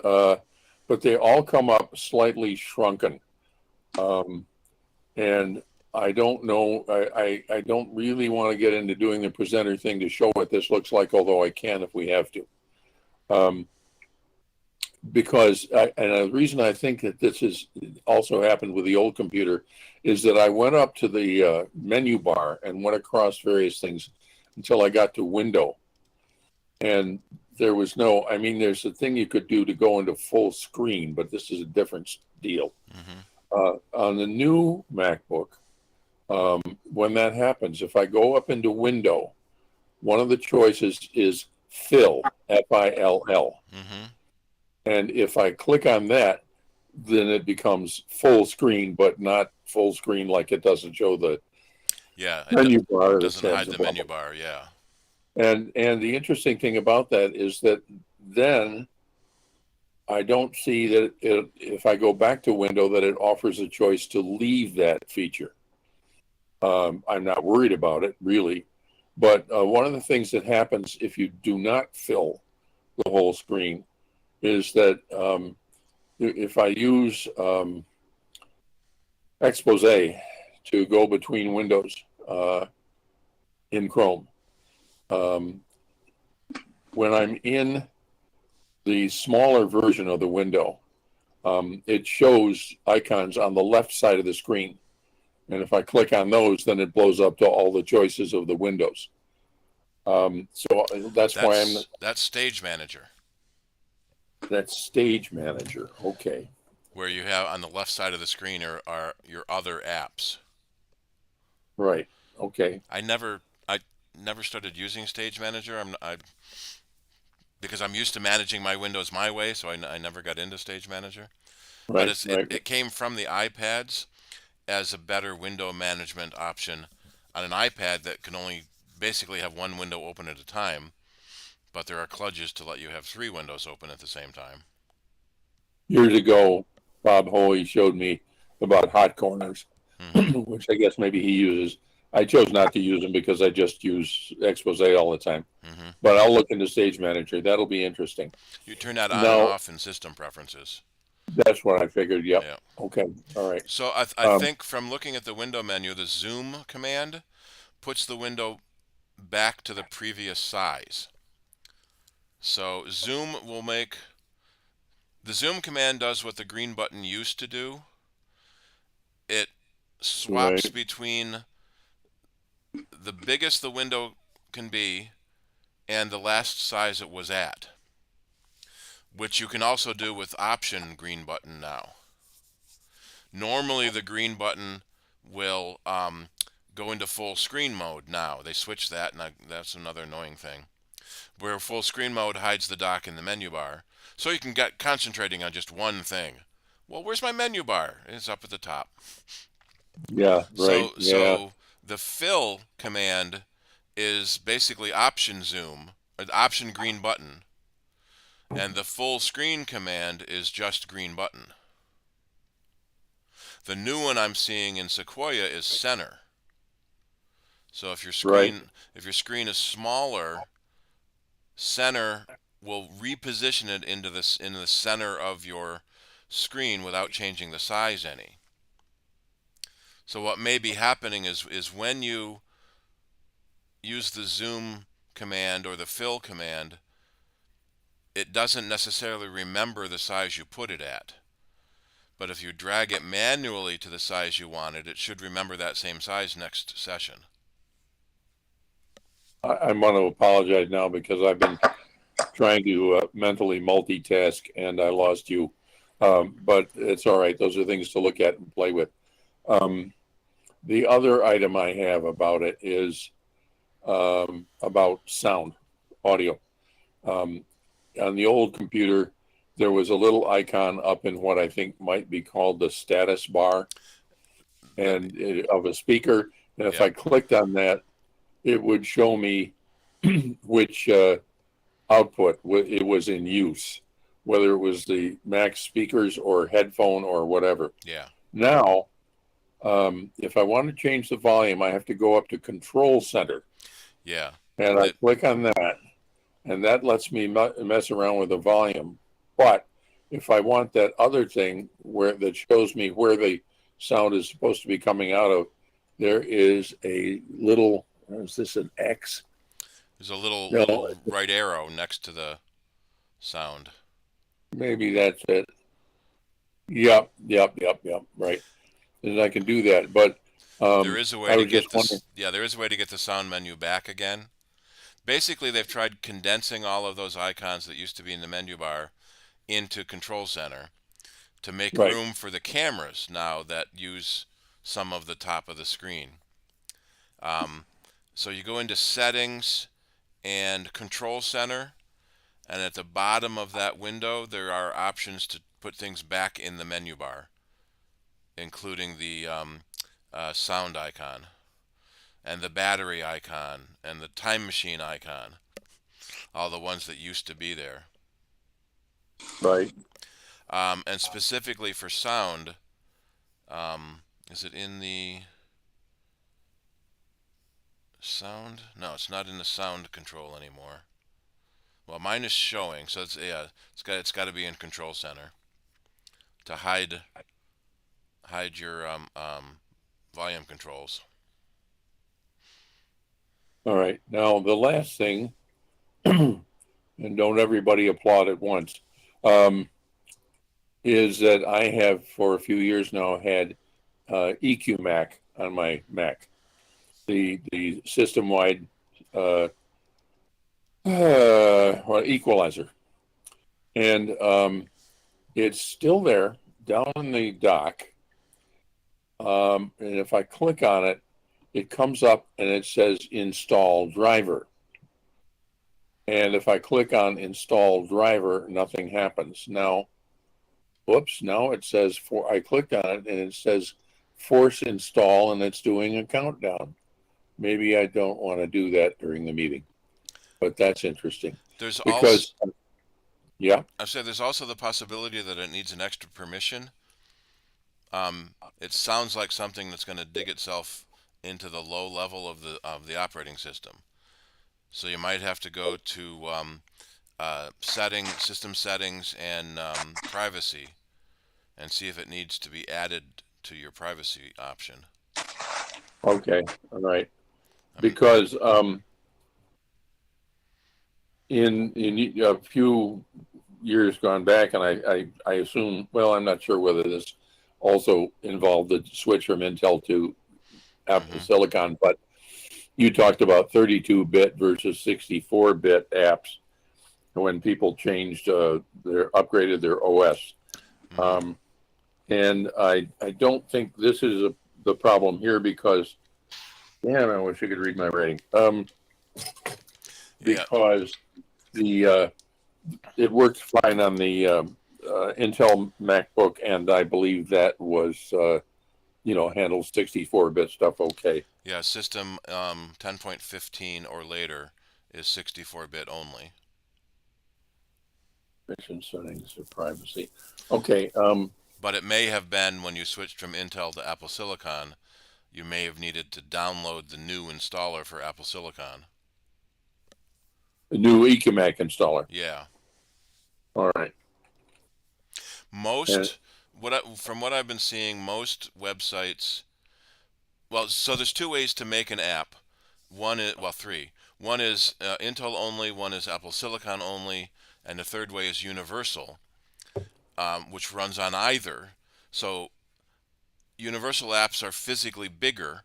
[SPEAKER 6] but they all come up slightly shrunken. And I don't know, I don't really want to get into doing the presenter thing to show what this looks like, although I can if we have to. because and the reason I think that this is also happened with the old computer is that I went up to the menu bar and went across various things until I got to window, and there was no. I mean, there's a thing you could do to go into full screen, but this is a different deal. On the new MacBook, when that happens, if I go up into window, one of the choices is fill, F-I-L-L. And if I click on that, then it becomes full screen, but not full screen like it doesn't show the menu bar.
[SPEAKER 3] It doesn't hide the menu bar, yeah.
[SPEAKER 6] And the interesting thing about that is that then I don't see that if I go back to window that it offers a choice to leave that feature. I'm not worried about it really, but one of the things that happens if you do not fill the whole screen is that if I use expose to go between windows in Chrome, when I'm in the smaller version of the window, it shows icons on the left side of the screen. And if I click on those, then it blows up to all the choices of the windows. So that's why
[SPEAKER 3] That's Stage Manager.
[SPEAKER 6] That's Stage Manager. Okay.
[SPEAKER 3] Where you have on the left side of the screen are your other apps.
[SPEAKER 6] Right. Okay.
[SPEAKER 3] I never started using Stage Manager. Because I'm used to managing my windows my way, so I never got into Stage Manager.
[SPEAKER 6] Right,
[SPEAKER 3] But it came from the iPads as a better window management option on an iPad that can only basically have one window open at a time, but there are kludges to let you have 3 windows open at the same time.
[SPEAKER 6] Years ago, Bob Hoey showed me about hot corners, which I guess maybe he uses. I chose not to use them because I just use expose all the time. But I'll look into Stage Manager. That'll be interesting.
[SPEAKER 3] You turn that on and off in system preferences.
[SPEAKER 6] That's what I figured. Yep. Okay. All right.
[SPEAKER 3] So I think from looking at the window menu, the zoom command puts the window back to the previous size. So zoom will make... The zoom command does what the green button used to do. It swaps between the biggest the window can be and the last size it was at, which you can also do with option green button now. Normally the green button will go into full screen mode now. They switched that, and that's another annoying thing, where full screen mode hides the dock in the menu bar, so you can get concentrating on just one thing. Well, where's my menu bar? It's up at the top.
[SPEAKER 6] Yeah, right.
[SPEAKER 3] So the fill command is basically option zoom, or option green button, and the full screen command is just green button. The new one I'm seeing in Sequoia is center. So if your screen is smaller, center will reposition it into the center of your screen without changing the size any. So what may be happening is when you use the zoom command or the fill command, it doesn't necessarily remember the size you put it at. But if you drag it manually to the size you wanted, it should remember that same size next session.
[SPEAKER 6] I want to apologize now because I've been trying to mentally multitask and I lost you. But it's all right. Those are things to look at and play with. The other item I have about it is about sound, audio. On the old computer, there was a little icon up in what I think might be called the status bar of a speaker. And if I clicked on that, it would show me which output it was in use, whether it was the Mac speakers or headphone or whatever.
[SPEAKER 3] Yeah.
[SPEAKER 6] Now, if I want to change the volume, I have to go up to Control Center.
[SPEAKER 3] Yeah.
[SPEAKER 6] And I click on that, and that lets me mess around with the volume. But if I want that other thing that shows me where the sound is supposed to be coming out of, there is a little, is this an X?
[SPEAKER 3] There's a little right arrow next to the sound.
[SPEAKER 6] maybe that's it. Yep. Right. And I can do that, but
[SPEAKER 3] There is a way
[SPEAKER 6] I
[SPEAKER 3] to
[SPEAKER 6] was just
[SPEAKER 3] get
[SPEAKER 6] wondering.
[SPEAKER 3] this. Yeah, there is a way to get the sound menu back again. Basically, they've tried condensing all of those icons that used to be in the menu bar into Control Center to make
[SPEAKER 6] Right.
[SPEAKER 3] room for the cameras now that use some of the top of the screen. So you go into Settings and Control Center, and at the bottom of that window there are options to put things back in the menu bar, including the sound icon and the battery icon and the time machine icon, all the ones that used to be there.
[SPEAKER 6] Right.
[SPEAKER 3] And specifically for sound, is it in the sound? No, it's not in the sound control anymore. Well, mine is showing, so it's got to be in Control Center to hide your volume controls.
[SPEAKER 6] All right. Now the last thing, and don't everybody applaud at once, is that I have for a few years now had EQ Mac on my Mac, the system wide equalizer, and it's still there down in the dock. And if I click on it, it comes up and it says install driver. And if I click on install driver, nothing happens. Now, whoops, now it says I clicked on it and it says force install and it's doing a countdown. Maybe I don't want to do that during the meeting, but that's interesting.
[SPEAKER 3] There's
[SPEAKER 6] because,
[SPEAKER 3] also,
[SPEAKER 6] yeah.
[SPEAKER 3] I've said there's also the possibility that it needs an extra permission. It sounds like something that's going to dig itself into the low level of the operating system. So you might have to go to system settings, and privacy, and see if it needs to be added to your privacy option.
[SPEAKER 6] Okay, all right. Because in a few years gone back, and I assume, well, I'm not sure whether this also involved the switch from Intel to Apple Silicon, but you talked about 32-bit versus 64-bit apps when people changed upgraded their OS. And I don't think this is the problem here because, damn, I wish I could read my writing. Because it worked fine on the Intel MacBook, and I believe that was handles 64-bit stuff okay.
[SPEAKER 3] Yeah, system 10.15 or later is 64-bit only.
[SPEAKER 6] Mission settings or privacy. Okay.
[SPEAKER 3] But it may have been when you switched from Intel to Apple Silicon, you may have needed to download the new installer for Apple Silicon.
[SPEAKER 6] The new EQMac installer.
[SPEAKER 3] Yeah.
[SPEAKER 6] All right.
[SPEAKER 3] From what I've been seeing, most websites. Well, so there's two ways to make an app. Three. One is Intel only. One is Apple Silicon only, and the third way is universal, which runs on either. So universal apps are physically bigger,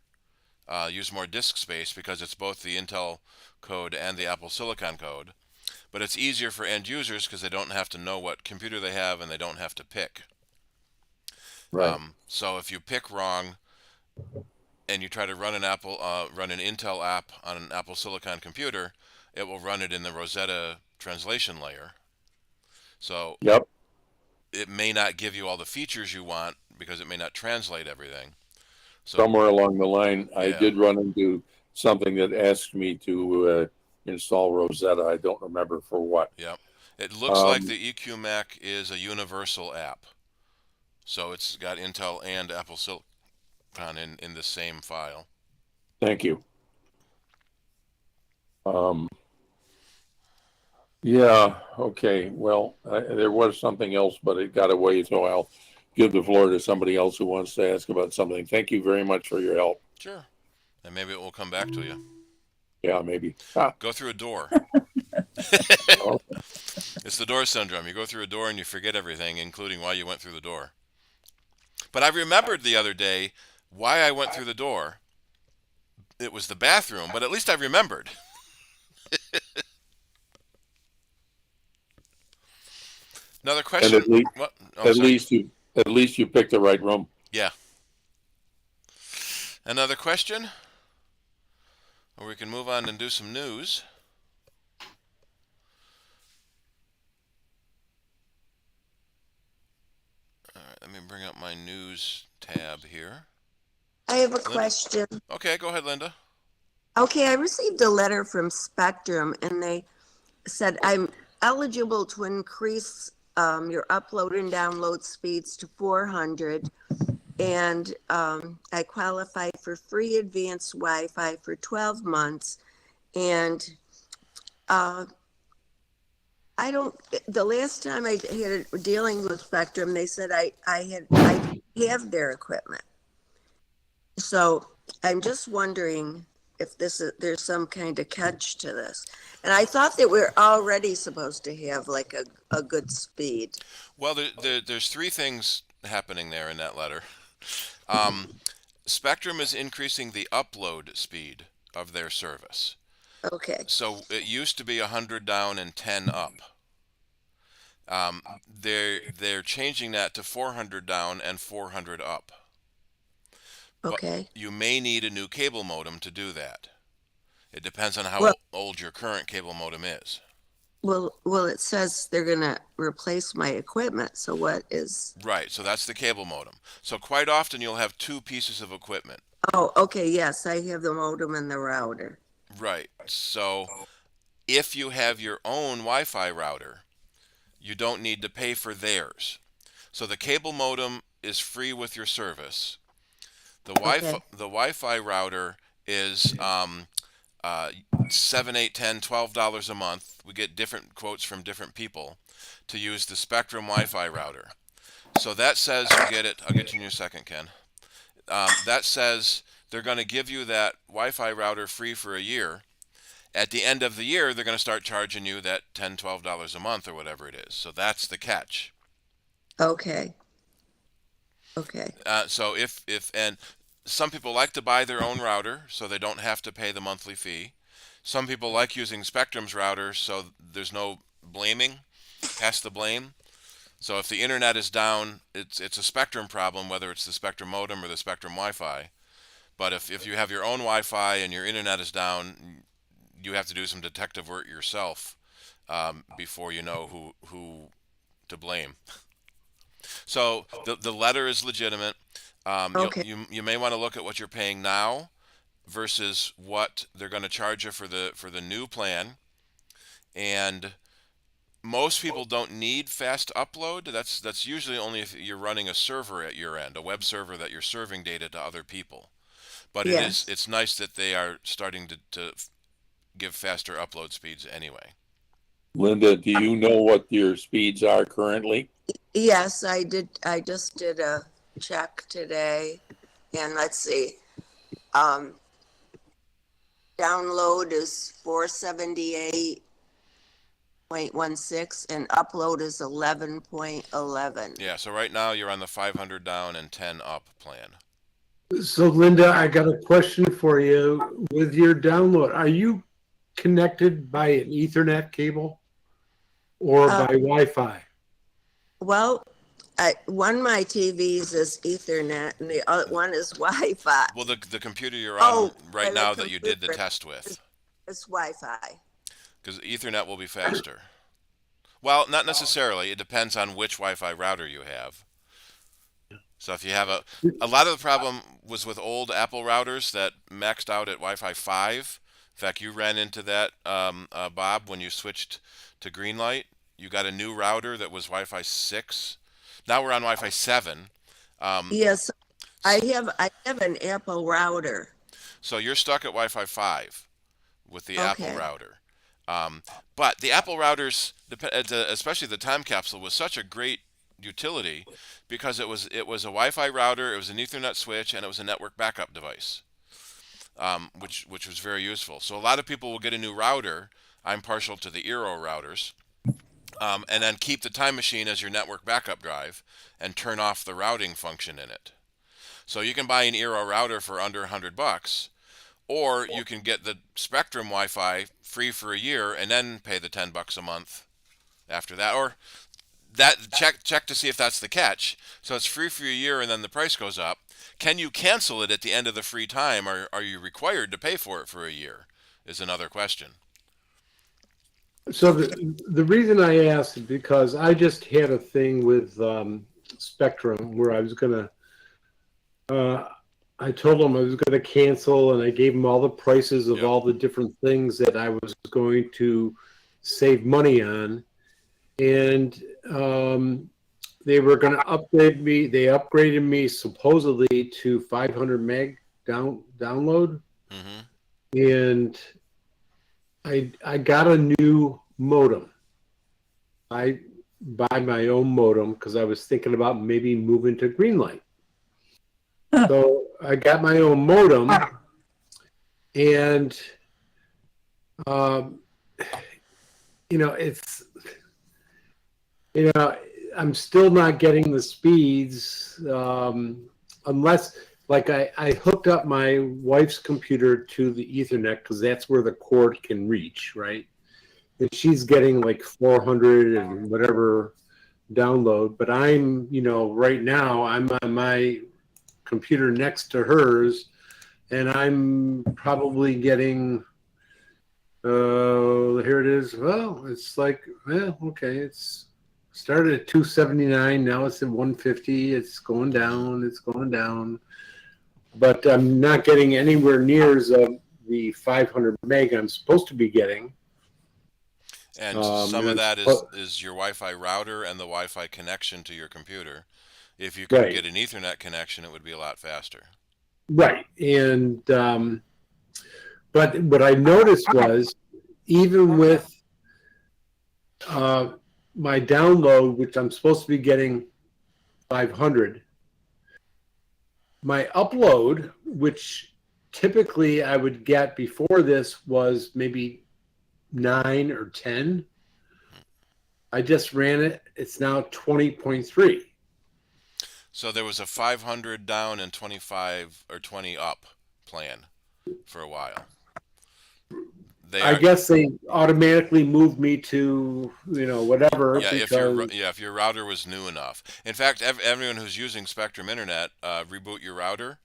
[SPEAKER 3] use more disk space because it's both the Intel code and the Apple Silicon code. But it's easier for end users because they don't have to know what computer they have and they don't have to pick.
[SPEAKER 6] Right.
[SPEAKER 3] So if you pick wrong and you try to run an Intel app on an Apple Silicon computer, it will run it in the Rosetta translation layer. So
[SPEAKER 6] yep.
[SPEAKER 3] It may not give you all the features you want because it may not translate everything. So,
[SPEAKER 6] somewhere along the line, I did run into something that asked me to install Rosetta. I don't remember for what.
[SPEAKER 3] Yep. It looks like the EQ Mac is a universal app. So it's got Intel and Apple Silicon in the same file.
[SPEAKER 6] Thank you. Yeah, okay. Well, there was something else, but it got away, so I'll give the floor to somebody else who wants to ask about something. Thank you very much for your help.
[SPEAKER 3] Sure. And maybe it will come back to you.
[SPEAKER 6] Yeah, maybe.
[SPEAKER 3] Go through a door. It's the door syndrome. You go through a door and you forget everything, including why you went through the door. But I remembered the other day why I went through the door. It was the bathroom, but at least I remembered. Another
[SPEAKER 6] And
[SPEAKER 3] question. What? Oh,
[SPEAKER 6] at
[SPEAKER 3] sorry.
[SPEAKER 6] least you picked the right room.
[SPEAKER 3] Yeah. Another question? Or we can move on and do some news. All right, let me bring up my news tab here.
[SPEAKER 5] I have a
[SPEAKER 3] Linda?
[SPEAKER 5] question.
[SPEAKER 3] Okay, go ahead, Linda.
[SPEAKER 5] Okay, I received a letter from Spectrum and they said I'm eligible to increase your upload and download speeds to 400, and I qualify for free advanced Wi-Fi for 12 months. And I don't, the last time I had dealing with Spectrum, they said I have their equipment. So I'm just wondering if there's some kind of catch to this. And I thought that we're already supposed to have like a good speed.
[SPEAKER 3] Well, there's three things happening there in that letter. Spectrum is increasing the upload speed of their service.
[SPEAKER 5] Okay,
[SPEAKER 3] So it used to be 100 down and 10 up. They're changing that to 400 down and 400 up.
[SPEAKER 5] okay.
[SPEAKER 3] But you may need a new cable modem to do that. It depends on how
[SPEAKER 5] Well-
[SPEAKER 3] old your current cable modem is.
[SPEAKER 5] Well, it says they're gonna replace my equipment, so what is?
[SPEAKER 3] Right, so that's the cable modem. So quite often you'll have two pieces of equipment.
[SPEAKER 5] Oh, okay, yes, I have the modem and the router.
[SPEAKER 3] Right, so if you have your own Wi-Fi router, you don't need to pay for theirs. So the cable modem is free with your service. The Wi-Fi router is $7, $8, $10, $12 a month. We get different quotes from different people to use the Spectrum Wi-Fi router. So that says you get it. I'll get to you in a second, Ken. That says they're going to give you that Wi-Fi router free for a year. At the end of the year, they're going to start charging you that $10, $12 a month or whatever it is. So that's the catch.
[SPEAKER 5] Okay. Okay.
[SPEAKER 3] So and some people like to buy their own router so they don't have to pay the monthly fee. Some people like using Spectrum's router so there's no blaming, pass the blame. So if the internet is down, it's a Spectrum problem, whether it's the Spectrum modem or the Spectrum Wi-Fi. But if you have your own Wi-Fi and your internet is down, you have to do some detective work yourself before you know who to blame. So the letter is legitimate.
[SPEAKER 5] Okay.
[SPEAKER 3] You may want to look at what you're paying now versus what they're going to charge you for the new plan. And most people don't need fast upload. That's usually only if you're running a server at your end, a web server that you're serving data to other people. But
[SPEAKER 5] Yes.
[SPEAKER 3] it's nice that they are starting to give faster upload speeds anyway.
[SPEAKER 6] Linda, do you know what your speeds are currently?
[SPEAKER 5] Yes, I did. I just did a check today, and let's see. Download is 478.16 and upload is 11.11.
[SPEAKER 3] Yeah, so right now you're on the 500 down and 10 up plan.
[SPEAKER 9] So Linda, I got a question for you. With your download, are you connected by an Ethernet cable or by Wi-Fi?
[SPEAKER 5] Well, one of my TVs is Ethernet and the other one is Wi-Fi.
[SPEAKER 3] Well, the computer you're on right
[SPEAKER 5] the
[SPEAKER 3] now that you did the
[SPEAKER 5] computer
[SPEAKER 3] test with,
[SPEAKER 5] It's Wi-Fi.
[SPEAKER 3] because Ethernet will be faster. Well, not necessarily. It depends on which Wi-Fi router you have. So if you have a lot of the problem was with old Apple routers that maxed out at Wi-Fi 5. In fact, you ran into that, Bob, when you switched to Greenlight. You got a new router that was Wi-Fi 6. Now we're on Wi-Fi 7.
[SPEAKER 5] Yes, I have an Apple router.
[SPEAKER 3] So you're stuck at Wi-Fi 5 with the Apple
[SPEAKER 5] Okay.
[SPEAKER 3] router. But the Apple routers, especially the time capsule, was such a great utility because it was a Wi-Fi router, it was an Ethernet switch, and it was a network backup device, which was very useful. So a lot of people will get a new router. I'm partial to the Eero routers. and then keep the Time Machine as your network backup drive and turn off the routing function in it. So you can buy an Eero router for under $100, or you can get the Spectrum Wi-Fi free for a year and then pay the $10 a month after that. Or that check to see if that's the catch. So it's free for a year and then the price goes up. Can you cancel it at the end of the free time, or are you required to pay for it for a year? Is another question.
[SPEAKER 9] So the reason I asked is because I just had a thing with Spectrum where I was gonna. I told them I was going to cancel, and I gave them all the prices of all the different things that I was going to save money on, and they were going to upgrade me. They upgraded me supposedly to 500 meg download, and I got a new modem. I buy my own modem because I was thinking about maybe moving to Greenlight. So I got my own modem, and it's I'm still not getting the speeds unless like I hooked up my wife's computer to the Ethernet because that's where the cord can reach, right? And she's getting like 400 and whatever download, but I'm right now I'm on my computer next to hers, and I'm probably getting here it is. Well, it's like, okay, it's started at 279, now it's at 150. It's going down, but I'm not getting anywhere near the 500 meg I'm supposed to be getting.
[SPEAKER 3] And some of that is your Wi-Fi router and the Wi-Fi connection to your computer. If you could get an Ethernet connection, it would be a lot faster.
[SPEAKER 9] Right. And but what I noticed was even with my download, which I'm supposed to be getting 500, my upload, which typically I would get before this was maybe 9 or 10. I just ran it. It's now 20.3.
[SPEAKER 3] So there was a 500 down and 25 or 20 up plan for a while.
[SPEAKER 9] I guess they automatically moved me to whatever.
[SPEAKER 3] Yeah, if your router was new enough. In fact, everyone who's using Spectrum Internet, reboot your router,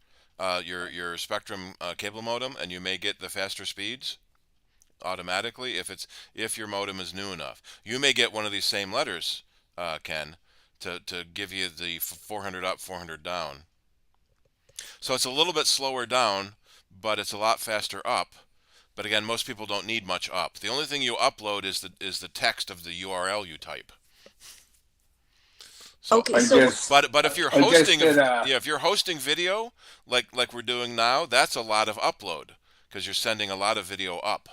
[SPEAKER 3] your Spectrum cable modem, and you may get the faster speeds automatically if your modem is new enough. You may get one of these same letters, Ken, to give you the 400 up, 400 down. So it's a little bit slower down, but it's a lot faster up. But again, most people don't need much up. The only thing you upload is the text of the URL you type. So,
[SPEAKER 5] Okay, so
[SPEAKER 3] but if you're hosting if you're hosting video like we're doing now, that's a lot of upload because you're sending a lot of video up.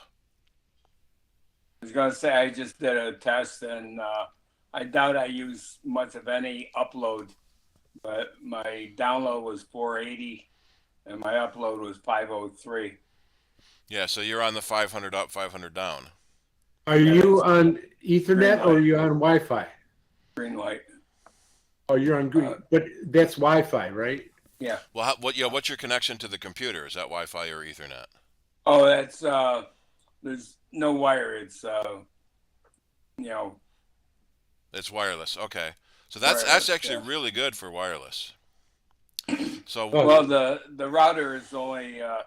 [SPEAKER 7] I was gonna say I just did a test and I doubt I use much of any upload, but my download was 480 and my upload was 503.
[SPEAKER 3] Yeah, so you're on the 500 up, 500 down.
[SPEAKER 9] Are you on Ethernet or are you on Wi-Fi?
[SPEAKER 7] Greenlight.
[SPEAKER 9] Oh, you're on green, but that's Wi-Fi, right?
[SPEAKER 7] Yeah.
[SPEAKER 3] Well, what's your connection to the computer? Is that Wi-Fi or Ethernet?
[SPEAKER 7] Oh, that's there's no wire. It's
[SPEAKER 3] It's wireless. Okay, so that's actually really good for wireless. So
[SPEAKER 7] well, the router is only
[SPEAKER 3] a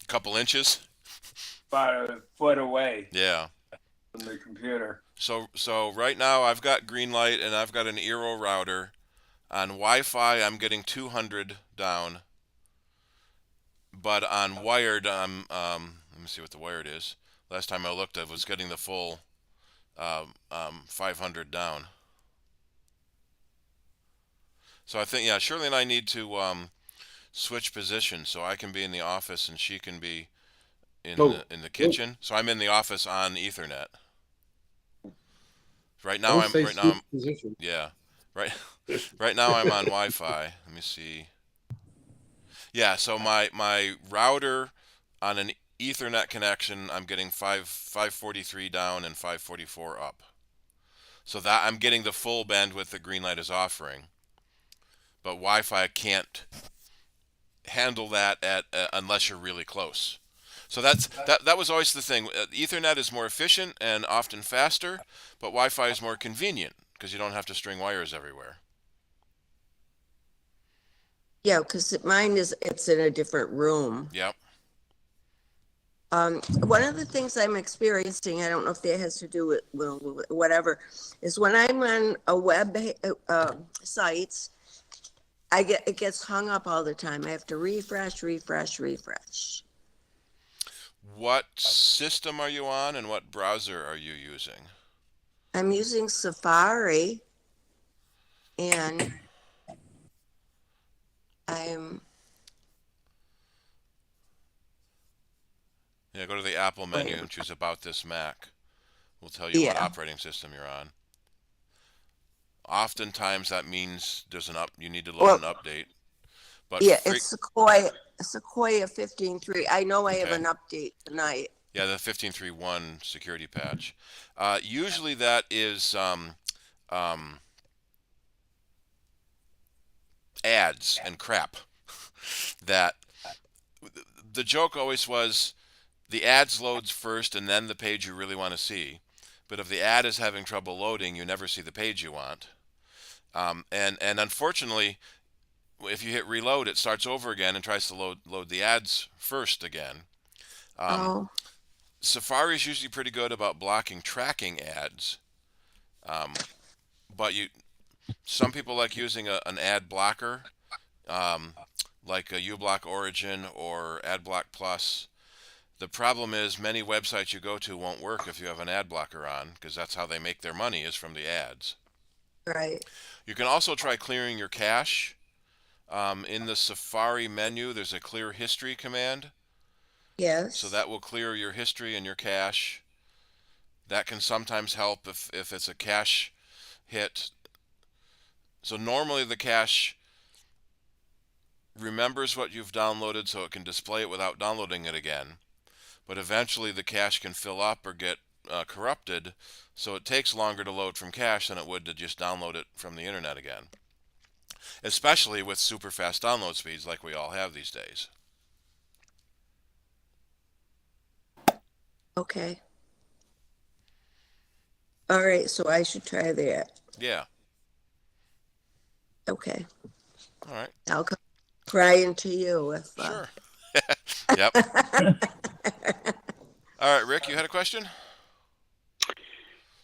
[SPEAKER 3] couple inches,
[SPEAKER 7] about a foot away.
[SPEAKER 3] Yeah.
[SPEAKER 7] From the computer.
[SPEAKER 3] So right now I've got Greenlight and I've got an Eero router. On Wi-Fi I'm getting 200 down, but on wired let me see what the wired is. Last time I looked, I was getting the full 500 down. So I think Shirley and I need to switch positions so I can be in the office and she can be in the kitchen. So I'm in the office on Ethernet. Right now I'm on Wi-Fi. Let me see. Yeah, so my router on an Ethernet connection, I'm getting 543 down and 544 up. So that I'm getting the full bandwidth that Greenlight is offering, but Wi-Fi can't handle that at unless you're really close. So that was always the thing. Ethernet is more efficient and often faster, but Wi-Fi is more convenient because you don't have to string wires everywhere.
[SPEAKER 5] Yeah, because mine it's in a different room.
[SPEAKER 3] Yep.
[SPEAKER 5] One of the things I'm experiencing, I don't know if that has to do with, well, whatever, is when I'm on a web sites, it gets hung up all the time. I have to refresh.
[SPEAKER 3] What system are you on and what browser are you using?
[SPEAKER 5] I'm using Safari, and
[SPEAKER 3] Yeah, go to the Apple menu and choose About This Mac. We'll tell you what operating system you're on. Oftentimes that means you need to load an update. But
[SPEAKER 5] yeah, it's Sequoia 15.3. I know I have
[SPEAKER 3] Okay.
[SPEAKER 5] an update tonight.
[SPEAKER 3] Yeah, the 15.3.1 security patch. Usually that is ads and crap. That the joke always was the ads loads first and then the page you really want to see. But if the ad is having trouble loading, you never see the page you want. And unfortunately, if you hit reload, it starts over again and tries to load the ads first again. Safari is usually pretty good about blocking tracking ads, but some people like using an ad blocker, like a uBlock Origin or AdBlock Plus. The problem is many websites you go to won't work if you have an ad blocker on, because that's how they make their money, is from the ads.
[SPEAKER 5] Right.
[SPEAKER 3] You can also try clearing your cache. In the Safari menu, there's a clear history command.
[SPEAKER 5] Yes.
[SPEAKER 3] So that will clear your history and your cache. That can sometimes help if it's a cache hit. So normally the cache remembers what you've downloaded so it can display it without downloading it again. But eventually the cache can fill up or get corrupted, so it takes longer to load from cache than it would to just download it from the internet again. Especially with super fast download speeds like we all have these days.
[SPEAKER 5] Okay. All right, so I should try that.
[SPEAKER 3] Yeah.
[SPEAKER 5] Okay.
[SPEAKER 3] All right.
[SPEAKER 5] I'll come crying to you if.
[SPEAKER 3] Sure. Yep. All right, Rick, you had a question?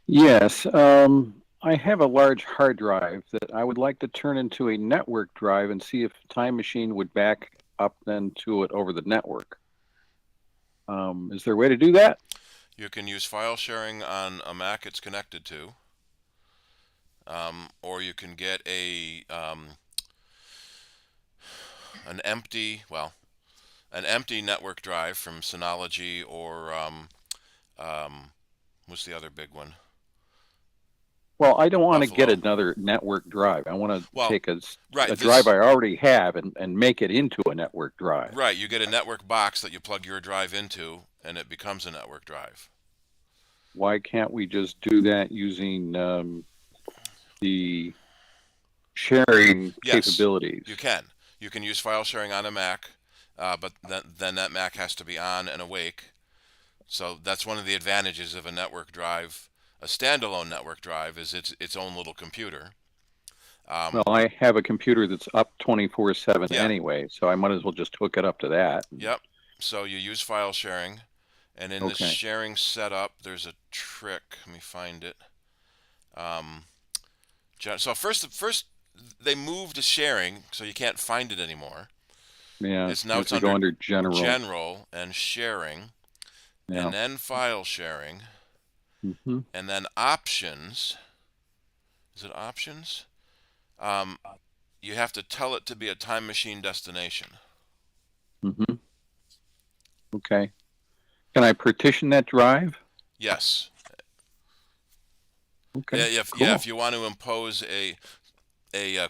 [SPEAKER 2] Yes. I have a large hard drive that I would like to turn into a network drive and see if Time Machine would back up then to it over the network. Is there a way to do that?
[SPEAKER 3] You can use file sharing on a Mac it's connected to, or you can get an empty network drive from Synology or what's the other big one?
[SPEAKER 2] Well, I don't want to
[SPEAKER 3] Buffalo.
[SPEAKER 2] get another network drive. I want to take a
[SPEAKER 3] Right,
[SPEAKER 2] drive I already have and make it into a network drive.
[SPEAKER 3] Right, you get a network box that you plug your drive into, and it becomes a network drive.
[SPEAKER 2] Why can't we just do that using the sharing capabilities?
[SPEAKER 3] You can. You can use file sharing on a Mac, but then that Mac has to be on and awake. So that's one of the advantages of a network drive. A standalone network drive is its own little computer.
[SPEAKER 2] Well, I have a computer that's up 24/7 anyway, so I might as well just hook it up to that.
[SPEAKER 3] Yep. So you use file sharing, and in the sharing setup, there's a trick. Let me find it. So first they moved to sharing, so you can't find it anymore.
[SPEAKER 2] Yeah.
[SPEAKER 3] It's now
[SPEAKER 2] under general.
[SPEAKER 3] General and sharing, and then file sharing, and then options. Is it options? You have to tell it to be a Time Machine destination.
[SPEAKER 2] Okay. Can I partition that drive?
[SPEAKER 3] Yes.
[SPEAKER 2] Okay.
[SPEAKER 3] Yeah.
[SPEAKER 2] Cool.
[SPEAKER 3] If you want to impose a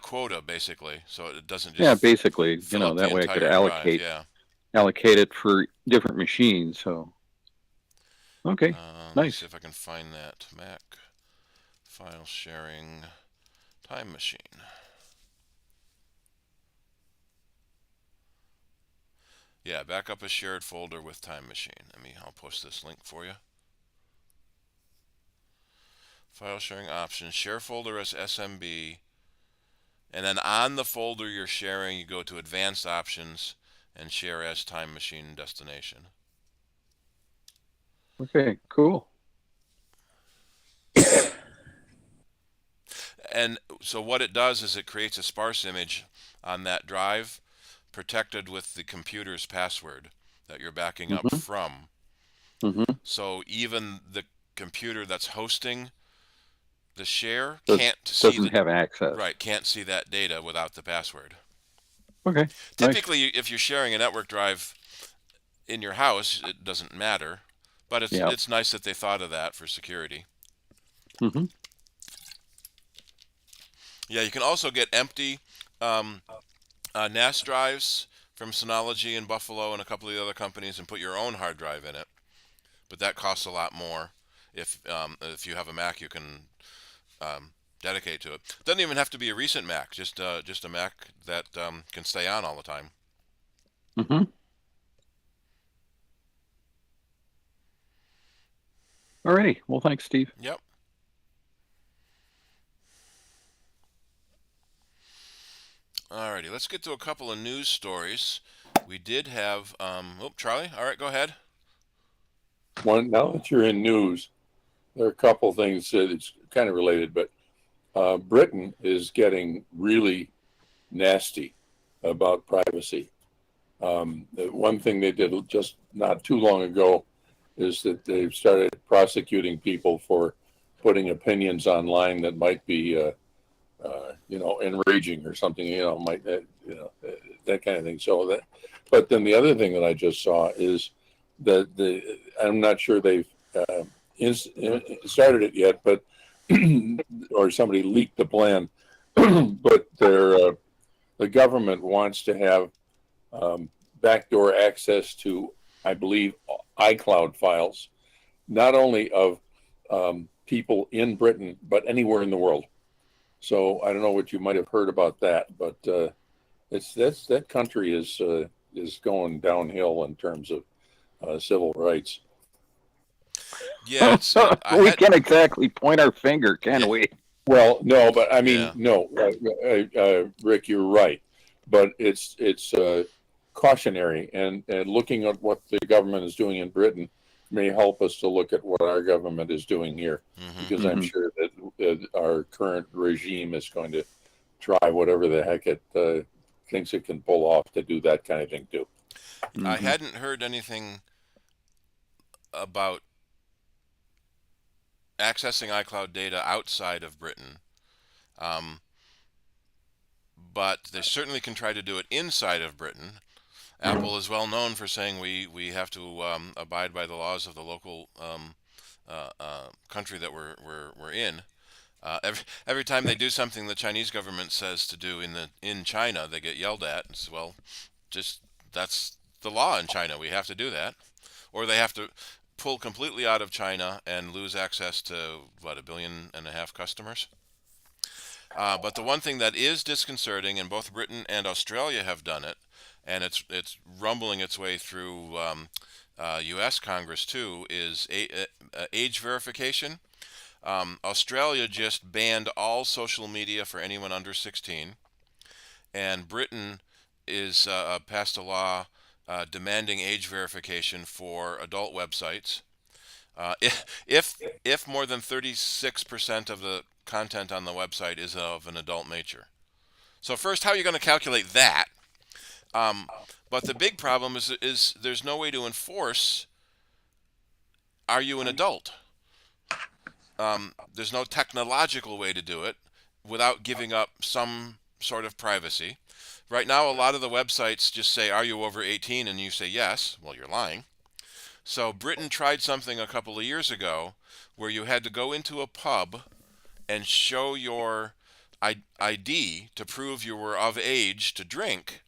[SPEAKER 3] quota, basically, so it doesn't just.
[SPEAKER 2] Yeah, basically,
[SPEAKER 3] that
[SPEAKER 2] way I could allocate it for different machines. So. Okay.
[SPEAKER 3] Let's
[SPEAKER 2] nice.
[SPEAKER 3] see if I can find that Mac File sharing time machine. Yeah, back up a shared folder with time machine. I'll post this link for you. File sharing options, share folder as SMB, and then on the folder you're sharing, you go to advanced options and share as time machine destination.
[SPEAKER 2] Okay, cool.
[SPEAKER 3] And so what it does is it creates a sparse image on that drive, protected with the computer's password that you're backing up from. So even the computer that's hosting the share
[SPEAKER 2] doesn't have access.
[SPEAKER 3] Right, can't see that data without the password.
[SPEAKER 2] Okay.
[SPEAKER 3] Typically, if you're sharing a network drive in your house, it doesn't matter, but it's nice that they thought of that for security. Yeah, you can also get empty NAS drives from Synology and Buffalo and a couple of the other companies and put your own hard drive in it, but that costs a lot more. If you have a Mac, you can dedicate to it. Doesn't even have to be a recent Mac, just a Mac that can stay on all the time.
[SPEAKER 2] Alrighty. Well, thanks, Steve.
[SPEAKER 3] Yep. Alrighty, let's get to a couple of news stories. We did have, Charlie, all right, go ahead.
[SPEAKER 6] Now that you're in news, there are a couple things that it's kind of related, but Britain is getting really nasty about privacy. The one thing they did just not too long ago is that they've started prosecuting people for putting opinions online that might be enraging or something, that kind of thing. So but then the other thing that I just saw is that I'm not sure they've started it yet, but or somebody leaked the plan, but the government wants to have backdoor access to, I believe, iCloud files, not only of people in Britain, but anywhere in the world. So I don't know what you might have heard about that, but that country is going downhill in terms of civil rights.
[SPEAKER 3] Yeah,
[SPEAKER 2] we can't exactly point our finger, can we?
[SPEAKER 6] Well, no, but I mean, no, Rick, you're right, but it's cautionary, and looking at what the government is doing in Britain may help us to look at what our government is doing here, because I'm sure that our current regime is going to try whatever the heck it thinks it can pull off to do that kind of thing too.
[SPEAKER 3] I hadn't heard anything about accessing iCloud data outside of Britain, but they certainly can try to do it inside of Britain. Apple is well known for saying we have to abide by the laws of the local country that we're in. Every time they do something the Chinese government says to do in China, they get yelled at. It's, well, just that's the law in China. We have to do that, or they have to pull completely out of China and lose access to what, 1.5 billion customers. But the one thing that is disconcerting, and both Britain and Australia have done it, and it's rumbling its way through U.S. Congress too, is age verification. Australia just banned all social media for anyone under 16, and Britain is passed a law demanding age verification for adult websites. If more than 36% of the content on the website is of an adult nature. So first, how are you going to calculate that? But the big problem is there's no way to enforce, are you an adult? There's no technological way to do it without giving up some sort of privacy. Right now, a lot of the websites just say, are you over 18? And you say yes. Well, you're lying. So Britain tried something a couple of years ago where you had to go into a pub and show your ID to prove you were of age to drink.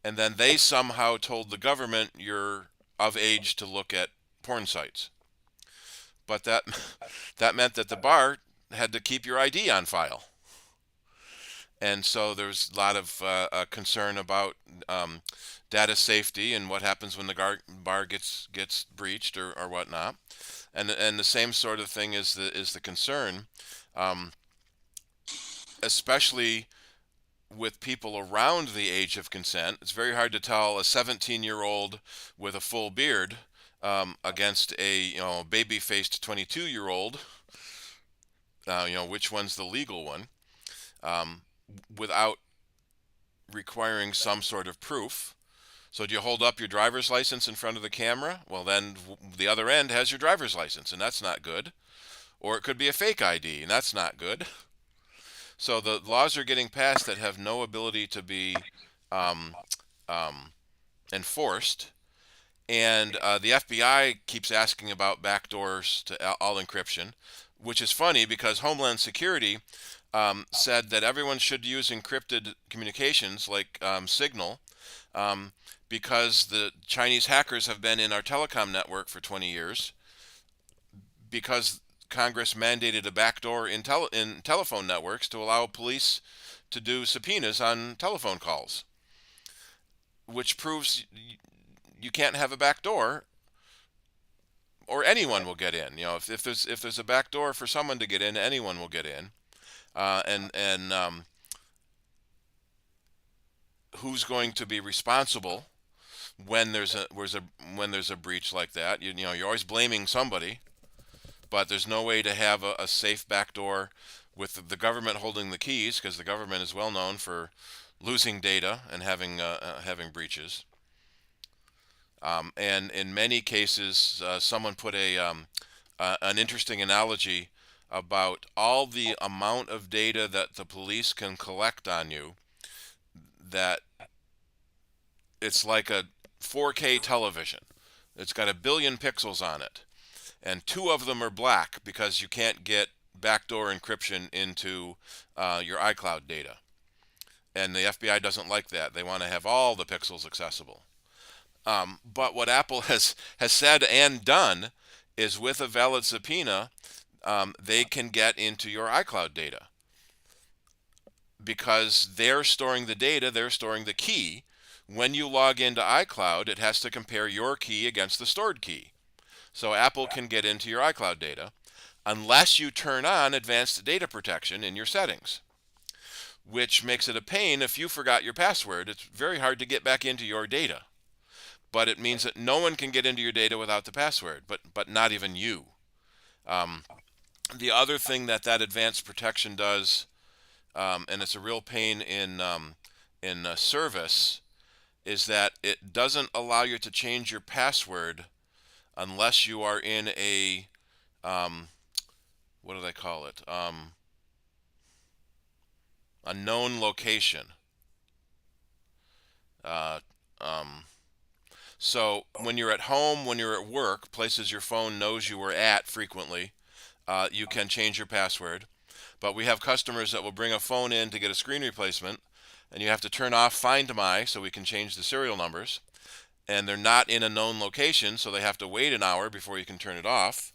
[SPEAKER 3] And then they somehow told the government you're of age to look at porn sites. But that meant that the bar had to keep your ID on file. And so there's a lot of concern about data safety and what happens when the bar gets breached or whatnot. And the same sort of thing is the concern, especially with people around the age of consent. It's very hard to tell a 17-year-old with a full beard against a baby-faced 22-year-old. Which one's the legal one, without requiring some sort of proof. So do you hold up your driver's license in front of the camera? Well, then the other end has your driver's license, and that's not good. Or it could be a fake ID, and that's not good. So the laws are getting passed that have no ability to be enforced. And the FBI keeps asking about backdoors to all encryption, which is funny because Homeland Security said that everyone should use encrypted communications like Signal, because the Chinese hackers have been in our telecom network for 20 years, because Congress mandated a backdoor in telephone networks to allow police to do subpoenas on telephone calls, which proves you can't have a backdoor or anyone will get in. If there's a backdoor for someone to get in, anyone will get in. Who's going to be responsible when there's a breach like that? You're always blaming somebody, but there's no way to have a safe backdoor with the government holding the keys, because the government is well known for losing data and having breaches. And in many cases, someone put an interesting analogy about all the amount of data that the police can collect on you, that it's like a 4K television. It's got 1 billion pixels on it, and 2 of them are black because you can't get backdoor encryption into your iCloud data. And the FBI doesn't like that. They want to have all the pixels accessible. But what Apple has said and done is, with a valid subpoena, they can get into your iCloud data, because they're storing the data, they're storing the key. When you log into iCloud, it has to compare your key against the stored key. So Apple can get into your iCloud data unless you turn on advanced data protection in your settings, which makes it a pain. If you forgot your password, it's very hard to get back into your data. But it means that no one can get into your data without the password, but not even you. The other thing that advanced protection does, and it's a real pain in service, is that it doesn't allow you to change your password unless you are in a what do they call it? A known location. So when you're at home, when you're at work, places your phone knows you were at frequently, you can change your password. But we have customers that will bring a phone in to get a screen replacement, and you have to turn off Find My so we can change the serial numbers. And they're not in a known location, so they have to wait an hour before you can turn it off.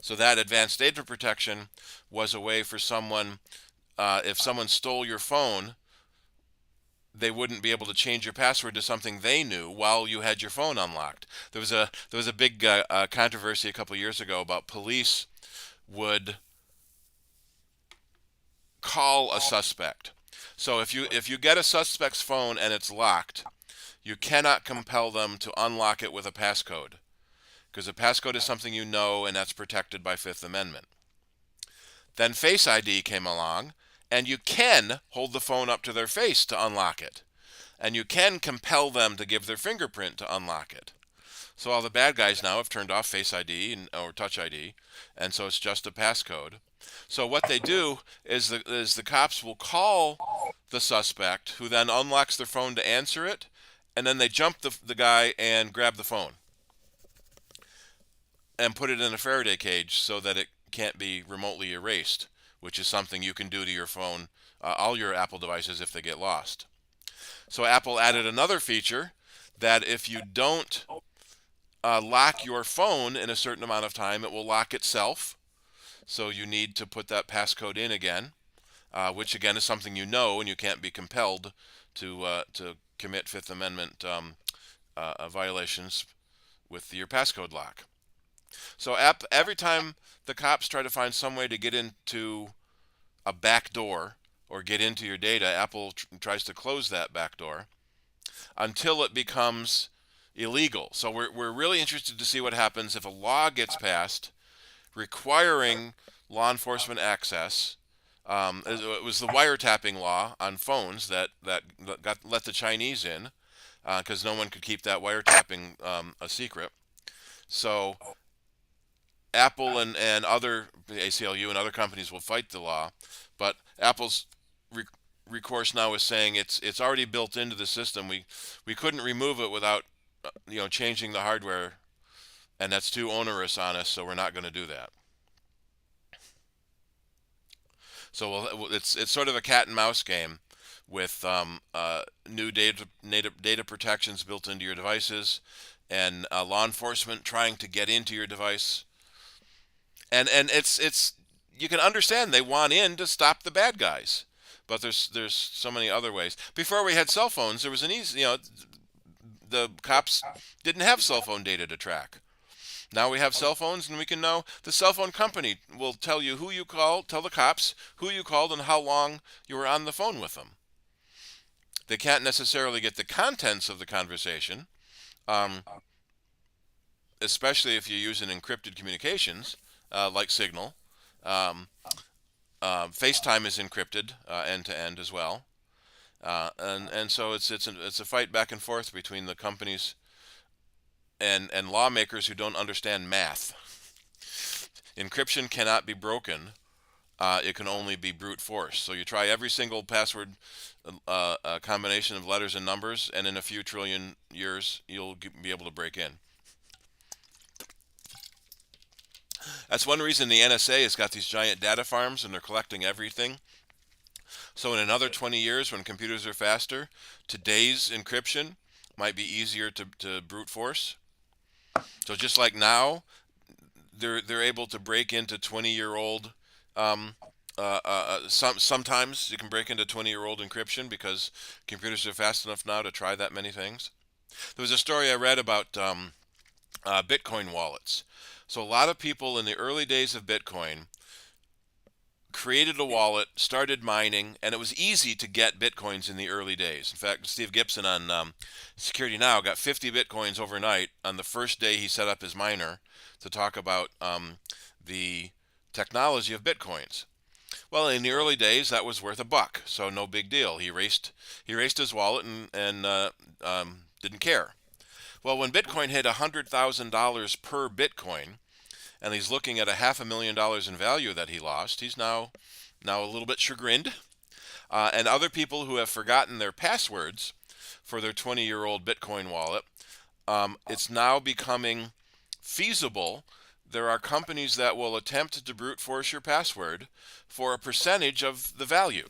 [SPEAKER 3] So that advanced data protection was a way for someone, if someone stole your phone, they wouldn't be able to change your password to something they knew while you had your phone unlocked. There was a big controversy a couple of years ago about police would call a suspect. So if you get a suspect's phone and it's locked, you cannot compel them to unlock it with a passcode, because a passcode is something you know, and that's protected by Fifth Amendment. Then Face ID came along, and you can hold the phone up to their face to unlock it, and you can compel them to give their fingerprint to unlock it. So all the bad guys now have turned off Face ID or Touch ID, and so it's just a passcode. So what they do is the cops will call the suspect, who then unlocks their phone to answer it, and then they jump the guy and grab the phone and put it in a Faraday cage so that it can't be remotely erased, which is something you can do to your phone, all your Apple devices, if they get lost. So Apple added another feature that if you don't lock your phone in a certain amount of time, it will lock itself. so you need to put that passcode in again, which again is something you know, and you can't be compelled to commit Fifth Amendment violations with your passcode lock. So every time the cops try to find some way to get into a back door or get into your data, Apple tries to close that back door until it becomes illegal. So we're really interested to see what happens if a law gets passed requiring law enforcement access. It was the wiretapping law on phones that let the Chinese in, because no one could keep that wiretapping a secret. So Apple and other, ACLU and other companies will fight the law, but Apple's recourse now is saying it's already built into the system. We couldn't remove it without changing the hardware, and that's too onerous on us, so we're not going to do that. So it's sort of a cat and mouse game with new data protections built into your devices, and law enforcement trying to get into your device. And it's you can understand they want in to stop the bad guys, but there's so many other ways. Before we had cell phones, there was an easy, the cops didn't have cell phone data to track. Now we have cell phones, and we can know the cell phone company will tell you who you called, tell the cops who you called and how long you were on the phone with them. They can't necessarily get the contents of the conversation, especially if you use an encrypted communications like Signal. FaceTime is encrypted end to end as well, and so it's a fight back and forth between the companies and lawmakers who don't understand math. Encryption cannot be broken. It can only be brute force. So you try every single password combination of letters and numbers, and in a few trillion years, you'll be able to break in. That's one reason the NSA has got these giant data farms, and they're collecting everything. So in another 20 years, when computers are faster, today's encryption might be easier to brute force. So just like now, they're able to break into 20-year-old. Sometimes you can break into 20-year-old encryption because computers are fast enough now to try that many things. There was a story I read about Bitcoin wallets. So a lot of people in the early days of Bitcoin created a wallet, started mining, and it was easy to get Bitcoins in the early days. In fact, Steve Gibson on Security Now got 50 Bitcoins overnight on the first day he set up his miner to talk about the technology of Bitcoins. Well, in the early days, that was worth $1, so no big deal. He erased his wallet and didn't care. Well, when Bitcoin hit $100,000 per Bitcoin, and he's looking at $500,000 in value that he lost, he's now a little bit chagrined. And other people who have forgotten their passwords for their 20-year-old Bitcoin wallet, it's now becoming feasible. There are companies that will attempt to brute force your password for a percentage of the value.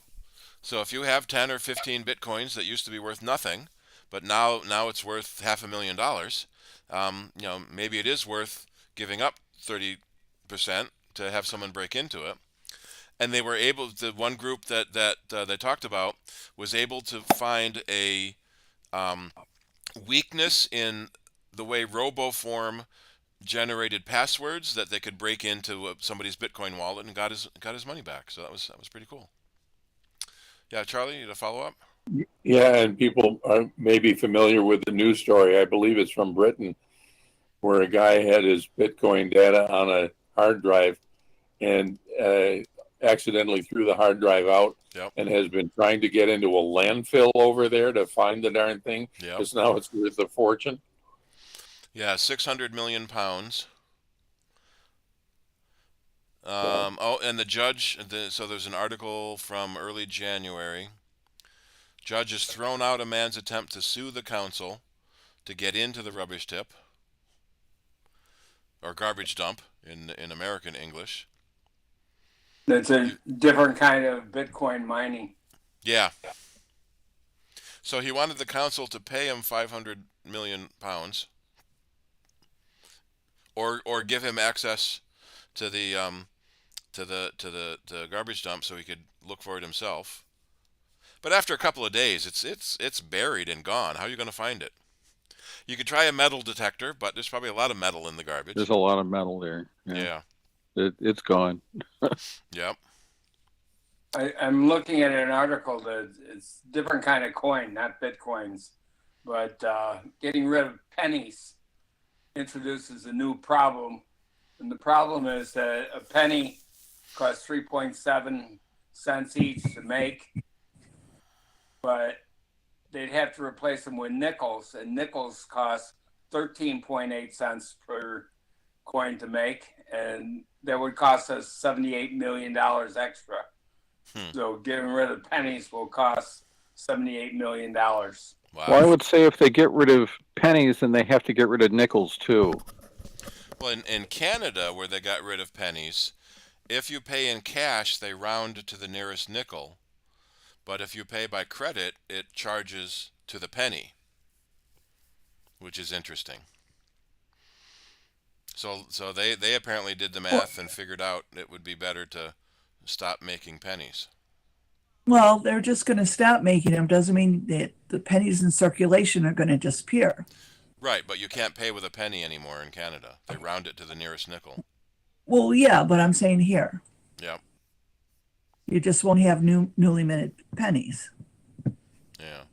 [SPEAKER 3] So if you have 10 or 15 Bitcoins that used to be worth nothing, but now it's worth $500,000, maybe it is worth giving up 30% to have someone break into it. And they were able, the one group that they talked about was able to find a weakness in the way RoboForm generated passwords that they could break into somebody's Bitcoin wallet and got his money back. So that was pretty cool. Yeah, Charlie, you to follow up?
[SPEAKER 6] Yeah, and people are maybe familiar with the news story. I believe it's from Britain, where a guy had his Bitcoin data on a hard drive and accidentally threw the hard drive out.
[SPEAKER 3] Yep.
[SPEAKER 6] And has been trying to get into a landfill over there to find the darn thing.
[SPEAKER 3] Yep.
[SPEAKER 6] Because now it's worth a fortune.
[SPEAKER 3] Yeah, 600 million pounds. And the judge, so there's an article from early January. Judge has thrown out a man's attempt to sue the council to get into the rubbish tip, or garbage dump in American English.
[SPEAKER 7] That's a different kind of Bitcoin mining.
[SPEAKER 3] Yeah. So he wanted the council to pay him 500 million pounds, or give him access to the to the garbage dump so he could look for it himself. But after a couple of days, it's buried and gone. How are you going to find it? You could try a metal detector, but there's probably a lot of metal in the garbage.
[SPEAKER 2] There's a lot of metal there.
[SPEAKER 3] Yeah.
[SPEAKER 2] It's gone.
[SPEAKER 3] Yep.
[SPEAKER 7] I'm looking at an article that it's different kind of coin, not Bitcoins, but getting rid of pennies introduces a new problem. And the problem is that a penny costs 3.7 cents each to make, but they'd have to replace them with nickels, and nickels cost 13.8 cents per coin to make, and that would cost us $78 million extra. So getting rid of pennies will cost $78 million.
[SPEAKER 3] Wow.
[SPEAKER 2] Well, I would say if they get rid of pennies, then they have to get rid of nickels too.
[SPEAKER 3] Well, in Canada, where they got rid of pennies, if you pay in cash, they round to the nearest nickel. But if you pay by credit, it charges to the penny, which is interesting. So they apparently did the math and figured out it would be better to stop making pennies.
[SPEAKER 1] Well, they're just going to stop making them. Doesn't mean that the pennies in circulation are going to disappear.
[SPEAKER 3] Right, but you can't pay with a penny anymore in Canada. They round it to the nearest nickel.
[SPEAKER 1] Well, yeah, but I'm saying here,
[SPEAKER 3] Yep.
[SPEAKER 1] you just won't have newly minted pennies.
[SPEAKER 3] Yeah.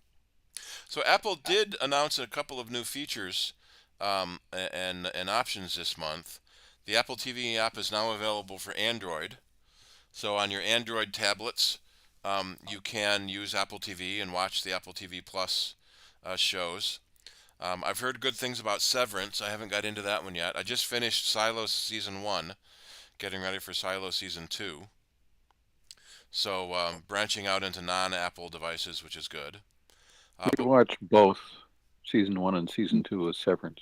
[SPEAKER 3] So Apple did announce a couple of new features and options this month. The Apple TV app is now available for Android. So on your Android tablets, you can use Apple TV and watch the Apple TV Plus shows. I've heard good things about Severance. I haven't got into that one yet. I just finished Silo Season 1, getting ready for Silo Season 2. So branching out into non-Apple devices, which is good.
[SPEAKER 2] We watched both Season 1 and Season 2 of Severance.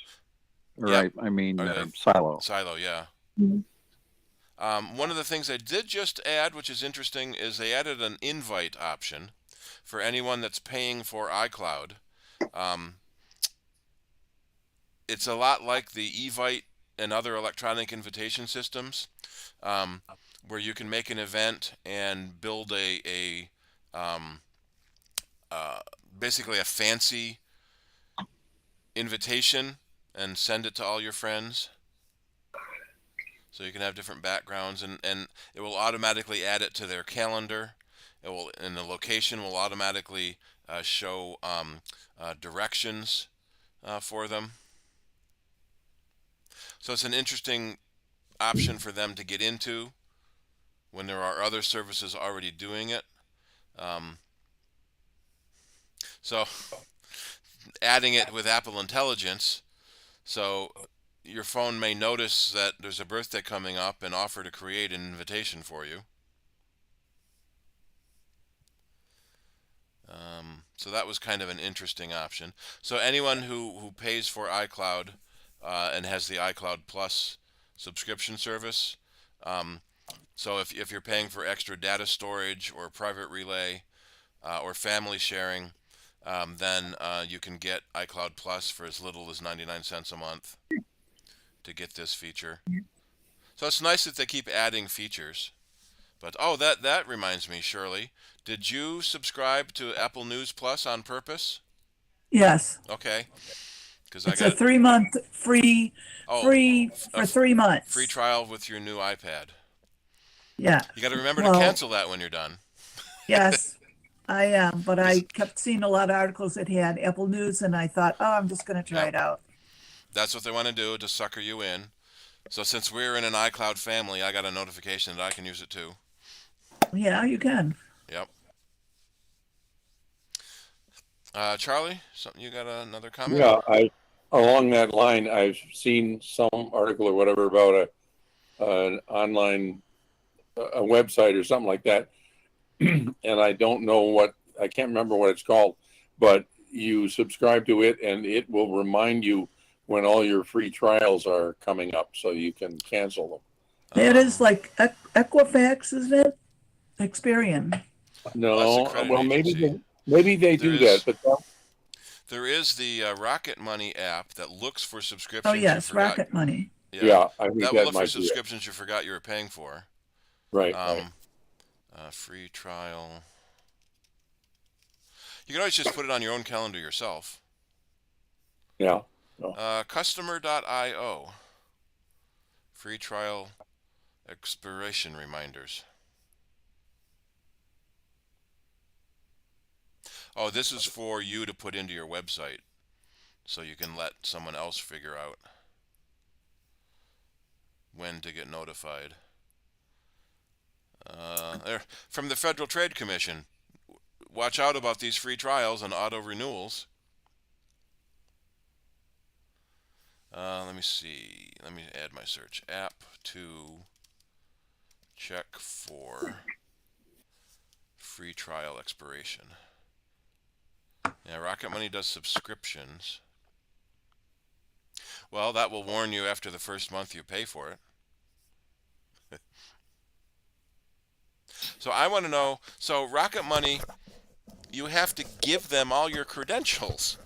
[SPEAKER 2] Or
[SPEAKER 3] Yep.
[SPEAKER 2] I mean,
[SPEAKER 3] Or
[SPEAKER 2] Silo.
[SPEAKER 3] Silo, yeah.
[SPEAKER 1] Mm-hmm.
[SPEAKER 3] One of the things they did just add, which is interesting, is they added an invite option for anyone that's paying for iCloud. It's a lot like the eVite and other electronic invitation systems, where you can make an event and build basically a fancy invitation and send it to all your friends. So you can have different backgrounds, and it will automatically add it to their calendar. And the location will automatically show directions for them. So it's an interesting option for them to get into when there are other services already doing it. So adding it with Apple Intelligence, so your phone may notice that there's a birthday coming up and offer to create an invitation for you. So that was kind of an interesting option. So anyone who pays for iCloud and has the iCloud Plus subscription service, so if you're paying for extra data storage or private relay or family sharing, then you can get iCloud Plus for as little as 99 cents a month to get this feature. So it's nice that they keep adding features. But that reminds me, Shirley, did you subscribe to Apple News Plus on purpose?
[SPEAKER 1] Yes.
[SPEAKER 3] Okay. Because
[SPEAKER 1] It's a 3-month free for 3 months.
[SPEAKER 3] Free trial with your new iPad.
[SPEAKER 1] Yeah.
[SPEAKER 3] You got to remember to cancel that when you're done.
[SPEAKER 1] Yes, I am. But I kept seeing a lot of articles that had Apple News, and I thought, oh, I'm just going to try it out.
[SPEAKER 3] That's what they want to do, to sucker you in. So since we're in an iCloud family, I got a notification that I can use it too.
[SPEAKER 1] Yeah, you can.
[SPEAKER 3] Yep. Charlie, something, you got another comment?
[SPEAKER 6] Yeah, along that line, I've seen some article or whatever about an online a website or something like that, and I don't know I can't remember what it's called, but you subscribe to it and it will remind you when all your free trials are coming up, so you can cancel them.
[SPEAKER 1] It is like Equifax, isn't it? Experian.
[SPEAKER 6] No,
[SPEAKER 3] that's a
[SPEAKER 6] well,
[SPEAKER 3] credit agency.
[SPEAKER 6] maybe they do that, but
[SPEAKER 3] there is the Rocket Money app that looks for subscriptions.
[SPEAKER 1] Oh yes, Rocket Money.
[SPEAKER 6] yeah, I think
[SPEAKER 3] that will
[SPEAKER 6] that
[SPEAKER 3] look
[SPEAKER 6] might
[SPEAKER 3] for
[SPEAKER 6] be it.
[SPEAKER 3] subscriptions you forgot you were paying for.
[SPEAKER 6] Right.
[SPEAKER 3] Free trial. You can always just put it on your own calendar yourself.
[SPEAKER 6] Yeah.
[SPEAKER 3] Customer.io. Free trial expiration reminders. Oh, this is for you to put into your website so you can let someone else figure out when to get notified. From the Federal Trade Commission. Watch out about these free trials and auto renewals. Let me see. Let me add my search. App to check for free trial expiration. Yeah, Rocket Money does subscriptions. Well, that will warn you after the first month you pay for it. So I want to know, so Rocket Money, you have to give them all your credentials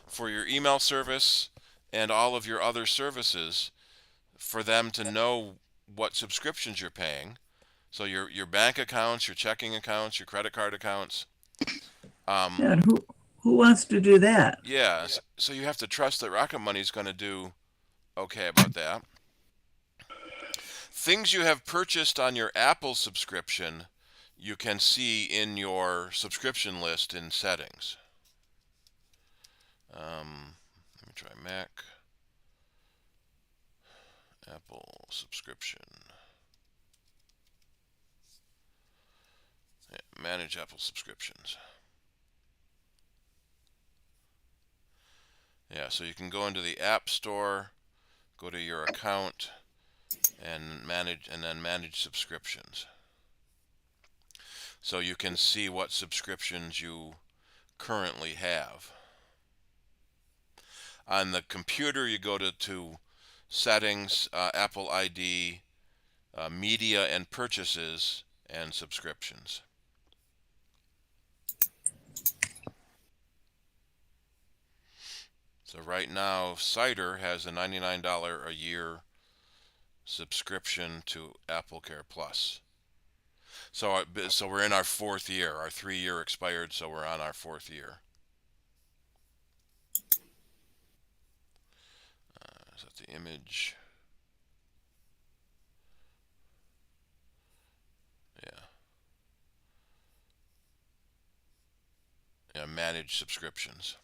[SPEAKER 3] for your email service and all of your other services for them to know what subscriptions you're paying. So your bank accounts, your checking accounts, your credit card accounts.
[SPEAKER 1] And who wants to do that?
[SPEAKER 3] Yeah, so you have to trust that Rocket Money is going to do okay about that. Things you have purchased on your Apple subscription, you can see in your subscription list in settings. Let me try Mac. Apple subscription. Yeah, manage Apple subscriptions. Yeah, so you can go into the App Store, go to your account, and then manage subscriptions. So you can see what subscriptions you currently have. On the computer, you go to settings, Apple ID, media and purchases, and subscriptions. So right now, CIDER has a $99 a year subscription to AppleCare Plus. So we're in our 4th year. Our 3-year expired, so we're on our 4th year. Is that the image? Yeah, manage subscriptions.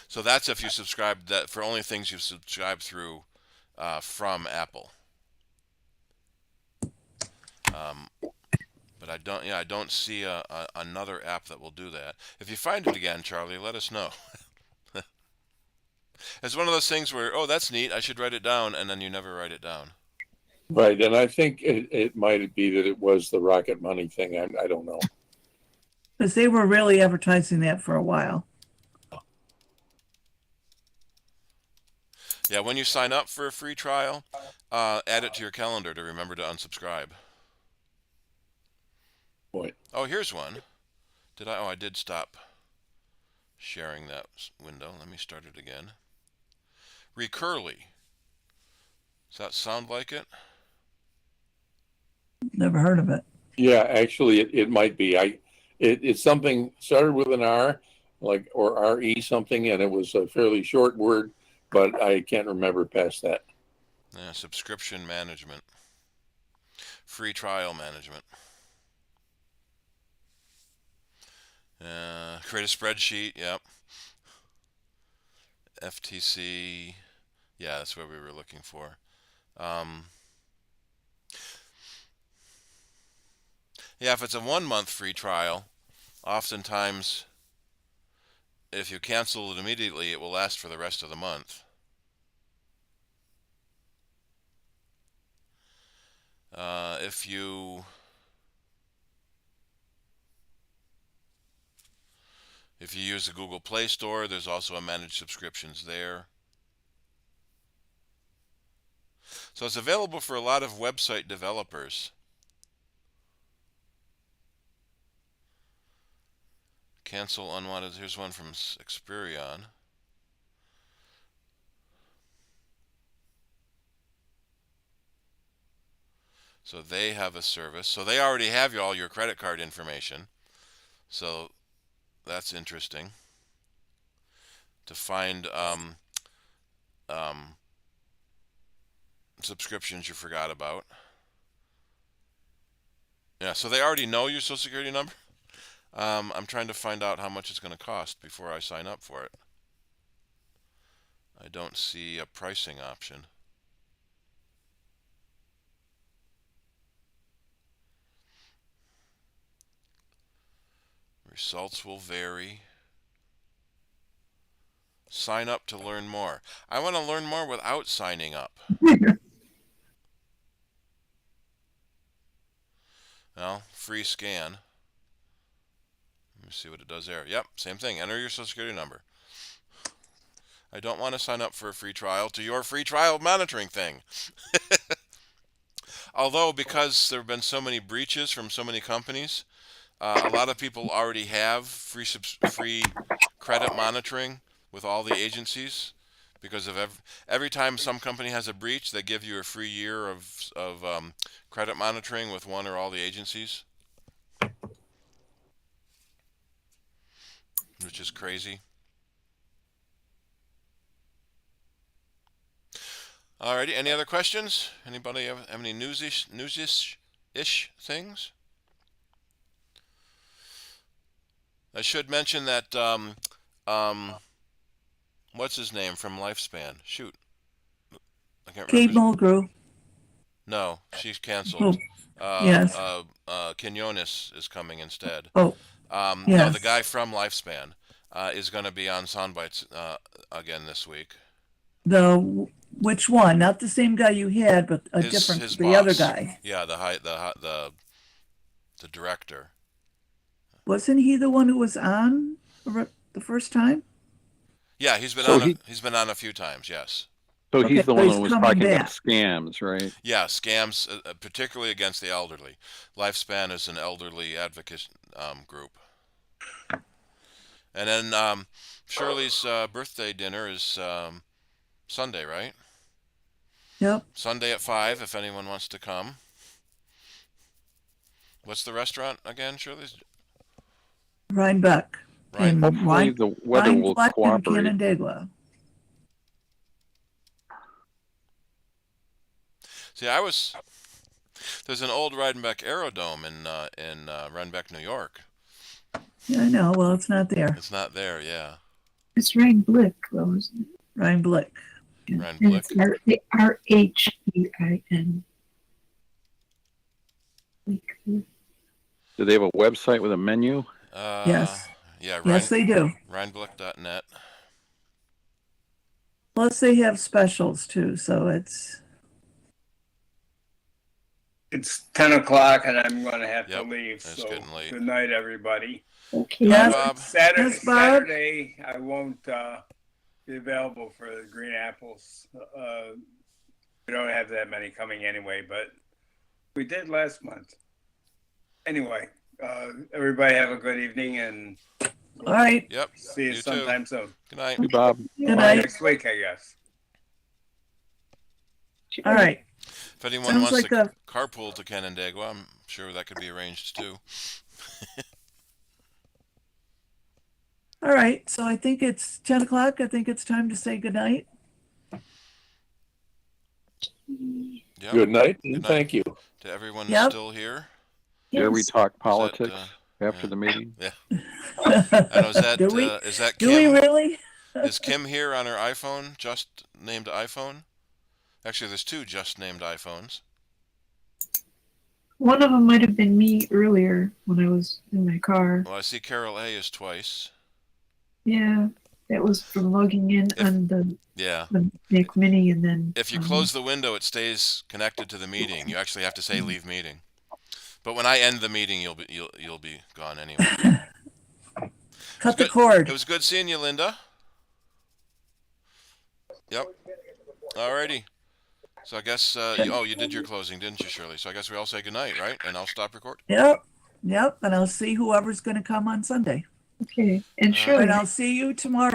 [SPEAKER 3] So that's if you subscribe that for only things you've subscribed through from Apple. But I don't see another app that will do that. If you find it again, Charlie, let us know. It's one of those things where, oh, that's neat, I should write it down, and then you never write it down.
[SPEAKER 6] Right, and I think it might be that it was the Rocket Money thing. I don't know.
[SPEAKER 1] Because they were really advertising that for a while.
[SPEAKER 3] Yeah, when you sign up for a free trial, add it to your calendar to remember to unsubscribe.
[SPEAKER 6] Boy.
[SPEAKER 3] Oh, here's one. I did stop sharing that window. Let me start it again. Recurly. Does that sound like it?
[SPEAKER 1] Never heard of it.
[SPEAKER 6] Yeah, actually, it might be. It's something started with an R, or RE something, and it was a fairly short word, but I can't remember past that.
[SPEAKER 3] Yeah, subscription management. Free trial management. Create a spreadsheet, yep. FTC, yeah, that's what we were looking for. Yeah, if it's a 1-month free trial, oftentimes if you cancel it immediately, it will last for the rest of the month. If you use the Google Play Store, there's also a managed subscriptions there. So it's available for a lot of website developers. Cancel unwanted. Here's one from Experion. So they have a service. So they already have all your credit card information. So that's interesting to find subscriptions you forgot about. Yeah, so they already know your social security number. I'm trying to find out how much it's going to cost before I sign up for it. I don't see a pricing option. Results will vary. Sign up to learn more. I want to learn more without signing up. Well, free scan. Let me see what it does there. Yep, same thing. Enter your social security number. I don't want to sign up for a free trial to your free trial monitoring thing. Although, because there have been so many breaches from so many companies, a lot of people already have free credit monitoring with all the agencies. Because of every time some company has a breach, they give you a free year of credit monitoring with one or all the agencies. Which is crazy. Alrighty, any other questions? Anybody have any news-ish things? I should mention that, what's his name from Lifespan? Shoot. I can't
[SPEAKER 1] Kate
[SPEAKER 3] remember.
[SPEAKER 1] Mulgrew.
[SPEAKER 3] No, she's canceled.
[SPEAKER 1] Yes.
[SPEAKER 3] Quinones is coming instead.
[SPEAKER 1] Oh,
[SPEAKER 3] No,
[SPEAKER 1] yes.
[SPEAKER 3] the guy from Lifespan is going to be on Soundbites again this week.
[SPEAKER 1] Which one? Not the same guy you had, but a different,
[SPEAKER 3] His
[SPEAKER 1] the
[SPEAKER 3] boss.
[SPEAKER 1] other guy.
[SPEAKER 3] Yeah, the director.
[SPEAKER 1] Wasn't he the one who was on the first time?
[SPEAKER 3] Yeah, he's been
[SPEAKER 2] So
[SPEAKER 3] he's been on a few times. Yes.
[SPEAKER 2] So
[SPEAKER 1] Okay,
[SPEAKER 2] he's the
[SPEAKER 1] so
[SPEAKER 2] one
[SPEAKER 1] he's
[SPEAKER 2] who was
[SPEAKER 1] coming
[SPEAKER 2] talking
[SPEAKER 1] back.
[SPEAKER 2] about scams, right?
[SPEAKER 3] Yeah, scams, particularly against the elderly. Lifespan is an elderly advocate group. And then Shirley's birthday dinner is Sunday, right?
[SPEAKER 1] Yep.
[SPEAKER 3] Sunday at 5, if anyone wants to come. What's the restaurant again, Shirley's?
[SPEAKER 1] Rhinebeck.
[SPEAKER 3] Ryan.
[SPEAKER 2] Hopefully the weather will
[SPEAKER 1] Rhinebeck and
[SPEAKER 2] cooperate.
[SPEAKER 1] Canandaigua.
[SPEAKER 3] See, there's an old Rhinebeck Aerodome in Rhinebeck, New York.
[SPEAKER 1] Yeah, I know. Well, it's not there.
[SPEAKER 3] It's not there, yeah.
[SPEAKER 12] It's Rhineblick, though, isn't it?
[SPEAKER 1] Rhineblick.
[SPEAKER 12] And
[SPEAKER 3] Rhineblick.
[SPEAKER 12] it's Rhein.
[SPEAKER 2] Do they have a website with a menu?
[SPEAKER 1] Yes.
[SPEAKER 3] Yeah,
[SPEAKER 1] Yes, they do.
[SPEAKER 3] Rhineblick.net.
[SPEAKER 1] Plus, they have specials too, so it's
[SPEAKER 7] 10 o'clock and I'm going to have
[SPEAKER 3] Yep,
[SPEAKER 7] to leave.
[SPEAKER 3] it's
[SPEAKER 7] So
[SPEAKER 3] getting late.
[SPEAKER 7] good night, everybody.
[SPEAKER 12] Okay.
[SPEAKER 1] Yes.
[SPEAKER 3] Bob.
[SPEAKER 7] Saturday,
[SPEAKER 1] Yes, Bob.
[SPEAKER 7] Saturday I won't be available for the green apples. We don't have that many coming anyway, but we did last month. Anyway, everybody have a good evening and
[SPEAKER 1] all right.
[SPEAKER 3] Yep.
[SPEAKER 7] see you
[SPEAKER 3] You too.
[SPEAKER 7] sometime soon.
[SPEAKER 3] Good night.
[SPEAKER 2] Hey, Bob.
[SPEAKER 1] Good
[SPEAKER 7] Or
[SPEAKER 1] night.
[SPEAKER 7] next week, I guess.
[SPEAKER 1] All right.
[SPEAKER 3] If anyone
[SPEAKER 1] Sounds
[SPEAKER 3] wants
[SPEAKER 1] like
[SPEAKER 3] to
[SPEAKER 1] a
[SPEAKER 3] carpool to Canandaigua, I'm sure that could be arranged too.
[SPEAKER 1] all right. So I think it's 10 o'clock. I think it's time to say goodnight.
[SPEAKER 3] Yep.
[SPEAKER 6] Good night
[SPEAKER 3] Good
[SPEAKER 6] and
[SPEAKER 3] night.
[SPEAKER 6] thank you.
[SPEAKER 3] To everyone
[SPEAKER 1] Yep.
[SPEAKER 3] still here.
[SPEAKER 2] Dare we
[SPEAKER 12] Yes.
[SPEAKER 2] talk politics after
[SPEAKER 3] yeah.
[SPEAKER 2] the meeting?
[SPEAKER 3] Yeah. I know,
[SPEAKER 1] Do we?
[SPEAKER 3] is that
[SPEAKER 1] Do we
[SPEAKER 3] Kim?
[SPEAKER 1] really?
[SPEAKER 3] Is Kim here on her iPhone? Just named iPhone? Actually, there's two just named iPhones.
[SPEAKER 12] One of them might have been me earlier when I was in my car.
[SPEAKER 3] Well, I see Carol A is twice.
[SPEAKER 12] Yeah, that was from logging in on the
[SPEAKER 3] Yeah.
[SPEAKER 12] Mac Mini, and then
[SPEAKER 3] If you close the window, it stays connected to the meeting. You actually have to say leave meeting. But when I end the meeting, you'll be gone anyway.
[SPEAKER 1] Cut the
[SPEAKER 3] Good.
[SPEAKER 1] cord.
[SPEAKER 3] It was good seeing you, Linda. Yep. Alrighty. So I guess you did your closing, didn't you, Shirley? So I guess we all say goodnight, right? And I'll stop recording.
[SPEAKER 1] Yep. Yep. And I'll see whoever's going to come on Sunday.
[SPEAKER 12] okay, and
[SPEAKER 3] All right.
[SPEAKER 12] Shirley,
[SPEAKER 1] And I'll see you tomorrow.